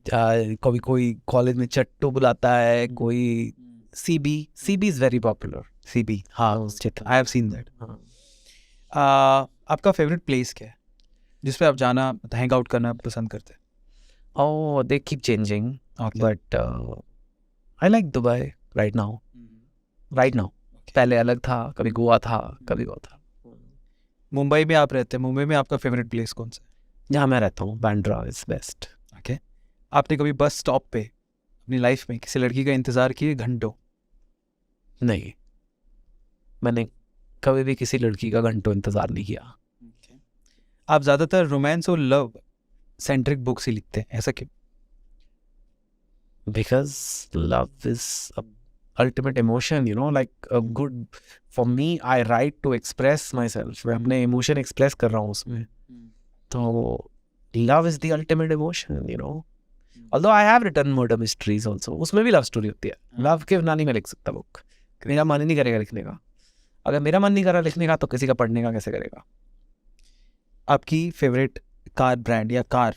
कभी कोई कॉलेज में चट्टू बुलाता है, कोई CB is very popular. CB, हाँ, आई हैव सीन दैट। आपका फेवरेट प्लेस क्या है जिस पे आप जाना, हैंग आउट करना पसंद करते हैं? Oh, they keep changing, but I like Dubai right now. पहले अलग था, कभी गोवा था, कभी वो था। मुंबई में आप रहते हैं, मुंबई में आपका फेवरेट प्लेस कौन सा है? जहाँ मैं रहता हूँ बांद्रा इज बेस्ट। ओके, आपने कभी बस स्टॉप पे अपनी लाइफ में किसी लड़की का इंतजार किए घंटों? नहीं, मैंने कभी भी किसी लड़की का घंटों इंतजार नहीं किया। आप ज़्यादातर रोमांस और लव सेंट्रिक बुक्स ही लिखते हैं, ऐसा क्यों? Because love is a ultimate emotion, you know, like a good, for me, I write to express myself. मैं अपने emotion express कर रहा हूँ उसमें, तो love is the ultimate emotion, you know. Although I have written murder mysteries also, उसमें भी love story होती है। love के बिना नहीं मैं लिख सकता बुक, मेरा मन ही नहीं करेगा लिखने का। अगर मेरा मन नहीं कर रहा लिखने का तो किसी का पढ़ने का कैसे करेगा। आपकी फेवरेट कार ब्रांड या car?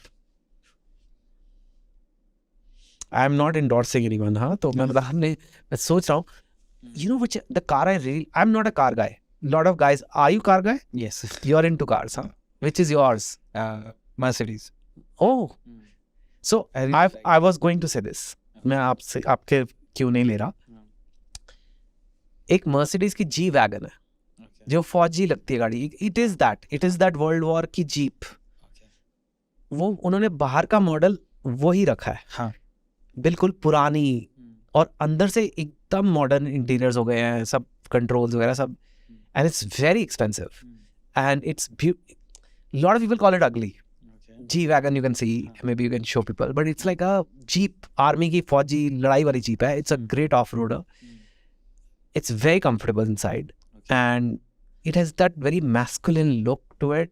I am not endorsing anyone, हाँ, तो मैं मतलब मैं सोच रहा हूँ, you know which the car I really, I'm not a car guy. Lot of guys, are you car guy? Yes, You're into cars, huh? Which is yours? Mercedes. Oh, so I was going to say this. मैं आपसे आपके क्यों नहीं ले रहा। एक Mercedes की G wagon है जो फौजी लगती है गाड़ी, it is that world war की जीप। वो उन्होंने बाहर का मॉडल वो ही रखा है, हाँ, बिल्कुल पुरानी, और अंदर से एकदम मॉडर्न इंटीरियर्स हो गए हैं, सब कंट्रोल्स वगैरह सब, and it's very expensive and it's lot of people call it ugly. G wagon you can see, maybe you can show people, but it's like a jeep, army की फौजी लड़ाई वाली जीप है। It's a great off roader, it's very comfortable inside and it has that very masculine look to it.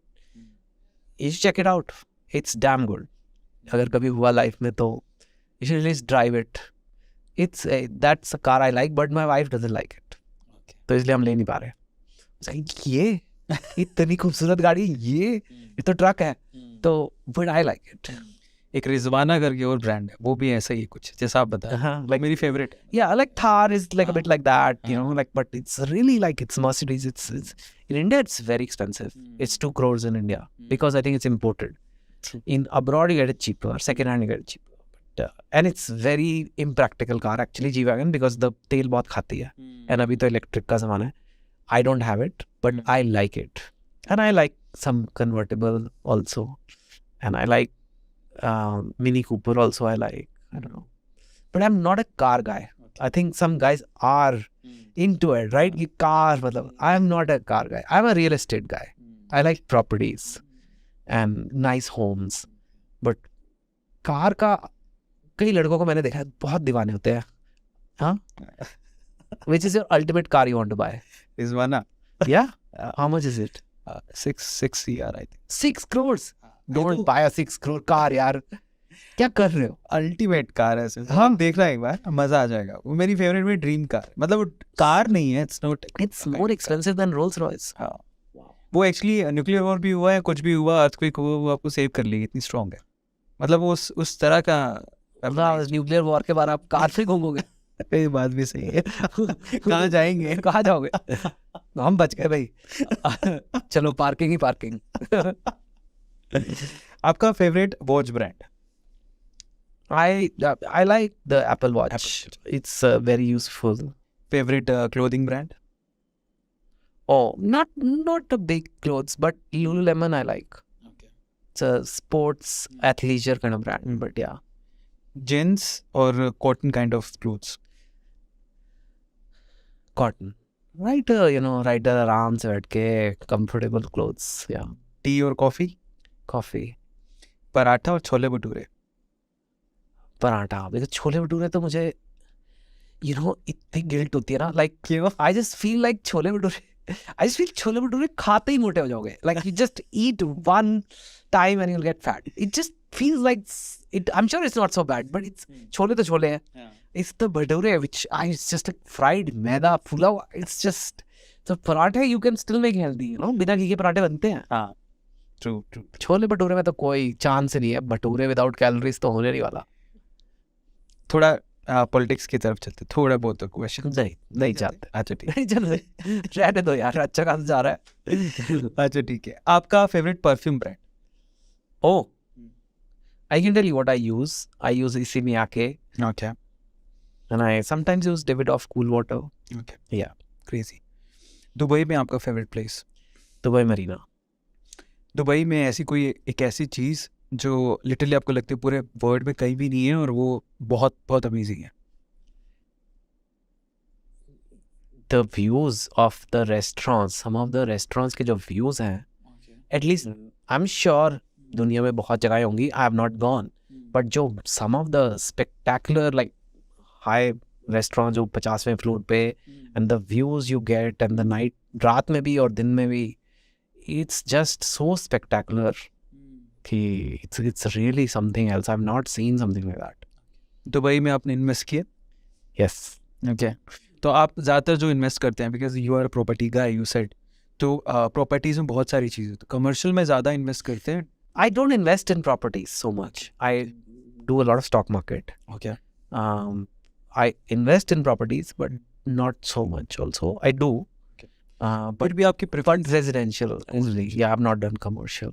You should check it out. It's damn good. अगर कभी हुआ life में तो you should at least drive it. That's a car I like, but my wife doesn't like it. तो इसलिए हम ले नहीं पा रहे। ये इतनी खूबसूरत गाड़ी, ये तो ट्रक है, तो but I like it. एक रिजवाना करके और ब्रांड है, वो भी ऐसा ही है कुछ जैसा आप बताएं। हाँ, लाइक मेरी favourite. Yeah, like Thar is like a bit like that, you know, like, but it's really like it's Mercedes. It's in India, it's very expensive. It's 2 crores in India because I think it's imported. In abroad, you get it cheaper. Second hand, you get it cheaper. But, and it's very impractical car actually, G-Wagon, because the तेल बहुत खाती है. And अभी तो electric का ज़माना है. I don't have it, but I like it. And I like some convertible also. And I like Mini Cooper also, I like. I don't know. But I'm not a car guy. I think some guys are into it, right? कि car मतलब, I'm not a car guy. I'm a real estate guy. I like properties and nice homes. But car का कई लड़कों को मैंने देखा है बहुत दीवाने होते हैं, हाँ? Which is your ultimate car you want to buy? Rizwana. Yeah? How much is it? 6 CR I think. 6 crores? Don't buy a 6 crore car यार, क्या कर रहे हो? अल्टीमेट कार है। हाँ, देखना एक बार, मजा आ जाएगा। वो मेरी फेवरेट में ड्रीम कार, मतलब वो कार नहीं है, it's not, It's more expensive than Rolls Royce. हाँ, वो एक्चुअली न्यूक्लियर वॉर भी हुआ है, कुछ भी हुआ, अर्थक्वेक हुआ, वो आपको सेव कर लेगी, इतनी स्ट्रॉन्ग है। मतलब वो उस तरह का न्यूक्लियर वॉर के बाद आप कार से घूमोगे? ये बात भी सही है। कहाँ जाएंगे? कहाँ जाओगे? हम बच गए भाई। चलो पार्किंग ही पार्किंग। आपका favourite watch brand? I like the Apple Watch. It's very useful. Favourite clothing brand? Oh, not a big clothes, but Lululemon I like. Okay. It's a sports athleisure kind of brand, but yeah. Jeans और cotton kind of clothes? Cotton. Right, right आराम से बैठ के comfortable clothes. Yeah. T और coffee? Coffee. Paratha और chole bhature? Paratha. Because chole bhature तो मुझे इतनी गिल्ट होती है ना, लाइक क्यों? I just feel like chole bhature खाते ही मोटे हो जाओगे, like you just eat one time and you will get fat. It just feels like it, I am sure it's not so bad, but it's chole तो छोले हैं, it's the bhature which I it's just like fried मैदा फुला हुआ, it's just तो पराठे you can still make healthy, बिना घी के पराठे बनते हैं। हाँ, ट्रू। छोले भटूरे में तो कोई चांस नहीं है, भटूरे विदाउट कैलोरीज तो होने नहीं वाला। थोड़ा पॉलिटिक्स की तरफ चलते, थोड़ा बहुत क्वेश्चन। नहीं चाहते। अच्छा ठीक नहीं चल रहने दो यार, अच्छा खासा जा रहा है। अच्छा ठीक है। आपका favourite perfume brand? Oh, I can tell you what I use. I use Issey Miyake, okay and I sometimes use Davidoff Cool Water. Okay, Yeah. Crazy. Dubai में आपका favourite place? Dubai Marina. Dubai में ऐसी कोई एक ऐसी चीज़ जो literally आपको लगती है पूरे वर्ल्ड में कहीं भी नहीं है और वो बहुत बहुत अमेजिंग है? The views of the restaurants, some of the restaurants के जो व्यूज हैं, एटलीस्ट आई एम श्योर दुनिया में बहुत जगह होंगी, I have not gone, but जो some of the spectacular like high restaurant जो 50वें फ्लोर पे, and the views you get and the night, रात में भी और दिन में भी, it's just so spectacular कि it's really something else. I've not seen something like that. Dubai में आपने इन्वेस्ट किया? Yes. ओके, तो आप ज़्यादातर जो इन्वेस्ट करते हैं, because you are property guy you said, तो प्रॉपर्टीज़ में बहुत सारी चीज़ें, तो कमर्शियल में ज़्यादा इन्वेस्ट करते हैं? I don't invest in properties so much. I do a lot of stock market. Okay, I invest in properties, but not so much also. I do. But But भी आपकी fund residential only. Yeah, I've not done commercial.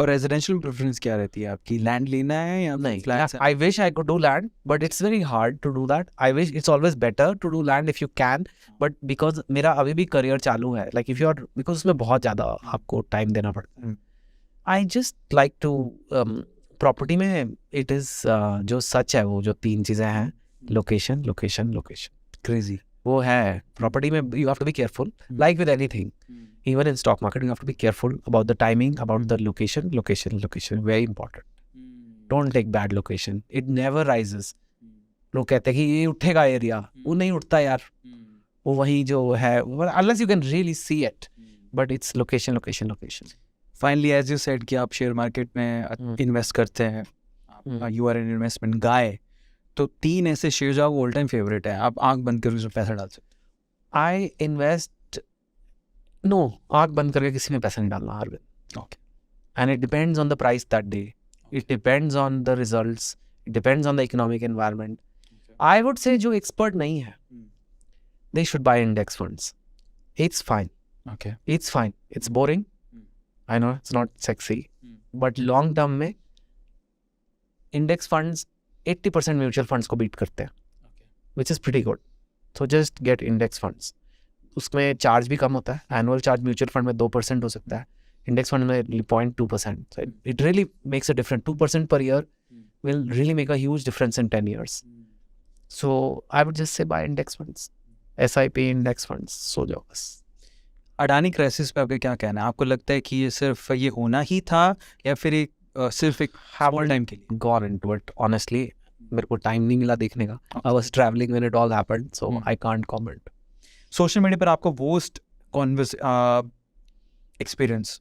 और residential preference क्या रहती है आपकी? Land लेना है या नहीं, flats? I wish I could do land, but it's very hard to do that. I wish it's always better to do land if you can, but because मेरा अभी भी करियर चालू है, like if you are, because उसमें बहुत ज़्यादा आपको time देना पड़ता है. I just like to property में it is जो सच है वो जो 3 चीज़ें हैं, लोकेशन लोकेशन लोकेशन, क्रेजी. वो है प्रॉपर्टी में. You have to be careful, like with anything. Even in stock market, you have to be careful about the timing, about the location, very important. Don't take bad location. It never rises. लोग कहते हैं कि ये उठेगा area, वो नहीं उठता यार. वो वही जो है, unless you can really see it, but it's location. Finally as you said कि आप शेयर मार्केट में इन्वेस्ट करते हैं, you are an investment guy, तो 3 ऐसे शेयर जो ऑल टाइम फेवरेट है, आप आंख बंद करके उसमें पैसा डाल सकते I invest. No, आँख बंद करके किसी में पैसा नहीं डालना, Arvind. Okay. And it depends on the price that day. It depends on the results. It depends on the economic environment. I would say जो expert नहीं है, they should buy index funds. It's fine. Okay. It's fine. It's boring. I know it's not sexy, but long term में index funds 80% mutual funds को beat करते हैं, which is pretty good. So just get index funds. उसमें charge भी कम होता है. Annual charge mutual fund में 2% हो सकता है, इंडेक्स फंड में 0.2%. So it really makes a difference. 2% per year will really make a huge difference in 10 years. So I would just say buy index funds, SIP index funds. सो जाओ बस. Adani crisis पे आपका क्या कहना है? आपको लगता है कि ये सिर्फ ये होना ही था या फिर एक सिर्फ एक स्मॉल टाइम के लिए? Gone into it. Honestly, मेरे को टाइम नहीं मिला देखने का. I was traveling when it all happened, so I can't comment. Social media पर आपको worst experience?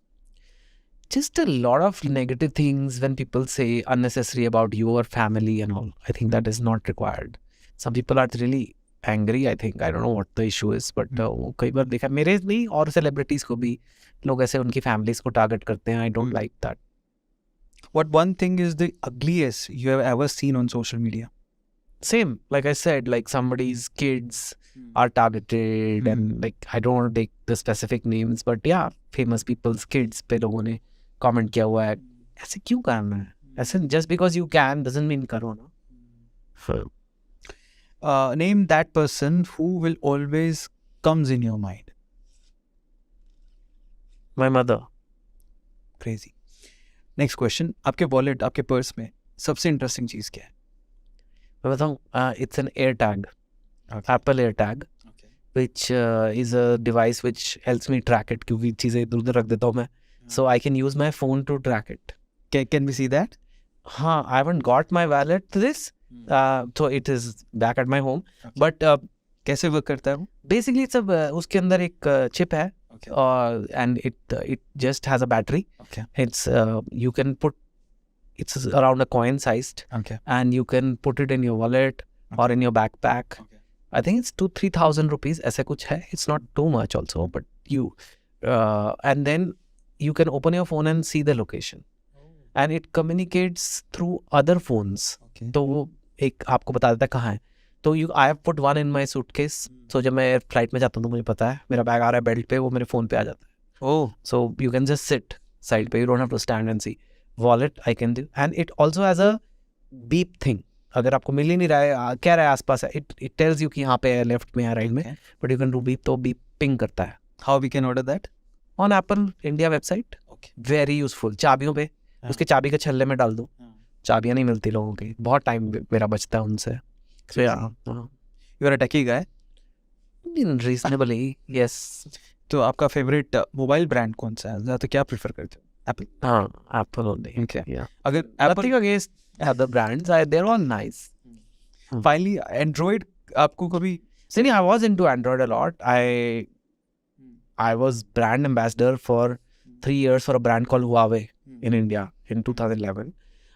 Just a lot of negative things when people say unnecessary about your family and all. I think that is not required. Some people are really angry, I think. I don't know what the issue is, but वो कई बार देखा मेरे नहीं और celebrities को भी लोग ऐसे उनकी फैमिलीज को टारगेट करते हैं. I don't like that. What one thing is the ugliest you have ever seen on social media? Same, like I said, like somebody's kids are targeted and like I don't want to take the specific names, but yeah, famous people's kids पे लोगों ने comment किया हुआ है. ऐसे क्यों करना है? ऐसे just because you can doesn't mean करो ना. Name that person who will always comes in your mind. My mother. Crazy. Next question. आपके वॉलेट, आपके पर्स में सबसे इंटरेस्टिंग चीज़ क्या है? मैं बताऊँ, it's an AirTag, Apple AirTag, which is a device which helps me track it, क्योंकि चीज़ें इधर उधर रख देता हूँ मैं, so I can use my phone to track it. Can we see that? हाँ, I haven't got my wallet to this, so it is back at my home, but कैसे वर्क करता है वो? basically it's a उसके अंदर एक chip है, and it just has a battery. Okay. It's you can put, it's around a coin sized, Okay. and you can put it in your wallet or in your backpack. Okay. I think it's 2,000-3,000 rupees. ऐसा कुछ है. It's not too much also, but you and then you can open your phone and see the location, and it communicates through other phones. Okay. तो वो एक आपको बता देता है कहाँ है. तो I have put one in my suitcase. So जब मैं फ्लाइट में जाता हूँ तो मुझे पता है मेरा बैग आ रहा है बेल्ट पे, वो मेरे फ़ोन पे आ जाता है. Oh. So you can just sit side पे, you don't have to stand and see. Wallet I can do, and it also has a beep thing. अगर आपको मिल ही नहीं रहा है, कह रहा है आसपास है, it tells you कि यहाँ पे है, लेफ्ट में है, राइट में, but you can do beep, तो beep ping करता है. How we can order that? On Apple India website. Very useful. चाबियों पे उसके चाबी के छल्ले में डाल दो, चाबियां नहीं मिलती लोगों की, बहुत टाइम मेरा बचता है उनसे। So yeah, you are a techie guy. reasonably yes। तो आपका फेवरेट मोबाइल ब्रांड कौन सा है, ज़्यादा क्या प्रेफर करते हो? एप्पल। हाँ, Apple only। Okay. Yeah, अगर Apple nothing against other brands, they're all nice। Finally Android आपको कभी See, I was into Android a lot। I was brand ambassador for 3 years for a brand called Huawei in India in 2011।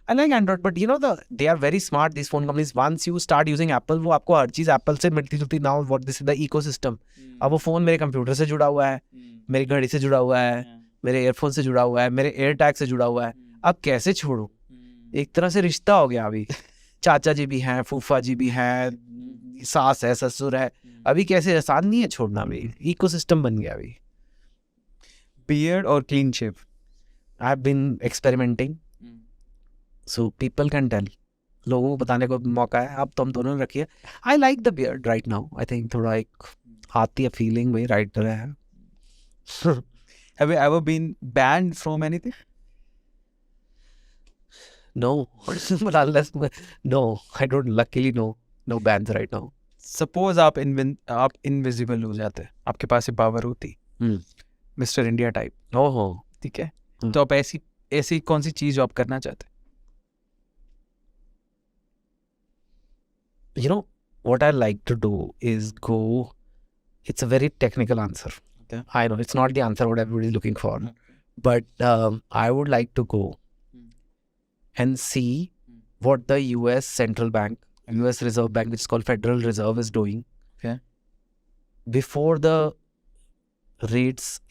I like Android, but they are very smart, these phone companies। Once you start using Apple, वो आपको हर चीज़ Apple से मिलती जुलती। Now what this is the ecosystem। अब वो phone मेरे computer से जुड़ा हुआ है, मेरी घड़ी से जुड़ा हुआ है, मेरे एयरफोन से जुड़ा हुआ है, मेरे एयर टैग से जुड़ा हुआ है। अब कैसे छोड़ूं? एक तरह से रिश्ता हो गया अभी। चाचा जी भी हैं, फूफा जी भी हैं, सास है, ससुर है। अभी कैसे, आसान नहीं है छोड़ना, अभी इकोसिस्टम बन गया अभी। बियर्ड और clean shave? I have been experimenting, so people can tell. लोगों को बताने को मौका है। अब तुम दोनों ने रखी है। I like the beard right now. I think थोड़ा एक आती है फीलिंग, वही राइट तरह है। Have you ever been banned from anything? No, but unless no, I don't, luckily no bans right now। Suppose आप इनविजिबल हो जाते, आपके पास ये पावर होती, मिस्टर इंडिया टाइप, ओहो, ठीक है, तो आप ऐसी कौन सी चीज आप करना चाहते? what I like to do is go, it's a very technical answer। Okay. I know it's not the answer what everybody is looking for, but I would like to go and see what the US central bank, US Reserve Bank, which is called Federal Reserve, is doing। Okay. Before the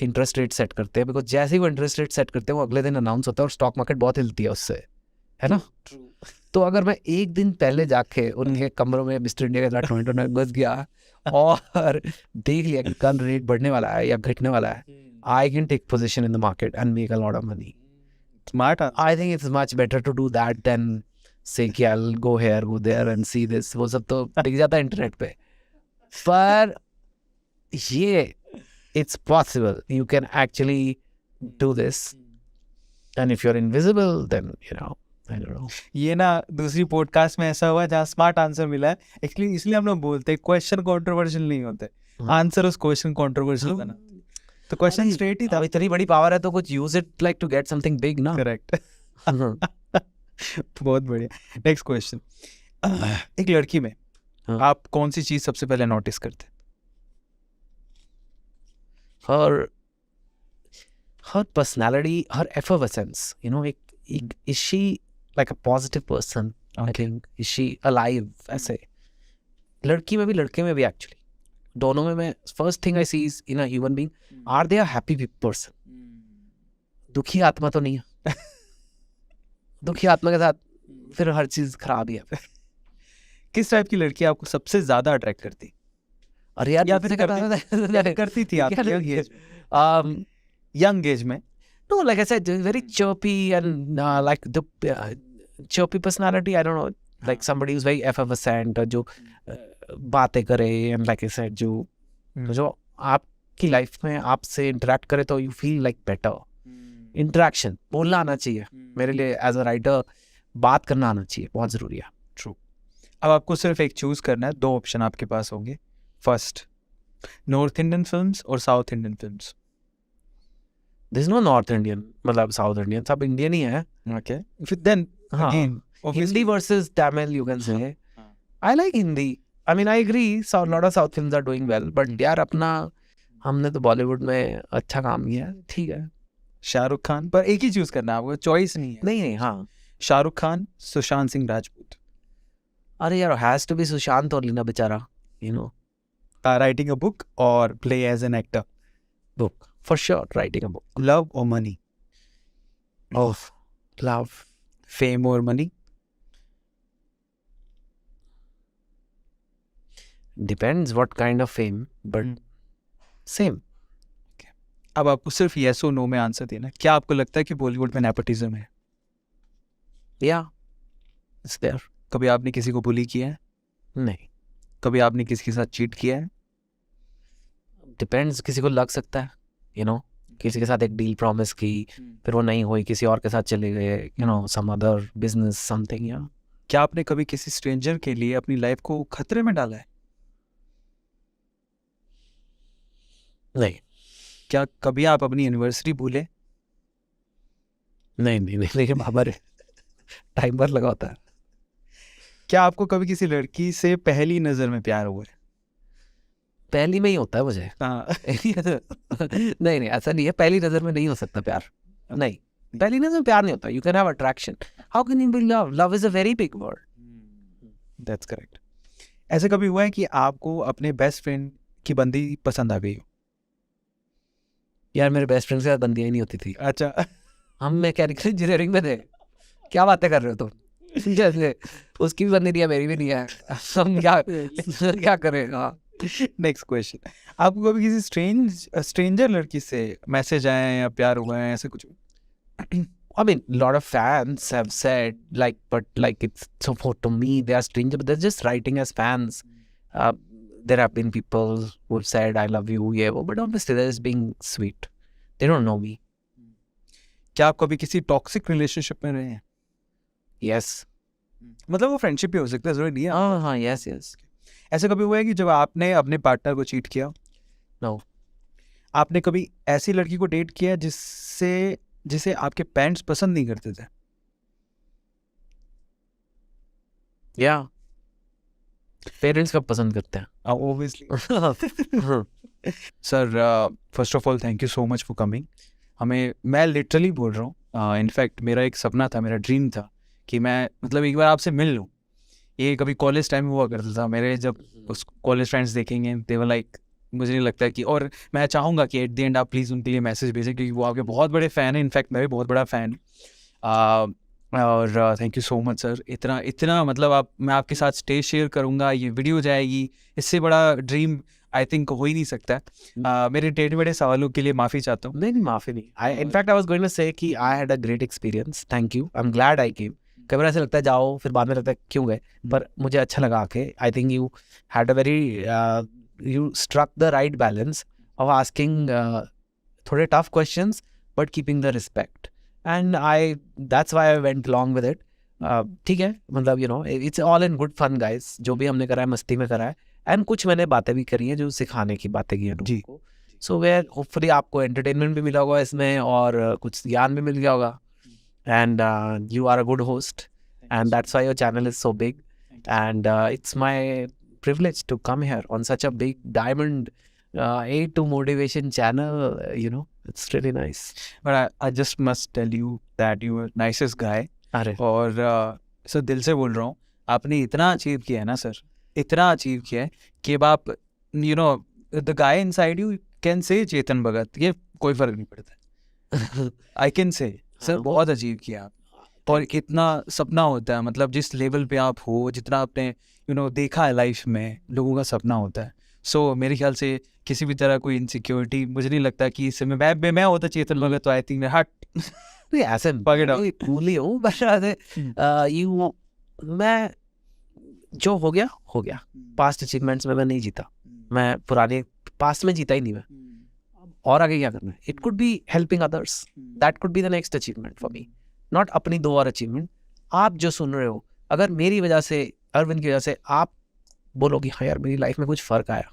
interest rate set करते हैं, because जैसे ही वो interest rate set करते हैं वो अगले दिन announce होता है और स्टॉक मार्केट बहुत हिलती है उससे, है ना। तो अगर मैं एक दिन पहले जाके उनके कमरों में मिस्टर इंडिया के साथ टोरंटो में घुस गया और देख लिया कि कल रेट बढ़ने वाला है या घटने वाला है, I can take position in the market and make a lot of money. Smart. I think it's much better to do that than say कि I will go here go there and see this. वो सब तो दिख जाता है internet पे, पर ये it's possible, you can actually do this, and if you're invisible then I don't know। ये ना दूसरी पॉडकास्ट में ऐसा हुआ जहाँ स्मार्ट आंसर मिला है, एक्चुअली इसलिए हम लोग बोलते हैं क्वेश्चन कंट्रोवर्शियल नहीं होते, आंसर उस क्वेश्चन कंट्रोवर्शियल बना। तो क्वेश्चन स्ट्रेट ही था। अब इतनी बड़ी पावर है तो कुछ use it like to get something big ना। करेक्ट। बहुत बढ़िया। नेक्स्ट क्वेश्चन, एक लड़की में आप कौन सी चीज सबसे पहले नोटिस करते? her personality, her effervescence, is she like a positive person? I think, is she alive? ऐसे लड़की में भी लड़के में भी एक्चुअली दोनों में मैं first thing I see is in a human being, are they a happy person? दुखी आत्मा तो नहीं है। दुखी आत्मा के साथ फिर हर चीज खराब ही है। किस टाइप की लड़की आपको सबसे ज्यादा अट्रैक्ट करती? अरे यार, या फिर करती थी आप यंग एज में? No, like I said, very chirpy and like the chirpy personality. I don't know, like somebody who's very effervescent, जो बातें करे, and like I said, जो आपकी लाइफ में आपसे इंटरेक्ट करे तो you feel like better। Interaction बोलना आना चाहिए मेरे लिए एज अ राइटर, बात करना आना चाहिए, बहुत जरूरी है। ट्रू। अब आपको सिर्फ एक चूज करना है, दो ऑप्शन आपके पास होंगे। फर्स्ट, नॉर्थ इंडियन फिल्म्स और south Indian films. There is no North Indian, मतलब South Indian, सब इंडियन ही है। Okay. Then again, Hindi versus Tamil, you can say। I like Hindi। I mean, I agree, lot of South films are doing well, but यार अपना हमने तो बॉलीवुड में अच्छा काम किया है, ठीक है। शाहरुख खान, पर एक ही चूज करना है आपको, चॉइस नहीं है। नहीं, हाँ, शाहरुख खान, सुशांत सिंह राजपूत। अरे यार, हैज टू बी सुशांत और लीना बेचारा, राइटिंग अ बुक और play as an actor? Book, for sure, writing a book। Love और मनी? Oh, love। फेम और money? Depends what kind of fame, but same। अब आपको सिर्फ yes or no में answer देना, क्या आपको लगता है कि बॉलीवुड में नेपोटिज्म है? Yeah, it's there। कभी आपने किसी को बुली किया है? नहीं। कभी आपने किसी के साथ चीट किया है? Depends, किसी को लग सकता है, किसी के साथ एक डील प्रॉमिस की, फिर वो नहीं हुई, किसी और के साथ चले गए, you know, some other business something. या क्या आपने कभी किसी स्ट्रेंजर के लिए अपनी लाइफ को खतरे में डाला है? नहीं क्या कभी आप अपनी एनिवर्सरी भूले? नहीं नहीं नहीं, लेकिन हमारे टाइमर लगा होता है। क्या आपको कभी किसी लड़की से पहली नजर में प्यार हुआ है? पहली में ही होता है मुझे। हाँ। नहीं नहीं, ऐसा नहीं है, पहली नजर में नहीं हो सकता प्यार। नहीं, पहली नजर में प्यार नहीं होता। You can have attraction, how can you be love? Love is a very big word. That's correct. ऐसे कभी हुआ है कि आपको अपने बेस्ट फ्रेंड की बंदी पसंद आ गई हो? यार मेरे बेस्ट फ्रेंड के साथ बंदियां ही नहीं होती थी। अच्छा। हम मैकेनिकल इंजीनियरिंग में थे, क्या बातें कर रहे हो तुम? जैसे उसकी भी बंदी नहीं है, मेरी भी नहीं है, हम क्या करें? हाँ। नेक्स्ट क्वेश्चन, आपको कभी किसी स्ट्रेंजर लड़की से मैसेज आए हैं या प्यार हुआ है, ऐसे कुछ? I mean, a lot of fans have said, like, but like it's so to me, they are strangers, but they're just writing as fans. There have been people who've said, I love you, yeah, but obviously they're just being sweet. They don't know me. क्या आप कभी किसी toxic relationship में रहे हैं? Yes. मतलब वो friendship भी हो सकता है, जरूरी नहीं है। हाँ, yes, yes. ऐसा कभी हुआ है कि जब आपने अपने पार्टनर को चीट किया? No. आपने कभी ऐसी लड़की को डेट किया जिसे आपके पेरेंट्स पसंद नहीं करते थे? Yeah. पेरेंट्स कब पसंद करते हैं? Obviously. Sir, first of all thank you so much for coming. मैं लिटरली बोल रहा हूँ, इनफैक्ट मेरा एक सपना था, मेरा ड्रीम था कि मैं मतलब एक बार आपसे मिल लूँ। ये कभी कॉलेज टाइम में हुआ करता था मेरे, जब उस कॉलेज फ्रेंड्स देखेंगे दे वर लाइक, मुझे नहीं लगता कि, और मैं चाहूँगा कि एट द एंड आप प्लीज़ उनके लिए मैसेज भेजें क्योंकि वो आपके बहुत बड़े फ़ैन हैं। इनफैक्ट मैं भी बहुत बड़ा फ़ैन हूँ। और thank you so much sir. इतना मतलब मैं आपके साथ स्टेज शेयर करूँगा, ये वीडियो जाएगी, इससे बड़ा ड्रीम आई थिंक हो ही नहीं सकता। मेरे टेढ़े बड़े सवालों के लिए माफ़ी चाहता हूँ। नहीं, माफ़ी नहीं। In fact I was going to say कि I had a great experience, thank you, I am glad I came. कई बार ऐसा लगता है जाओ, फिर बाद में लगता है क्यों गए, पर मुझे अच्छा लगा आके। I think you had a very, you struck the right balance of asking थोड़े tough questions but keeping the respect, and that's why I went long with it. ठीक है, मतलब you know it's all in good fun guys, जो भी हमने करा है मस्ती में करा है, एंड कुछ मैंने बातें भी करी हैं जो सिखाने की बातें की हैं लोगों को। सो वेयर होपफुली आपको एंटरटेनमेंट भी मिला होगा इसमें और कुछ ज्ञान भी मिल गया होगा। And you are a good host, and that's why your channel is so big. And it's my privilege to come here on such a big diamond A2 motivation channel. You know, it's really nice. But I just must tell you that you are nicest guy. अरे और sir दिल से बोल रहा हूँ, आपने इतना achieve किया है ना सर, इतना अचीव किया है कि अब आप you know the guy inside you can say Chetan Bhagat, ये कोई फर्क नहीं पड़ता। आई कैन से सर बहुत अचीव किया आप, और कितना सपना होता है, मतलब जिस लेवल पे आप हो, जितना आपने यू नो देखा है लाइफ में, लोगों का सपना होता है। सो मेरे ख्याल से किसी भी तरह कोई इनसिक्योरिटी मुझे नहीं लगता कि इससे मैं होता चेतन भगत तो आई थिंक हट ऐसे कूल ही हूँ, बस यू मैं जो हो गया। पास्ट अचीवमेंट्स में मैं नहीं जीता, मैं पुराने पास्ट में जीता ही नहीं मैं, और आगे क्या करना है? It could be helping others, that could be the next achievement for me, not अपनी 2 और अचीवमेंट। आप जो सुन रहे हो, अगर मेरी वजह से, अरविंद की वजह से आप बोलोगे हाँ यार मेरी लाइफ में कुछ फर्क आया,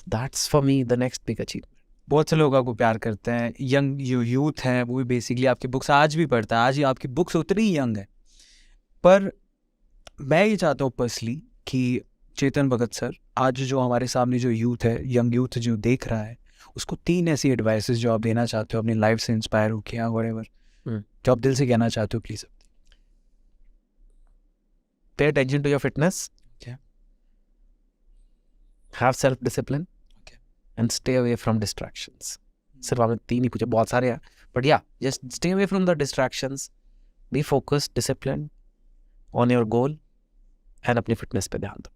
that's for me the next big achievement. बहुत से लोग आपको प्यार करते हैं, यंग यूथ है, वो भी बेसिकली आपकी बुक्स आज भी पढ़ता है, आज ही आपकी बुक्स उतनी ही यंग है। पर मैं ये चाहता हूँ पर्सनली कि चेतन भगत सर, आज जो हमारे सामने जो यूथ है, यंग यूथ जो देख रहा है, उसको 3 ऐसी एडवाइसेस जो आप देना चाहते हो, अपनी लाइफ से इंस्पायर हो क्या व्हाटएवर, जो आप दिल से कहना चाहते हो, please. Pay attention to your fitness, have self discipline, and stay away from distractions. सिर्फ आपने 3 ही पूछे, बहुत सारे हैं, बट या just stay away from the distractions, be focused, discipline on your goal, and अपनी फिटनेस पे ध्यान दो।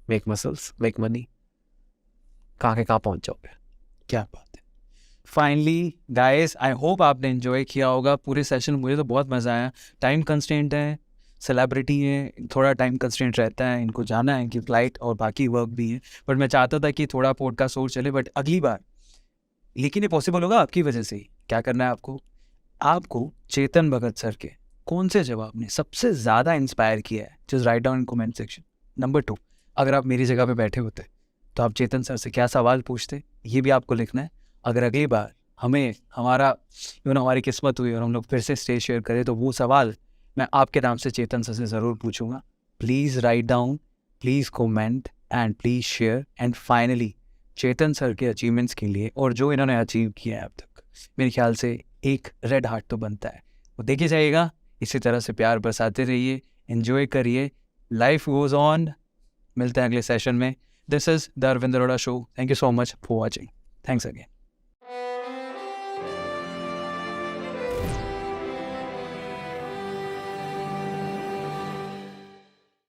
मेक मसल्स, मेक मनी, कहाँ के कहाँ पहुँच जाओगे। क्या बात है। फाइनली गाइस, आई होप आपने एंजॉय किया होगा पूरे सेशन। मुझे तो बहुत मज़ा आया। टाइम कंस्ट्रेंट है, सेलिब्रिटी है, थोड़ा टाइम कंस्ट्रेंट रहता है, इनको जाना है कि फ्लाइट और बाकी वर्क भी है, बट मैं चाहता था कि थोड़ा पॉडकास्ट और चले। बट अगली बार लेकिन ये पॉसिबल होगा आपकी वजह से ही। क्या करना है आपको? आपको चेतन भगत सर के कौन से जवाब ने सबसे ज़्यादा इंस्पायर किया है, just write down in comment section. Number 2, अगर आप मेरी जगह पे बैठे होते तो आप चेतन सर से क्या सवाल पूछते, ये भी आपको लिखना है। अगर अगली बार हमें हमारी किस्मत हुई और हम लोग फिर से स्टेज शेयर करें तो वो सवाल मैं आपके नाम से चेतन सर से ज़रूर पूछूंगा। Please write down, please comment and please share. And finally Chetan sir के अचीवमेंट्स के लिए और जो इन्होंने अचीव किया है अब तक, मेरे ख्याल से एक रेड हार्ट तो बनता है। वो देखिए जाइएगा, इसी तरह से प्यार बरसाते रहिए, एंजॉय करिए, लाइफ गोज ऑन। मिलते हैं अगले सेशन में। This is the Arvind Arora show. Thank you so much for watching. Thanks again.